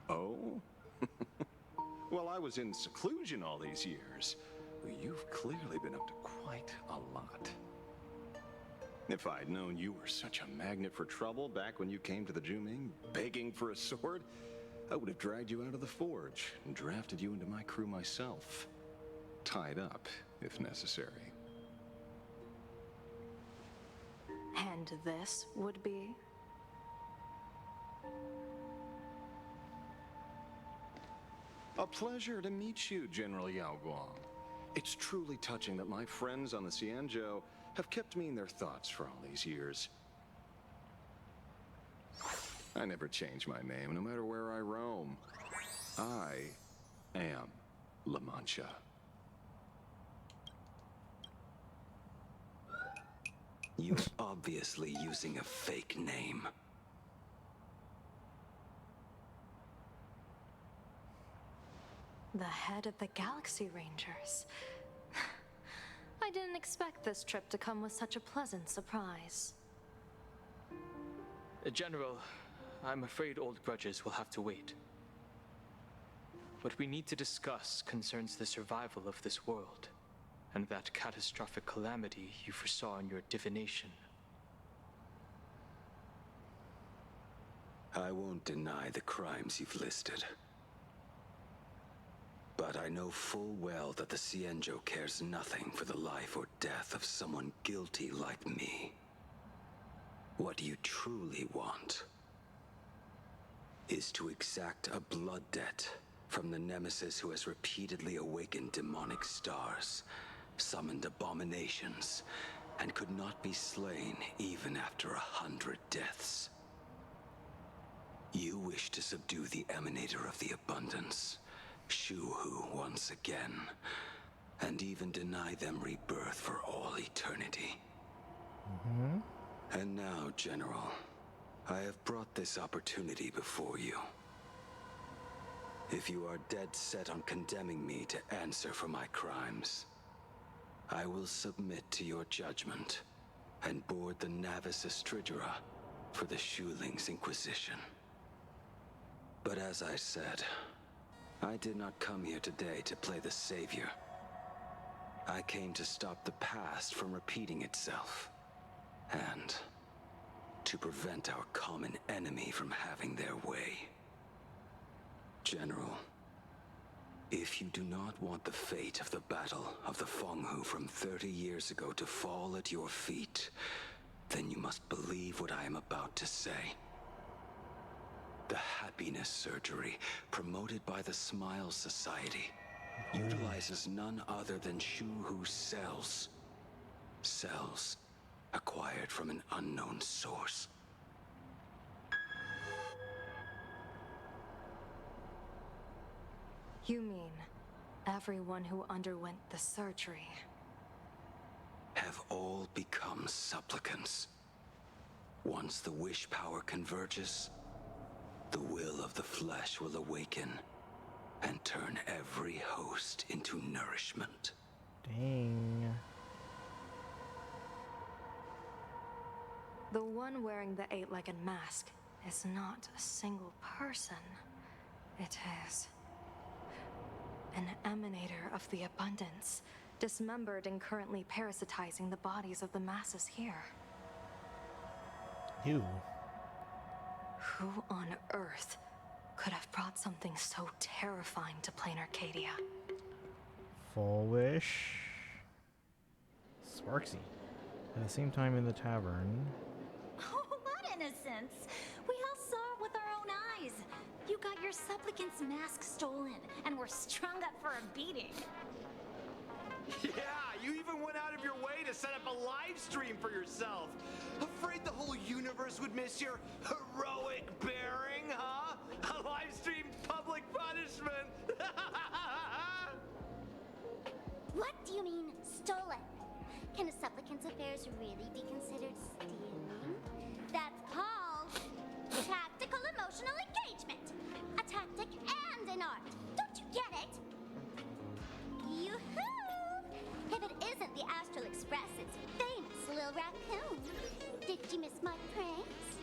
Oh? Well, I was in seclusion all these years. You've clearly been up to quite a lot. If I'd known you were such a magnet for trouble back when you came to the Juming, begging for a sword, I would have dragged you out of the forge and drafted you into my crew myself. Tied up, if necessary. And this would be? A pleasure to meet you, General Yao Guang. It's truly touching that my friends on the Xianzhou have kept me in their thoughts for all these years. I never change my name, no matter where I roam. I am La Mancha. You're obviously using a fake name. The head of the Galaxy Rangers. I didn't expect this trip to come with such a pleasant surprise. General, I'm afraid old grudges will have to wait. What we need to discuss concerns the survival of this world, and that catastrophic calamity you foresaw in your divination. I won't deny the crimes you've listed. But I know full well that the Cienjo cares nothing for the life or death of someone guilty like me. What you truly want is to exact a blood debt from the nemesis who has repeatedly awakened demonic stars, summoned abominations, and could not be slain even after 100 deaths. You wish to subdue the Emanator of the Abundance, Shu-Hu once again, and even deny them rebirth for all eternity. And now, General, I have brought this opportunity before you. If you are dead set on condemning me to answer for my crimes, I will submit to your judgment and board the Navis Astridura for the Shuling's Inquisition. But as I said, I did not come here today to play the savior. I came to stop the past from repeating itself, and to prevent our common enemy from having their way. General, if you do not want the fate of the Battle of the Fenghu from 30 years ago to fall at your feet, then you must believe what I am about to say. The happiness surgery, promoted by the Smile Society, utilizes none other than Shu-Hu's cells. Cells acquired from an unknown source. You mean everyone who underwent the surgery have all become supplicants. Once the wish power converges, the will of the flesh will awaken and turn every host into nourishment. Dang. The one wearing the 8-legged mask is not a single person. It is an emanator of the abundance, dismembered and currently parasitizing the bodies of the masses here. You. Who on earth could have brought something so terrifying to plain Arcadia? Full Wish. Sparksy. At the same time in the tavern. Oh, what innocence! We all saw it with our own eyes. You got your supplicant's mask stolen and were strung up for a beating. Yeah, you even went out of your way to set up a live stream for yourself. Afraid the whole universe would miss your heroic bearing, huh? A live stream public punishment. What do you mean, stolen? Can a supplicant's affairs really be considered stealing? That's called tactical emotional engagement. A tactic and an art. Don't you get it? Yoo-hoo! If it isn't the Astral Express's famous Lil Raccoon. Did you miss my pranks?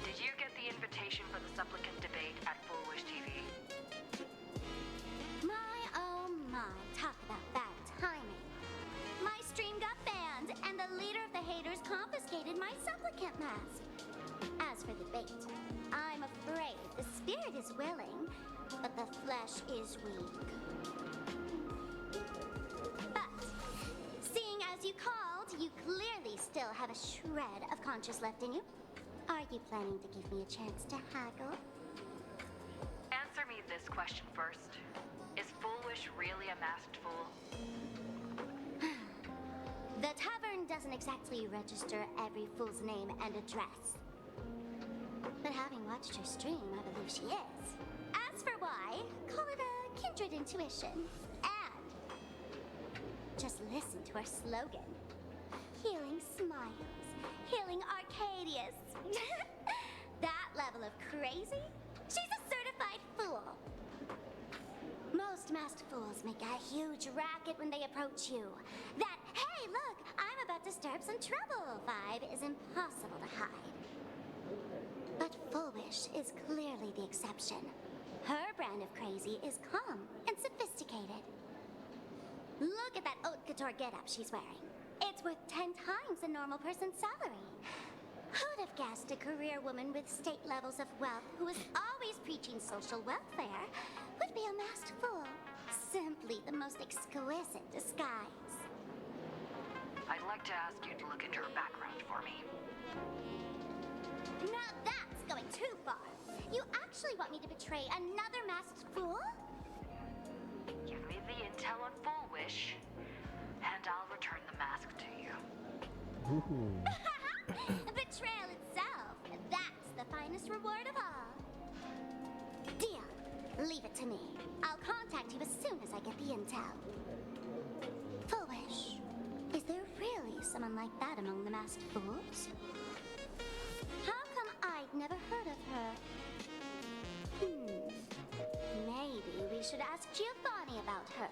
Did you get the invitation for the supplicant debate at Full Wish TV? My, oh my, talk about bad timing. My stream got banned, and the leader of the haters confiscated my supplicant mask. As for the bait, I'm afraid the spirit is willing, but the flesh is weak. But, seeing as you called, you clearly still have a shred of conscience left in you. Are you planning to give me a chance to haggle? Answer me this question first. Is Full Wish really a masked fool? The tavern doesn't exactly register every fool's name and address. But having watched her stream, I believe she is. As for why, call it a kindred intuition. And just listen to our slogan. Healing smiles, healing Arcadius. That level of crazy? She's a certified fool. Most masked fools make a huge racket when they approach you. That, hey, look, I'm about to stir up some trouble vibe is impossible to hide. But Full Wish is clearly the exception. Her brand of crazy is calm and sophisticated. Look at that haute couture getup she's wearing. It's worth 10 times a normal person's salary. Who'd have guessed a career woman with state levels of wealth who is always preaching social welfare would be a masked fool? exquisite disguise. I'd like to ask you to look into her background for me. Now that's going too far. You actually want me to betray another masked fool? Give me the intel on Full Wish, and I'll return the mask to you. Betrayal itself. That's the finest reward of all. Deal. Leave it to me. I'll contact you as soon as I get the intel. Foolish. Is there really someone like that among the masked fools? How come I'd never heard of her? Maybe we should ask Giovanni about her.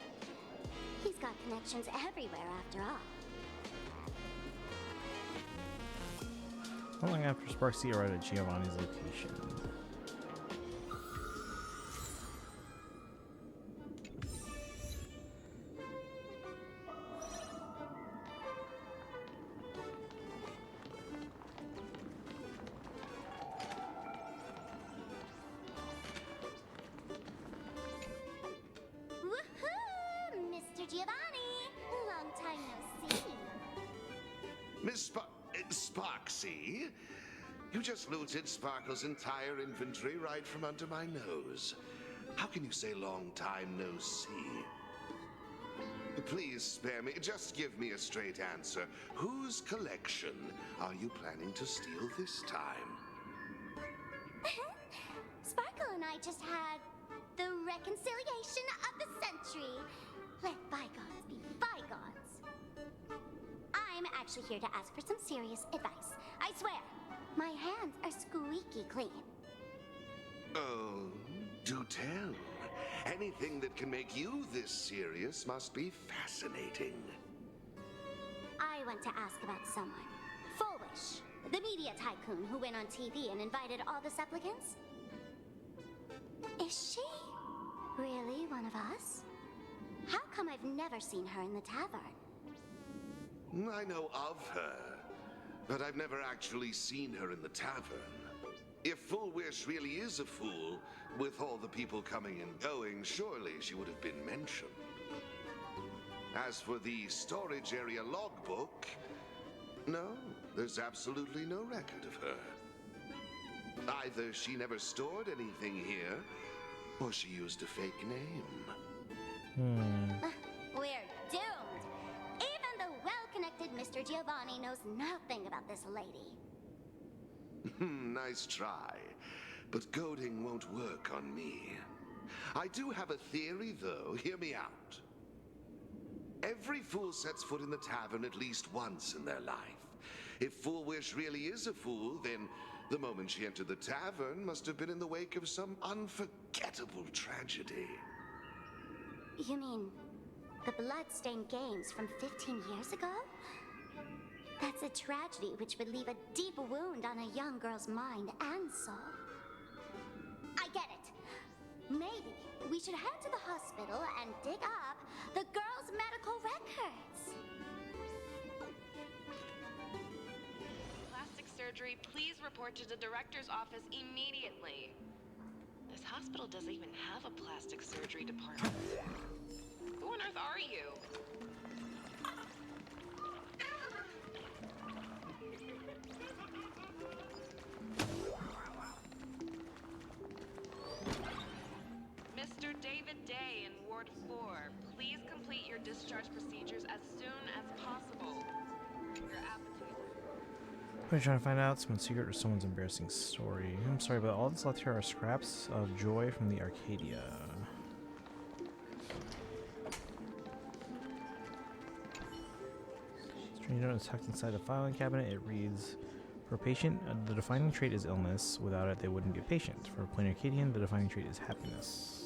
He's got connections everywhere after all. How long after Sparksy arrived at Giovanni's location? Woohoo! Mr. Giovanni! Long time no see. Miss Sparksy? You just looted Sparkle's entire inventory right from under my nose. How can you say long time no see? Please spare me. Just give me a straight answer. Whose collection are you planning to steal this time? Sparkle and I just had the reconciliation of the century. Let bygones be bygones. I'm actually here to ask for some serious advice. I swear, my hands are squeaky clean. Oh, do tell. Anything that can make you this serious must be fascinating. I want to ask about someone. Foolish, the media tycoon who went on TV and invited all the supplicants. Is she really one of us? How come I've never seen her in the tavern? I know of her, but I've never actually seen her in the tavern. If Full Wish really is a fool, with all the people coming and going, surely she would have been mentioned. As for the storage area logbook, no, there's absolutely no record of her. Either she never stored anything here, or she used a fake name. We're doomed. Even the well-connected Mr. Giovanni knows nothing about this lady. Nice try, but goading won't work on me. I do have a theory, though. Hear me out. Every fool sets foot in the tavern at least once in their life. If Full Wish really is a fool, then the moment she entered the tavern must have been in the wake of some unforgettable tragedy. You mean the blood-stained games from 15 years ago? That's a tragedy which would leave a deep wound on a young girl's mind and soul. I get it. Maybe we should head to the hospital and dig up the girl's medical records. Plastic surgery, please report to the director's office immediately. This hospital doesn't even have a plastic surgery department. Who on earth are you? Mr. David Day in Ward 4, please complete your discharge procedures as soon as possible. Your appetite. I'm trying to find out someone's secret or someone's embarrassing story. I'm sorry, but all that's left here are scraps of joy from the Arcadia. Strange note is tucked inside the filing cabinet. It reads, for a patient, the defining trait is illness. Without it, they wouldn't be a patient. For a plain Arcadian, the defining trait is happiness.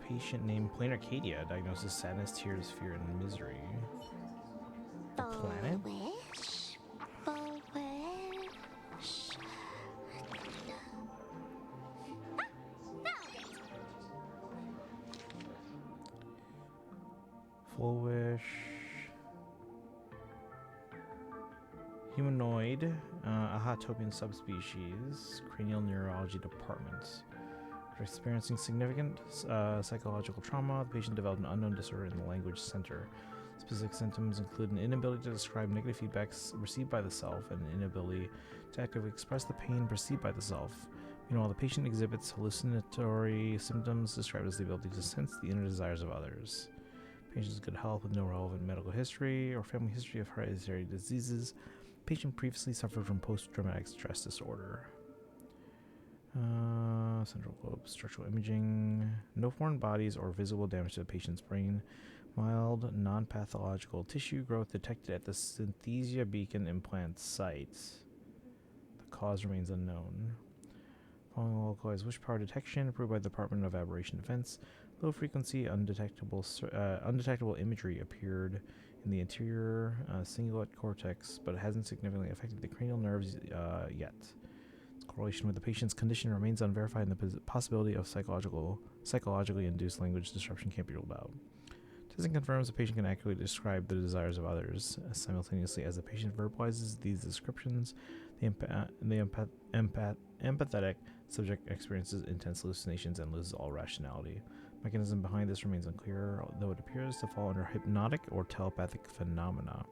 Patient named Plain Arcadia. Diagnosis: sadness, tears, fear, and misery. The planet? Wish? Full wish? Found it! Full Wish. Humanoid, a Hatopian subspecies, cranial neurology department. After experiencing significant psychological trauma, the patient developed an unknown disorder in the language center. Specific symptoms include an inability to describe negative feedbacks received by the self and an inability to actively express the pain perceived by the self. Meanwhile, the patient exhibits hallucinatory symptoms described as the ability to sense the inner desires of others. Patient is good health with no relevant medical history or family history of hereditary diseases. Patient previously suffered from post-traumatic stress disorder. Central lobe structural imaging. No foreign bodies or visible damage to the patient's brain. Mild, non-pathological tissue growth detected at the synthesia beacon implant site. The cause remains unknown. Following localized wish power detection approved by the Department of Aberration Defense, low-frequency, undetectable imagery appeared in the anterior cingulate cortex, but it hasn't significantly affected the cranial nerves yet. Its correlation with the patient's condition remains unverified, and the possibility of psychologically induced language disruption can't be ruled out. Testing confirms the patient can accurately describe the desires of others. Simultaneously, as the patient verbalizes these descriptions, the empathetic subject experiences intense hallucinations and loses all rationality. Mechanism behind this remains unclear, though it appears to fall under hypnotic or telepathic phenomena.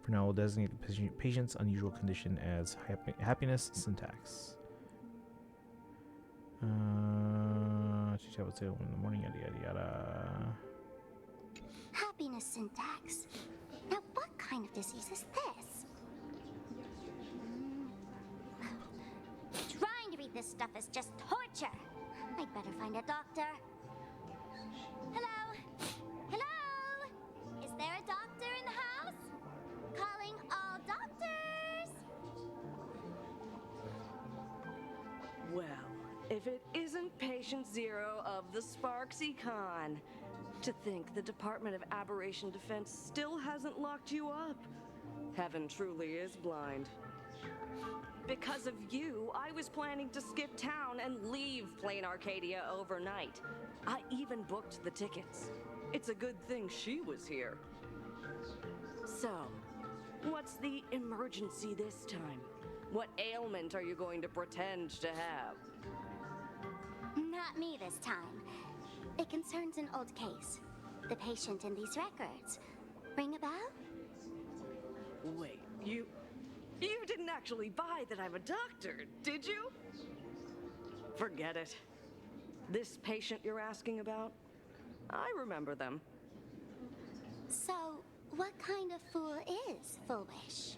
For now, we'll designate the patient's unusual condition as happiness syntax. 2 tablets in the morning, yada yada yada. Happiness syntax. Now, what kind of disease is this? Trying to read this stuff is just torture. I'd better find a doctor. Hello? Hello? Is there a doctor in the house? Calling all doctors! Well, if it isn't Patient Zero of the Sparksy Con. To think the Department of Aberration Defense still hasn't locked you up. Heaven truly is blind. Because of you, I was planning to skip town and leave Plain Arcadia overnight. I even booked the tickets. It's a good thing she was here. So, what's the emergency this time? What ailment are you going to pretend to have? Not me this time. It concerns an old case. The patient in these records. Ring a bell? Wait, you didn't actually buy that I'm a doctor, did you? Forget it. This patient you're asking about? I remember them. So, what kind of fool is Full Wish?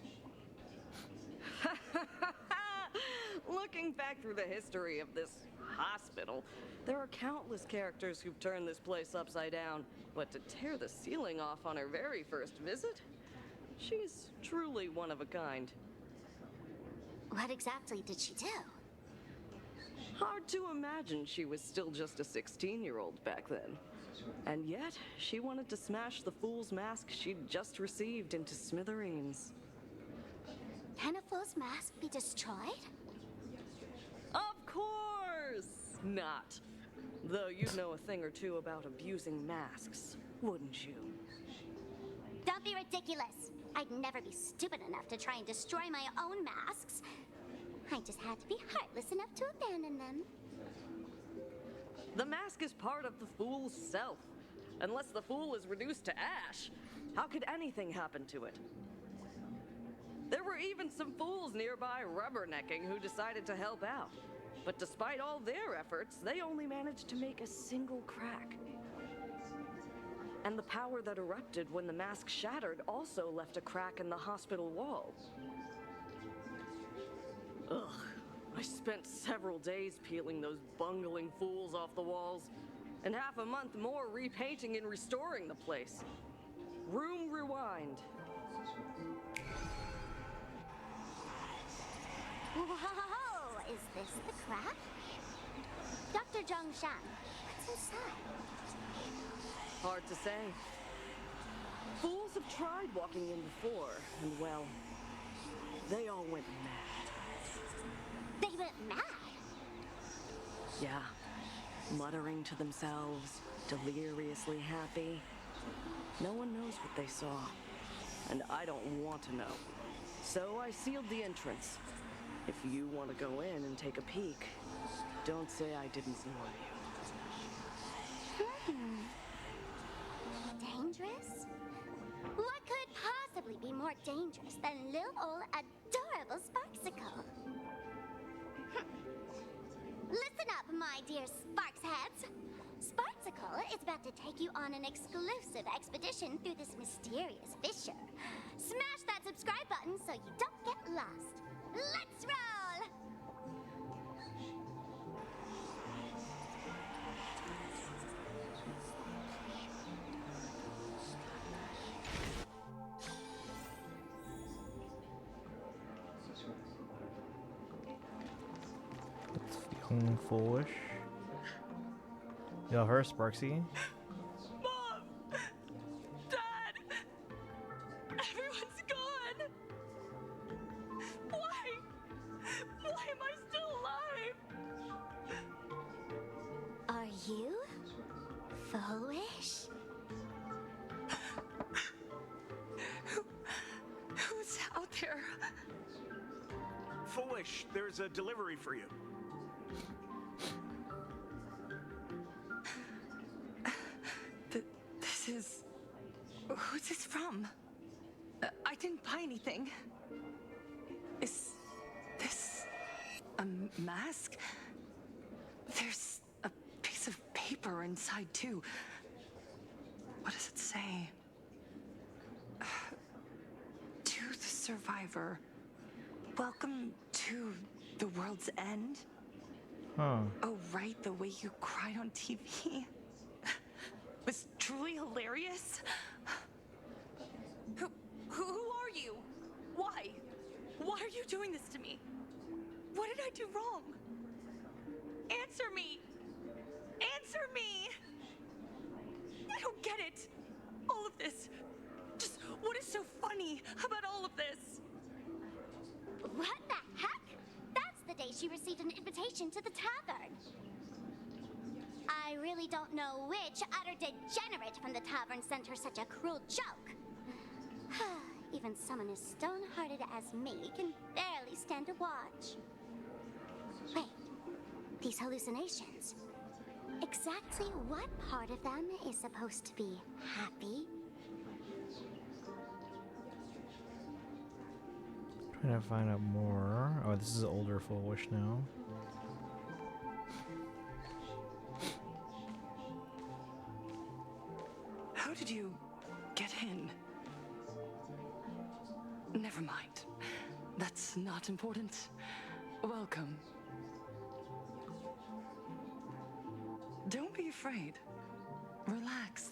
Looking back through the history of this hospital, there are countless characters who've turned this place upside down. But to tear the ceiling off on her very first visit? She's truly one of a kind. What exactly did she do? Hard to imagine she was still just a 16-year-old back then. And yet, she wanted to smash the fool's mask she'd just received into smithereens. Can a fool's mask be destroyed? Of course not. Though you'd know a thing or two about abusing masks, wouldn't you? Don't be ridiculous. I'd never be stupid enough to try and destroy my own masks. I just had to be heartless enough to abandon them. The mask is part of the fool's self. Unless the fool is reduced to ash, how could anything happen to it? There were even some fools nearby rubbernecking who decided to help out. But despite all their efforts, they only managed to make a single crack. And the power that erupted when the mask shattered also left a crack in the hospital wall. Ugh, I spent several days peeling those bungling fools off the walls, and half a month more repainting and restoring the place. Room rewind. Whoa! Is this the crack? Dr. Zhongshan, what's inside? Hard to say. Fools have tried walking in before, and well, they all went mad. They went mad? Yeah, muttering to themselves, deliriously happy. No one knows what they saw, and I don't want to know. So I sealed the entrance. If you want to go in and take a peek, don't say I didn't warn you. Dangerous? What could possibly be more dangerous than little old adorable Sparksicle? Listen up, my dear Sparksheads. Sparksicle is about to take you on an exclusive expedition through this mysterious fissure. Smash that subscribe button so you don't get lost. Let's roll! Young foolish. Yo, her Sparksy. Mom! Dad! Everyone's gone! Why? Why am I still alive? Are you foolish? Who's out there? Foolish, there's a delivery for you. This is... Who's this from? I didn't buy anything. Is this a mask? There's a piece of paper inside, too. What does it say? To the survivor, welcome to the world's end. Huh. Oh, right, the way you cried on TV was truly hilarious. Who are you? Why? Why are you doing this to me? What did I do wrong? Answer me! Answer me! I don't get it. All of this. Just what is so funny about all of this? What the heck? That's the day she received an invitation to the tavern. I really don't know which utter degenerate from the tavern sent her such a cruel joke. Even someone as stone-hearted as me can barely stand to watch. Wait, these hallucinations. Exactly what part of them is supposed to be happy? Trying to find out more. Oh, this is older foolish now. How did you get in? Never mind. That's not important. Welcome. Don't be afraid. Relax.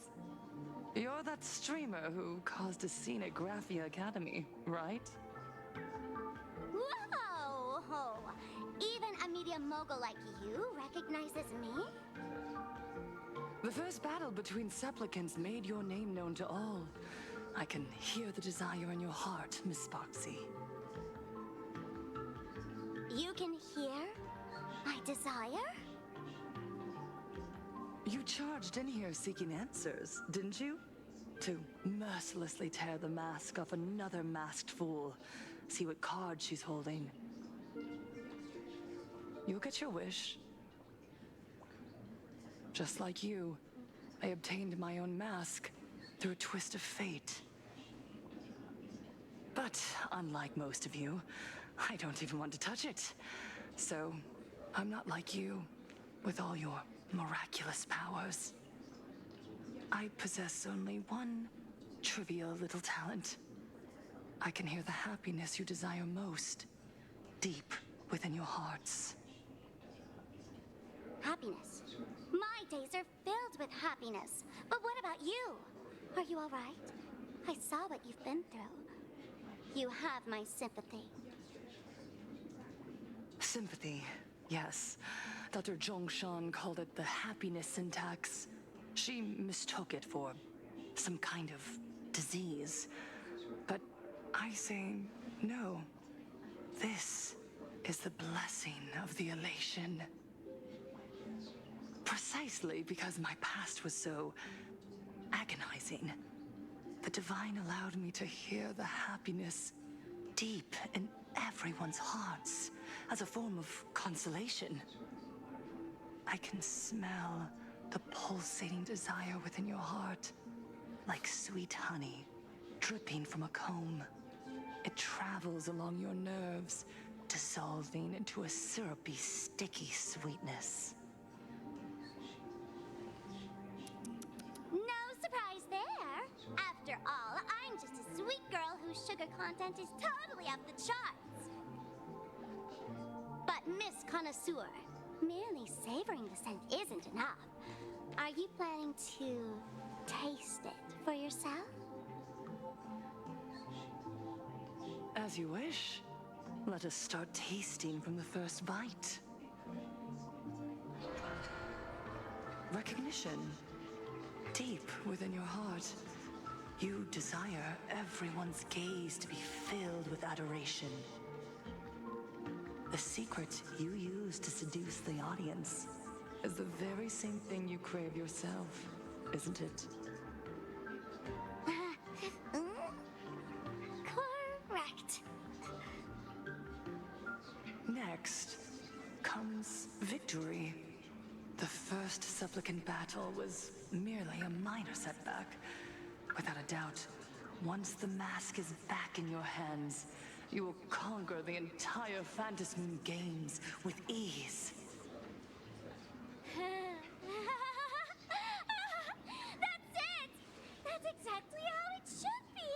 You're that streamer who caused a scene at Graphia Academy, right? Whoa! Even a media mogul like you recognizes me? The first battle between supplicants made your name known to all. I can hear the desire in your heart, Miss Sparksy. You can hear my desire? You charged in here seeking answers, didn't you? To mercilessly tear the mask off another masked fool. See what card she's holding. You'll get your wish. Just like you, I obtained my own mask through a twist of fate. But unlike most of you, I don't even want to touch it. So, I'm not like you, with all your miraculous powers. I possess only one trivial little talent. I can hear the happiness you desire most, deep within your hearts. Happiness. My days are filled with happiness. But what about you? Are you all right? I saw what you've been through. You have my sympathy. Sympathy, yes. Dr. Zhongshan called it the happiness syntax. She mistook it for some kind of disease. But I say no. This is the blessing of the elation. Precisely because my past was so agonizing, the Divine allowed me to hear the happiness deep in everyone's hearts as a form of consolation. I can smell the pulsating desire within your heart, like sweet honey dripping from a comb. It travels along your nerves, dissolving into a syrupy, sticky sweetness. No surprise there. After all, I'm just a sweet girl whose sugar content is totally off the charts. But Miss Connoisseur, merely savoring the scent isn't enough. Are you planning to taste it for yourself? As you wish. Let us start tasting from the first bite. Recognition. Deep within your heart, you desire everyone's gaze to be filled with adoration. The secret you use to seduce the audience is the very same thing you crave yourself, isn't it? Correct. Next comes victory. The first supplicant battle was merely a minor setback. Without a doubt, once the mask is back in your hands, you will conquer the entire Phantasm Games with ease. That's it! That's exactly how it should be!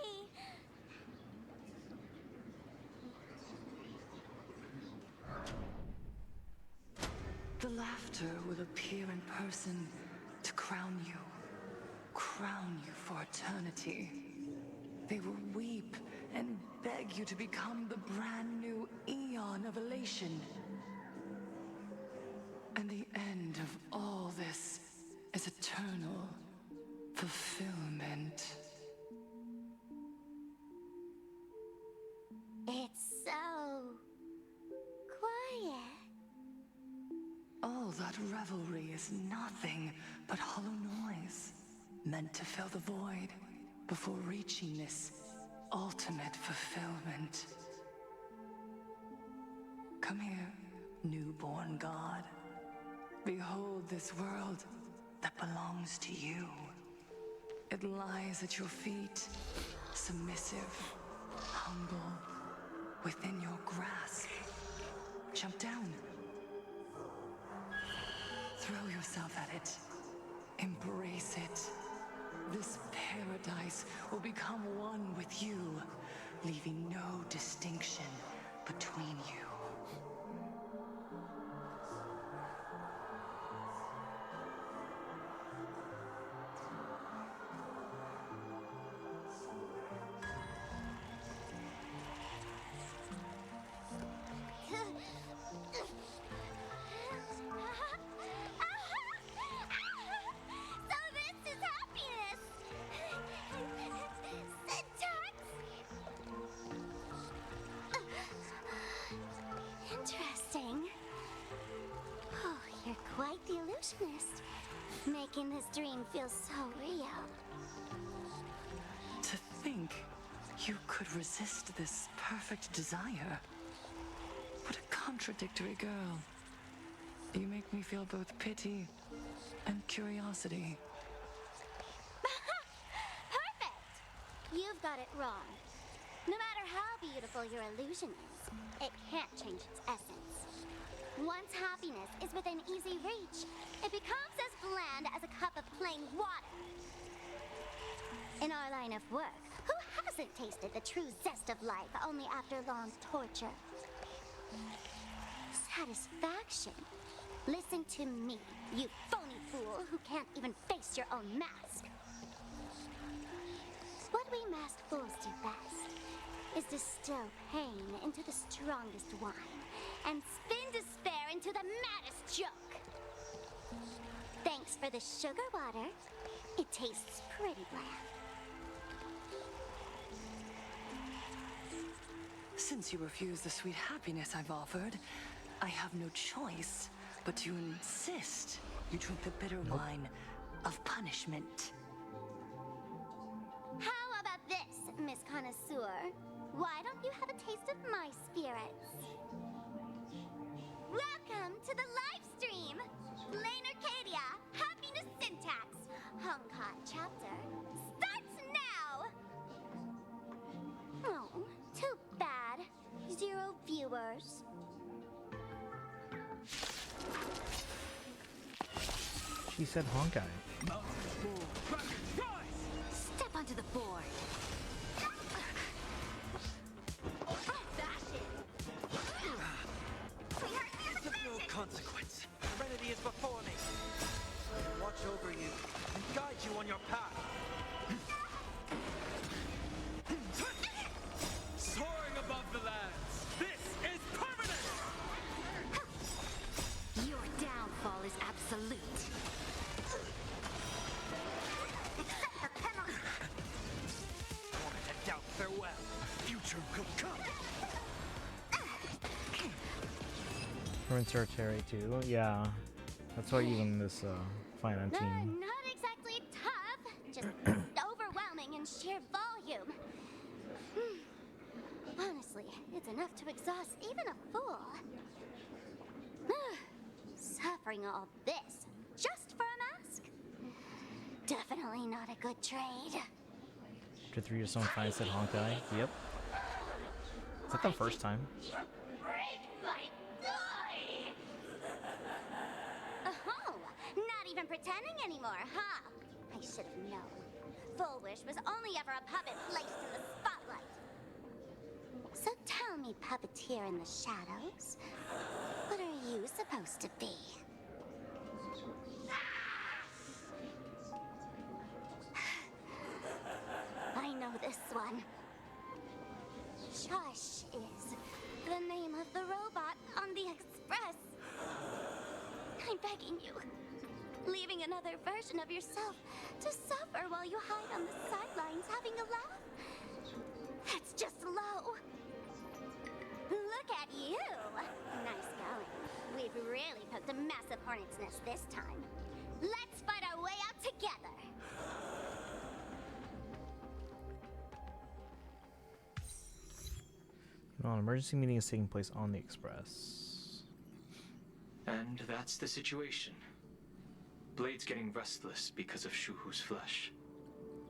The laughter will appear in person to crown you for eternity. They will weep and beg you to become the brand new Eon of Elation. And the end of all this is eternal fulfillment. It's so quiet. All that revelry is nothing but hollow noise, meant to fill the void before reaching this ultimate fulfillment. Come here, newborn god. Behold this world that belongs to you. It lies at your feet, submissive, humble, within your grasp. Jump down. Throw yourself at it. Embrace it. This paradise will become one with you, leaving no distinction between you. So this is happiness! Interesting. Oh, you're quite the illusionist, making this dream feel so real. To think you could resist this perfect desire. What a contradictory girl. You make me feel both pity and curiosity. Perfect! You've got it wrong. No matter how beautiful your illusion is, it can't change its essence. Once happiness is within easy reach, it becomes as bland as a cup of plain water. In our line of work, who hasn't tasted the true zest of life only after long torture? Satisfaction. Listen to me, you phony fool who can't even face your own mask. What we masked fools do best is distill pain into the strongest wine and spin despair into the maddest joke. Thanks for the sugar water. It tastes pretty bland. Since you refuse the sweet happiness I've offered, I have no choice but to insist you drink the bitter wine of punishment. How about this? Miss Connoisseur. Why don't you have a taste of my spirits? Welcome to the live stream! Lane Arcadia, Happiness Syntax, Honkai chapter, starts now! Oh, too bad. 0 viewers. She said Honkai. Step onto the board. It's of no consequence. Serenity is before me. Watch over you and guide you on your path. Soaring above the lands. This is permanent! Your downfall is absolute. Moment to doubt farewell. Future could come. We're in Territory too. Yeah. That's why even this finance team. Not exactly tough, just overwhelming in sheer volume. Honestly, it's enough to exhaust even a fool. Suffering all this just for a mask? Definitely not a good trade. After 3 years, someone finally said Honkai. Yep. Is that the first time? Oh, not even pretending anymore, huh? I should have known. Full Wish was only ever a puppet placed in the spotlight. So tell me, puppeteer in the shadows, what are you supposed to be? I know this one. Shush is the name of the robot on the Express. I'm begging you. Leaving another version of yourself to suffer while you hide on the sidelines having a laugh? That's just low. Look at you. Nice going. We've really poked a massive hornet's nest this time. Let's fight our way out together. Well, an emergency meeting is taking place on the Express. And that's the situation. Blade's getting restless because of Shuhu's flesh.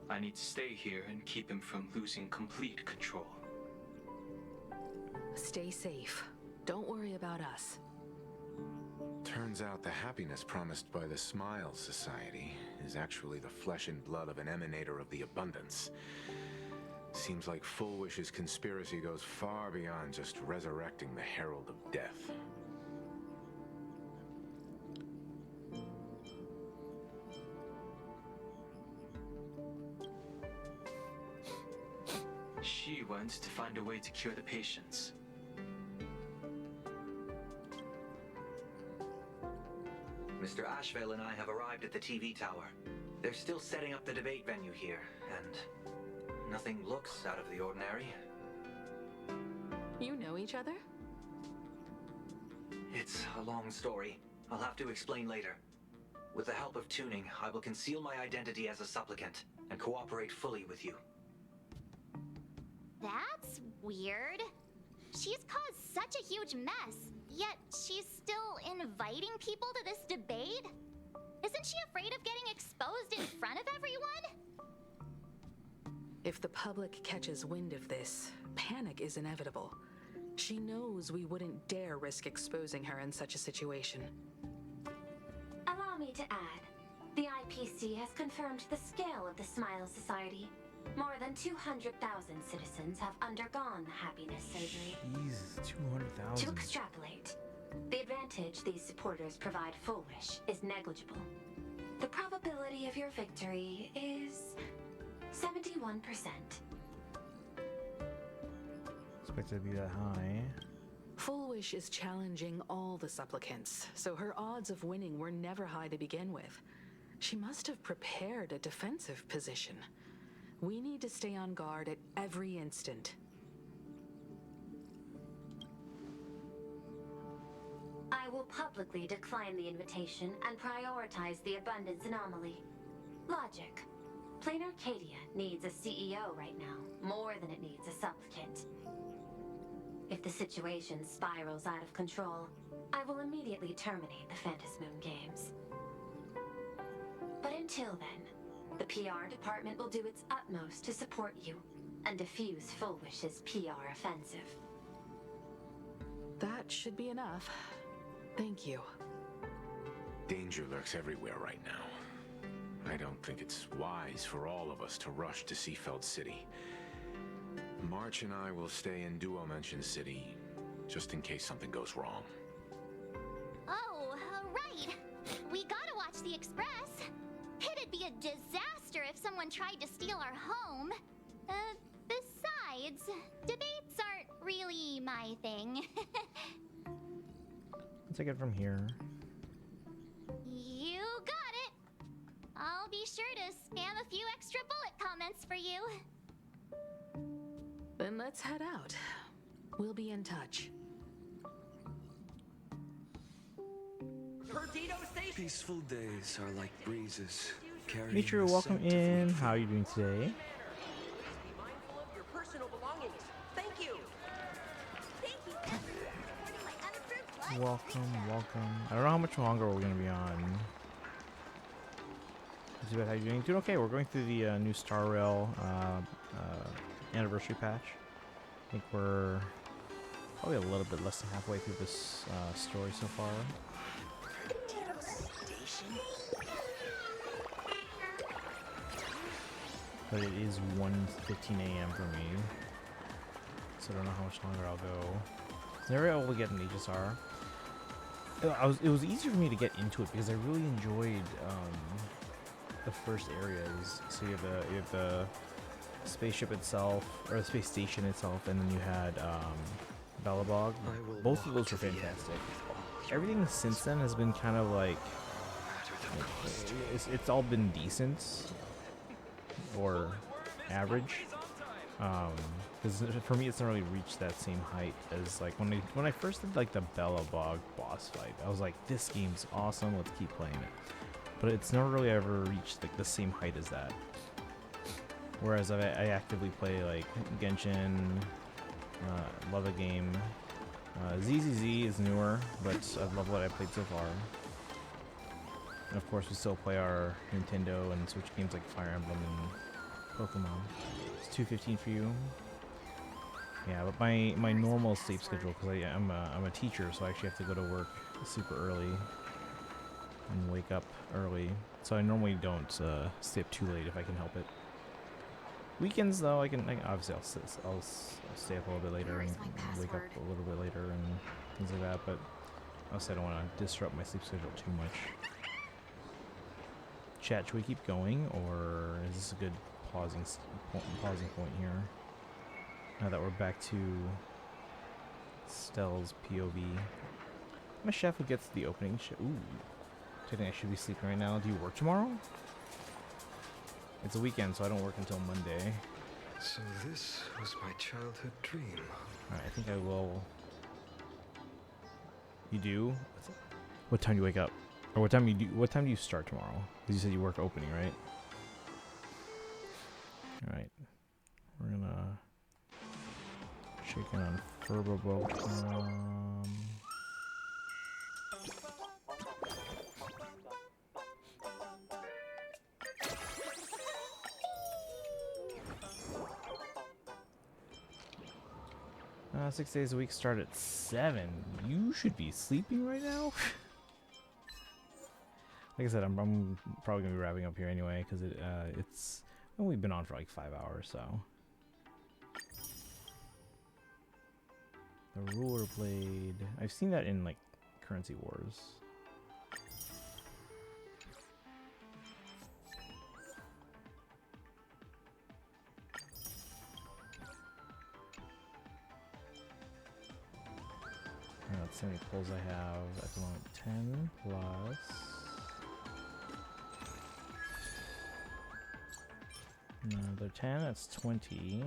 I need to stay here and keep him from losing complete control. Stay safe. Don't worry about us. Turns out the happiness promised by the Smile Society is actually the flesh and blood of an emanator of the abundance. Seems like Full Wish's conspiracy goes far beyond just resurrecting the Herald of Death. She went to find a way to cure the patients. Mr. Ashvale and I have arrived at the TV tower. They're still setting up the debate venue here, and nothing looks out of the ordinary. You know each other? It's a long story. I'll have to explain later. With the help of tuning, I will conceal my identity as a supplicant and cooperate fully with you. That's weird. She's caused such a huge mess, yet she's still inviting people to this debate? Isn't she afraid of getting exposed in front of everyone? If the public catches wind of this, panic is inevitable. She knows we wouldn't dare risk exposing her in such a situation. Allow me to add, the IPC has confirmed the scale of the Smile Society. More than 200,000 citizens have undergone the happiness surgery. Jesus, 200,000. To extrapolate, the advantage these supporters provide Full Wish is negligible. The probability of your victory is 71%. Expected to be that high. Full Wish is challenging all the supplicants, so her odds of winning were never high to begin with. She must have prepared a defensive position. We need to stay on guard at every instant. I will publicly decline the invitation and prioritize the abundance anomaly. Logic. Plain Arcadia needs a CEO right now, more than it needs a supplicant. If the situation spirals out of control, I will immediately terminate the Phantasmoon Games. But until then, the PR department will do its utmost to support you and defuse Full Wish's PR offensive. That should be enough. Thank you. Danger lurks everywhere right now. I don't think it's wise for all of us to rush to Seafeld City. March and I will stay in Duo Mention City, just in case something goes wrong. Oh, right. We gotta watch the Express. It'd be a disaster if someone tried to steal our home. Besides, debates aren't really my thing. I'll take it from here. You got it. I'll be sure to spam a few extra bullet comments for you. Then let's head out. We'll be in touch. Perdido Station. Peaceful days are like breezes. Mitru, welcome in. How are you doing today? Be mindful of your personal belongings. Thank you. Thank you, everyone, for supporting my unapproved live Welcome, welcome. I don't know how much longer we're going to be on. Let's see about how you're doing. Doing okay. We're going through the new Star Rail anniversary patch. I think we're probably a little bit less than halfway through this story so far. But it is 1:15 a.m. for me, so I don't know how much longer I'll go. I was never able to get an HSR. It was easier for me to get into it because I really enjoyed the first areas. So you have the spaceship itself, or the space station itself, and then you had Belobog. Both of those were fantastic. Everything since then has been kind of like it's all been decent or average. Because for me, it's not really reached that same height as like when I first did like the Belobog boss fight. I was like, this game's awesome. Let's keep playing it. But it's never really ever reached like the same height as that. Whereas I actively play like Genshin, love a game. ZZZ is newer, but I love what I played so far. And of course, we still play our Nintendo and Switch games like Fire Emblem and Pokemon. It's 2:15 for you. Yeah, but my normal sleep schedule, because I'm a teacher, so I actually have to go to work super early and wake up early. So I normally don't stay up too late if I can help it. Weekends though, I can obviously I'll stay up a little bit later and wake up a little bit later and things like that. But obviously I don't want to disrupt my sleep schedule too much. Chat, should we keep going, or is this a good pausing point here? Now that we're back to Stell's POV. I'm a chef who gets the opening shift. Ooh, I think I should be sleeping right now. Do you work tomorrow? It's a weekend, so I don't work until Monday. So this was my childhood dream. Alright, I think I will. You do? What time do you wake up? Or what time do you start tomorrow? Because you said you work opening, right? Alright. We're gonna check in on Furbobo. Uh, 6 days a week, start at 7. You should be sleeping right now. Like I said, I'm probably gonna be wrapping up here anyway because it's we've been on for like 5 hours. So the ruler blade, I've seen that in like Currency Wars. Let's see how many pulls I have at the moment. 10 plus. Another 10, that's 20.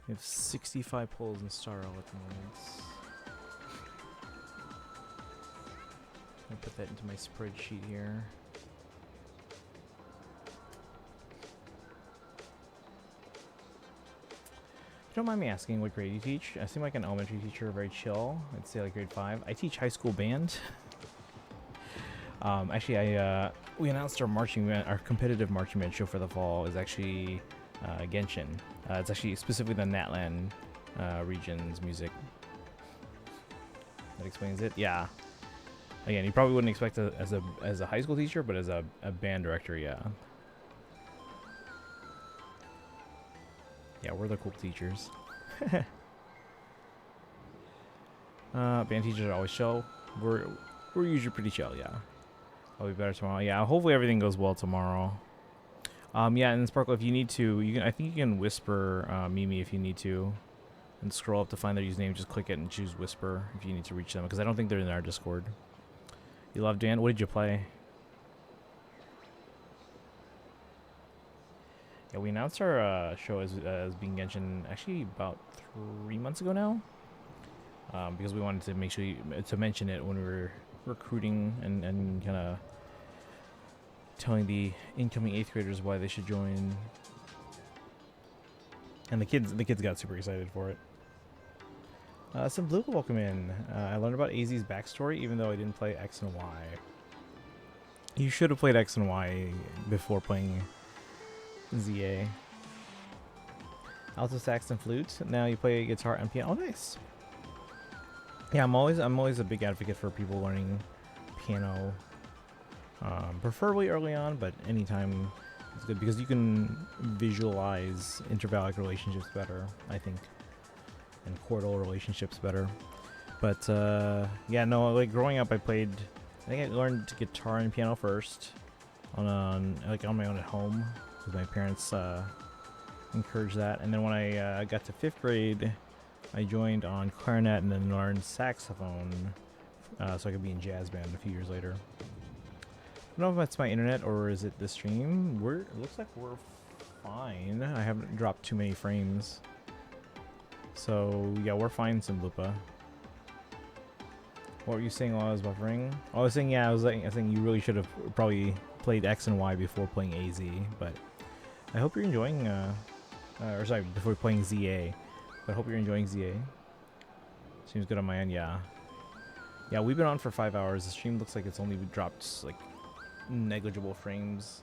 We have 65 pulls in Starro at the moment. I'll put that into my spreadsheet here. If you don't mind me asking what grade you teach? I seem like an elementary teacher, very chill. I'd say like grade 5. I teach high school band. Actually, we announced our marching band, our competitive marching band show for the fall is actually Genshin. It's actually specifically the Natlan region's music. That explains it. Yeah. Again, you probably wouldn't expect it as a high school teacher, but as a band director, yeah. Yeah, we're the cool teachers. Band teachers are always chill. We're usually pretty chill, yeah. I'll be better tomorrow. Yeah, hopefully everything goes well tomorrow. Yeah, and Sparkle, if you need to, you can. I think you can whisper Mimi if you need to, and scroll up to find their username. Just click it and choose whisper if you need to reach them, because I don't think they're in our Discord. You love Dan. What did you play? Yeah, we announced our show as being Genshin actually about 3 months ago now, because we wanted to make sure to mention it when we were recruiting and kind of telling the incoming 8th graders why they should join. And the kids got super excited for it. Some Blue, welcome in. I learned about AZ's backstory even though I didn't play X and Y. You should have played X and Y before playing ZA. Alto sax and flute. Now you play guitar and piano. Oh, nice. Yeah, I'm always a big advocate for people learning piano, preferably early on, but anytime is good because you can visualize intervallic relationships better, I think, and chordal relationships better. But yeah, no, like growing up, I think I learned guitar and piano first on my own at home because my parents encouraged that, and then when I got to 5th grade, I joined on clarinet and then learned saxophone so I could be in jazz band a few years later. I don't know if that's my internet or is it the stream. It looks like we're fine. I haven't dropped too many frames. So yeah, we're fine, Simblupa. What were you saying while I was buffering? I was saying, yeah, I think you really should have probably played X and Y before playing AZ, but I hope you're enjoying, or sorry, before playing ZA. But I hope you're enjoying ZA. Seems good on my end, yeah. Yeah, we've been on for 5 hours. The stream looks like it's only dropped like negligible frames.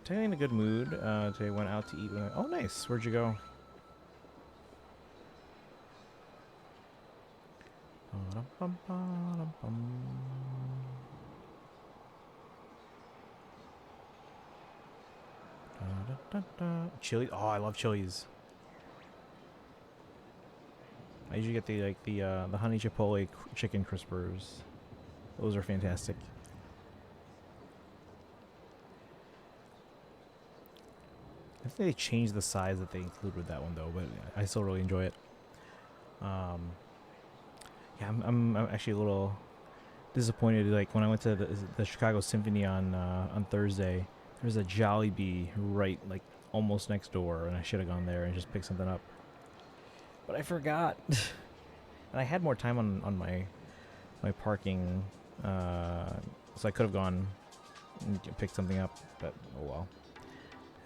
Today in a good mood. Today went out to eat. Oh, nice. Where'd you go? Chili. Oh, I love chilies. I usually get the honey chipotle chicken crispers. Those are fantastic. I think they changed the size that they include with that one though, but I still really enjoy it. Yeah, I'm actually a little disappointed. Like when I went to the Chicago Symphony on Thursday, there's a Jollibee right like almost next door, and I should have gone there and just picked something up. But I forgot. And I had more time on my parking, so I could have gone and picked something up, but oh well.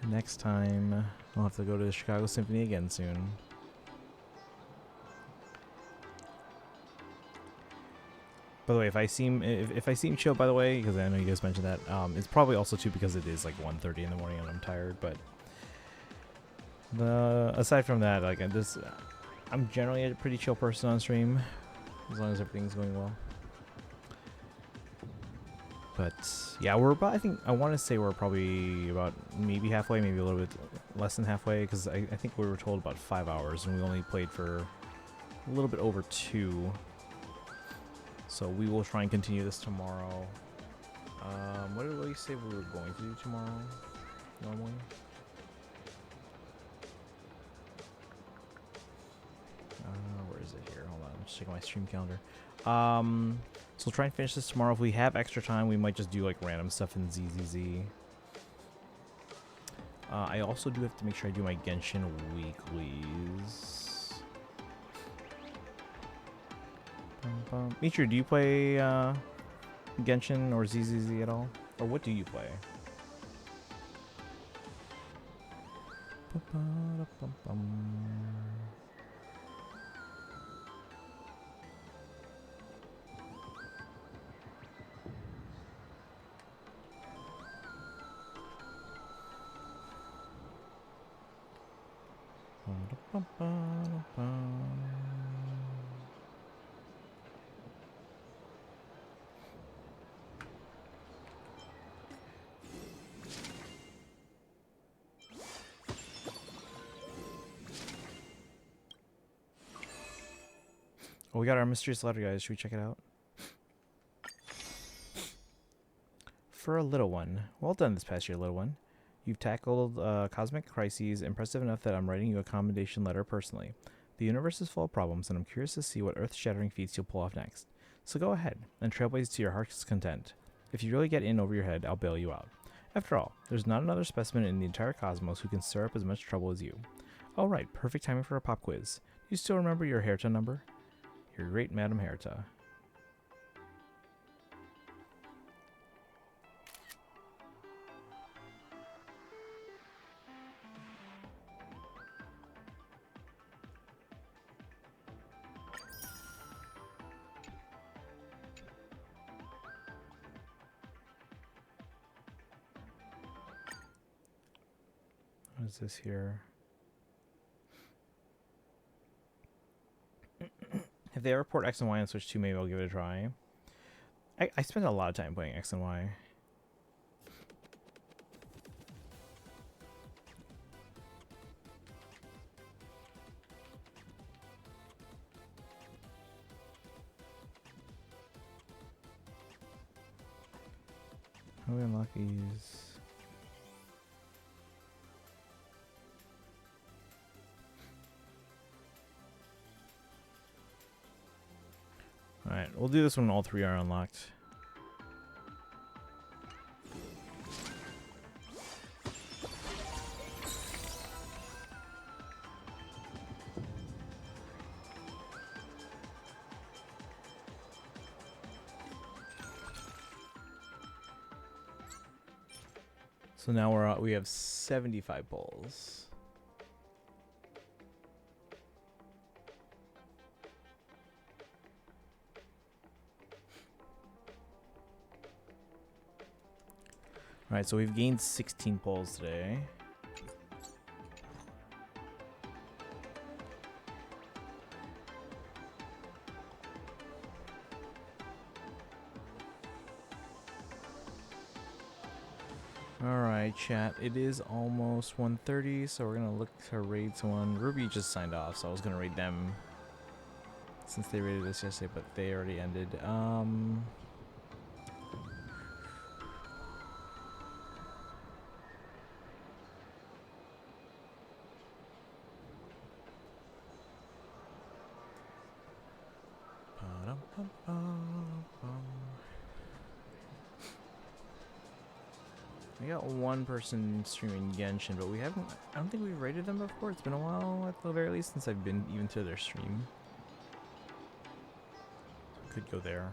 Next time, I'll have to go to the Chicago Symphony again soon. By the way, if I seem chill, by the way, because I know you guys mentioned that, it's probably also too because it is like 1:30 in the morning and I'm tired. But aside from that, like I'm generally a pretty chill person on stream, as long as everything's going well. But yeah, we're about, I want to say we're probably about maybe halfway, maybe a little bit less than halfway, because I think we were told about 5 hours and we only played for a little bit over 2. So we will try and continue this tomorrow. What did we say we were going to do tomorrow normally? Where is it here? Hold on, I'm just checking my stream calendar. So we'll try and finish this tomorrow. If we have extra time, we might just do like random stuff in ZZZ. I also do have to make sure I do my Genshin weeklies. Michiru, do you play Genshin or ZZZ at all? Or what do you play? Oh, we got our mysterious letter, guys. Should we check it out? For a little one. Well done this past year, little one. You've tackled cosmic crises impressive enough that I'm writing you a commendation letter personally. The universe is full of problems, and I'm curious to see what earth-shattering feats you'll pull off next. So go ahead, and trailblaze to your heart's content. If you really get in over your head, I'll bail you out. After all, there's not another specimen in the entire cosmos who can stir up as much trouble as you. All right, perfect timing for a pop quiz. Do you still remember your Herta number? Your great Madam Herta. What is this here? If they ever port X and Y on Switch 2, maybe I'll give it a try. I spent a lot of time playing X and Y. How do we unlock these? Alright, we'll do this when all three are unlocked. So now we have 75 polls. Alright, so we've gained 16 polls today. Alright, chat. It is almost 1:30, so we're gonna look to raid someone. Ruby just signed off, so I was gonna raid them since they raided us yesterday, but they already ended. We got one person streaming Genshin, but we haven't. I don't think we've rated them before. It's been a while, at the very least, since I've been even to their stream. Could go there.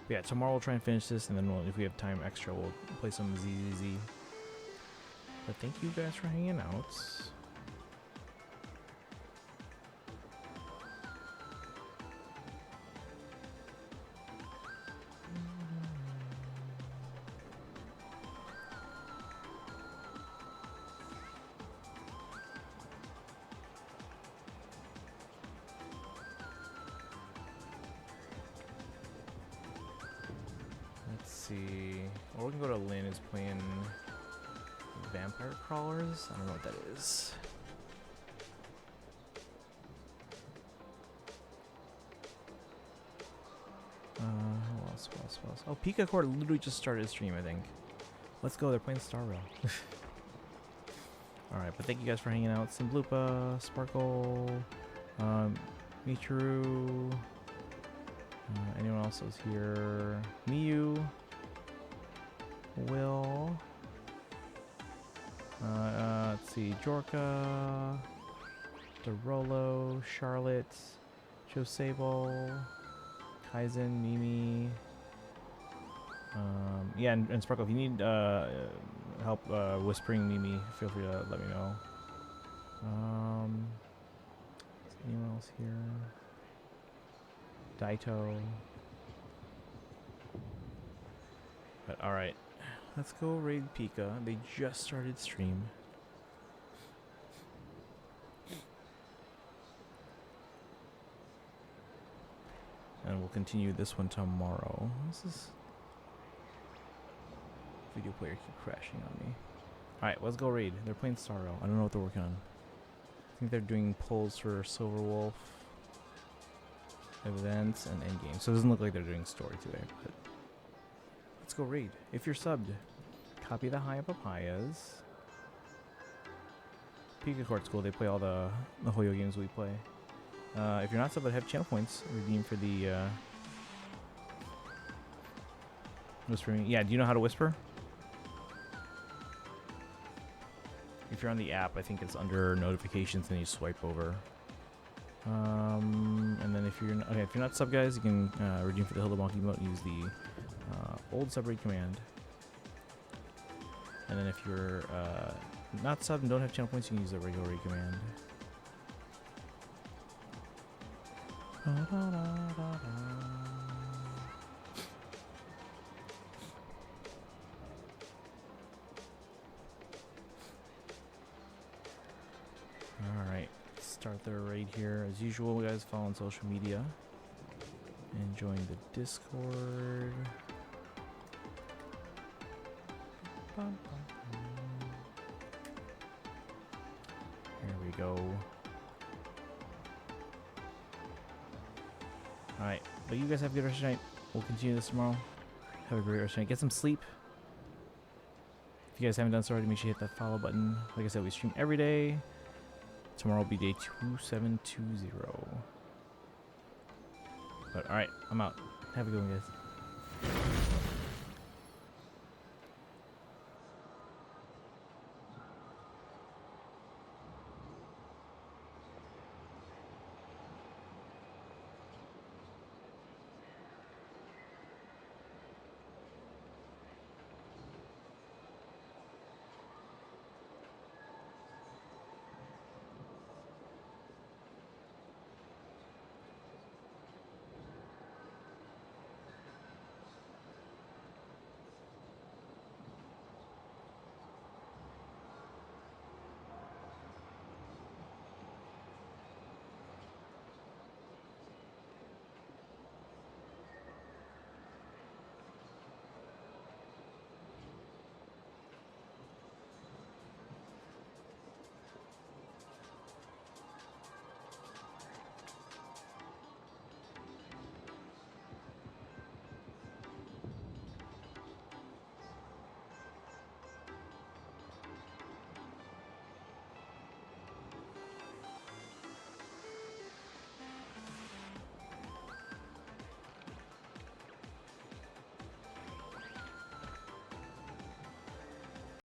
But yeah, tomorrow we'll try and finish this, and then if we have time extra, we'll play some ZZZ. But thank you guys for hanging out. Or we can go to Lynn, who's playing Vampire Crawlers. I don't know what that is. Who else? Oh, Pika Court literally just started a stream, I think. Let's go, they're playing Star Rail. Alright, but thank you guys for hanging out. Simblupa, Sparkle, Michiru, anyone else was here? Miyu, Will, let's see, Jorka, Derolo, Charlotte, Joe Sable, Kaizen, Mimi, Yeah, and Sparkle, if you need help whispering Mimi, feel free to let me know. Is anyone else here? Daito. But alright, let's go raid Pika. They just started stream. And we'll continue this one tomorrow. This is... Video player keep crashing on me. Alright, let's go raid. They're playing Starro. I don't know what they're working on. I think they're doing polls for Silver Wolf, events, and endgame. So it doesn't look like they're doing story today, but let's go raid. If you're subbed, copy the High Papayas. Pika Court's cool. They play all the Hoyo games we play. If you're not subbed but have channel points, redeem for the whispering. Yeah, do you know how to whisper? If you're on the app, I think it's under notifications, and you swipe over. And then if you're not sub, guys, you can redeem for the Hilda Monkey emote and use the old subraid command. And then if you're not sub and don't have channel points, you can use the regular raid command. Alright, start the raid here. As usual, guys, follow on social media and join the Discord. Here we go. Alright, but you guys have a good rest of the night. We'll continue this tomorrow. Have a great rest of the night. Get some sleep. If you guys haven't done so already, make sure you hit that follow button. Like I said, we stream every day. Tomorrow will be day 2720. But alright, I'm out. Have a good one, guys.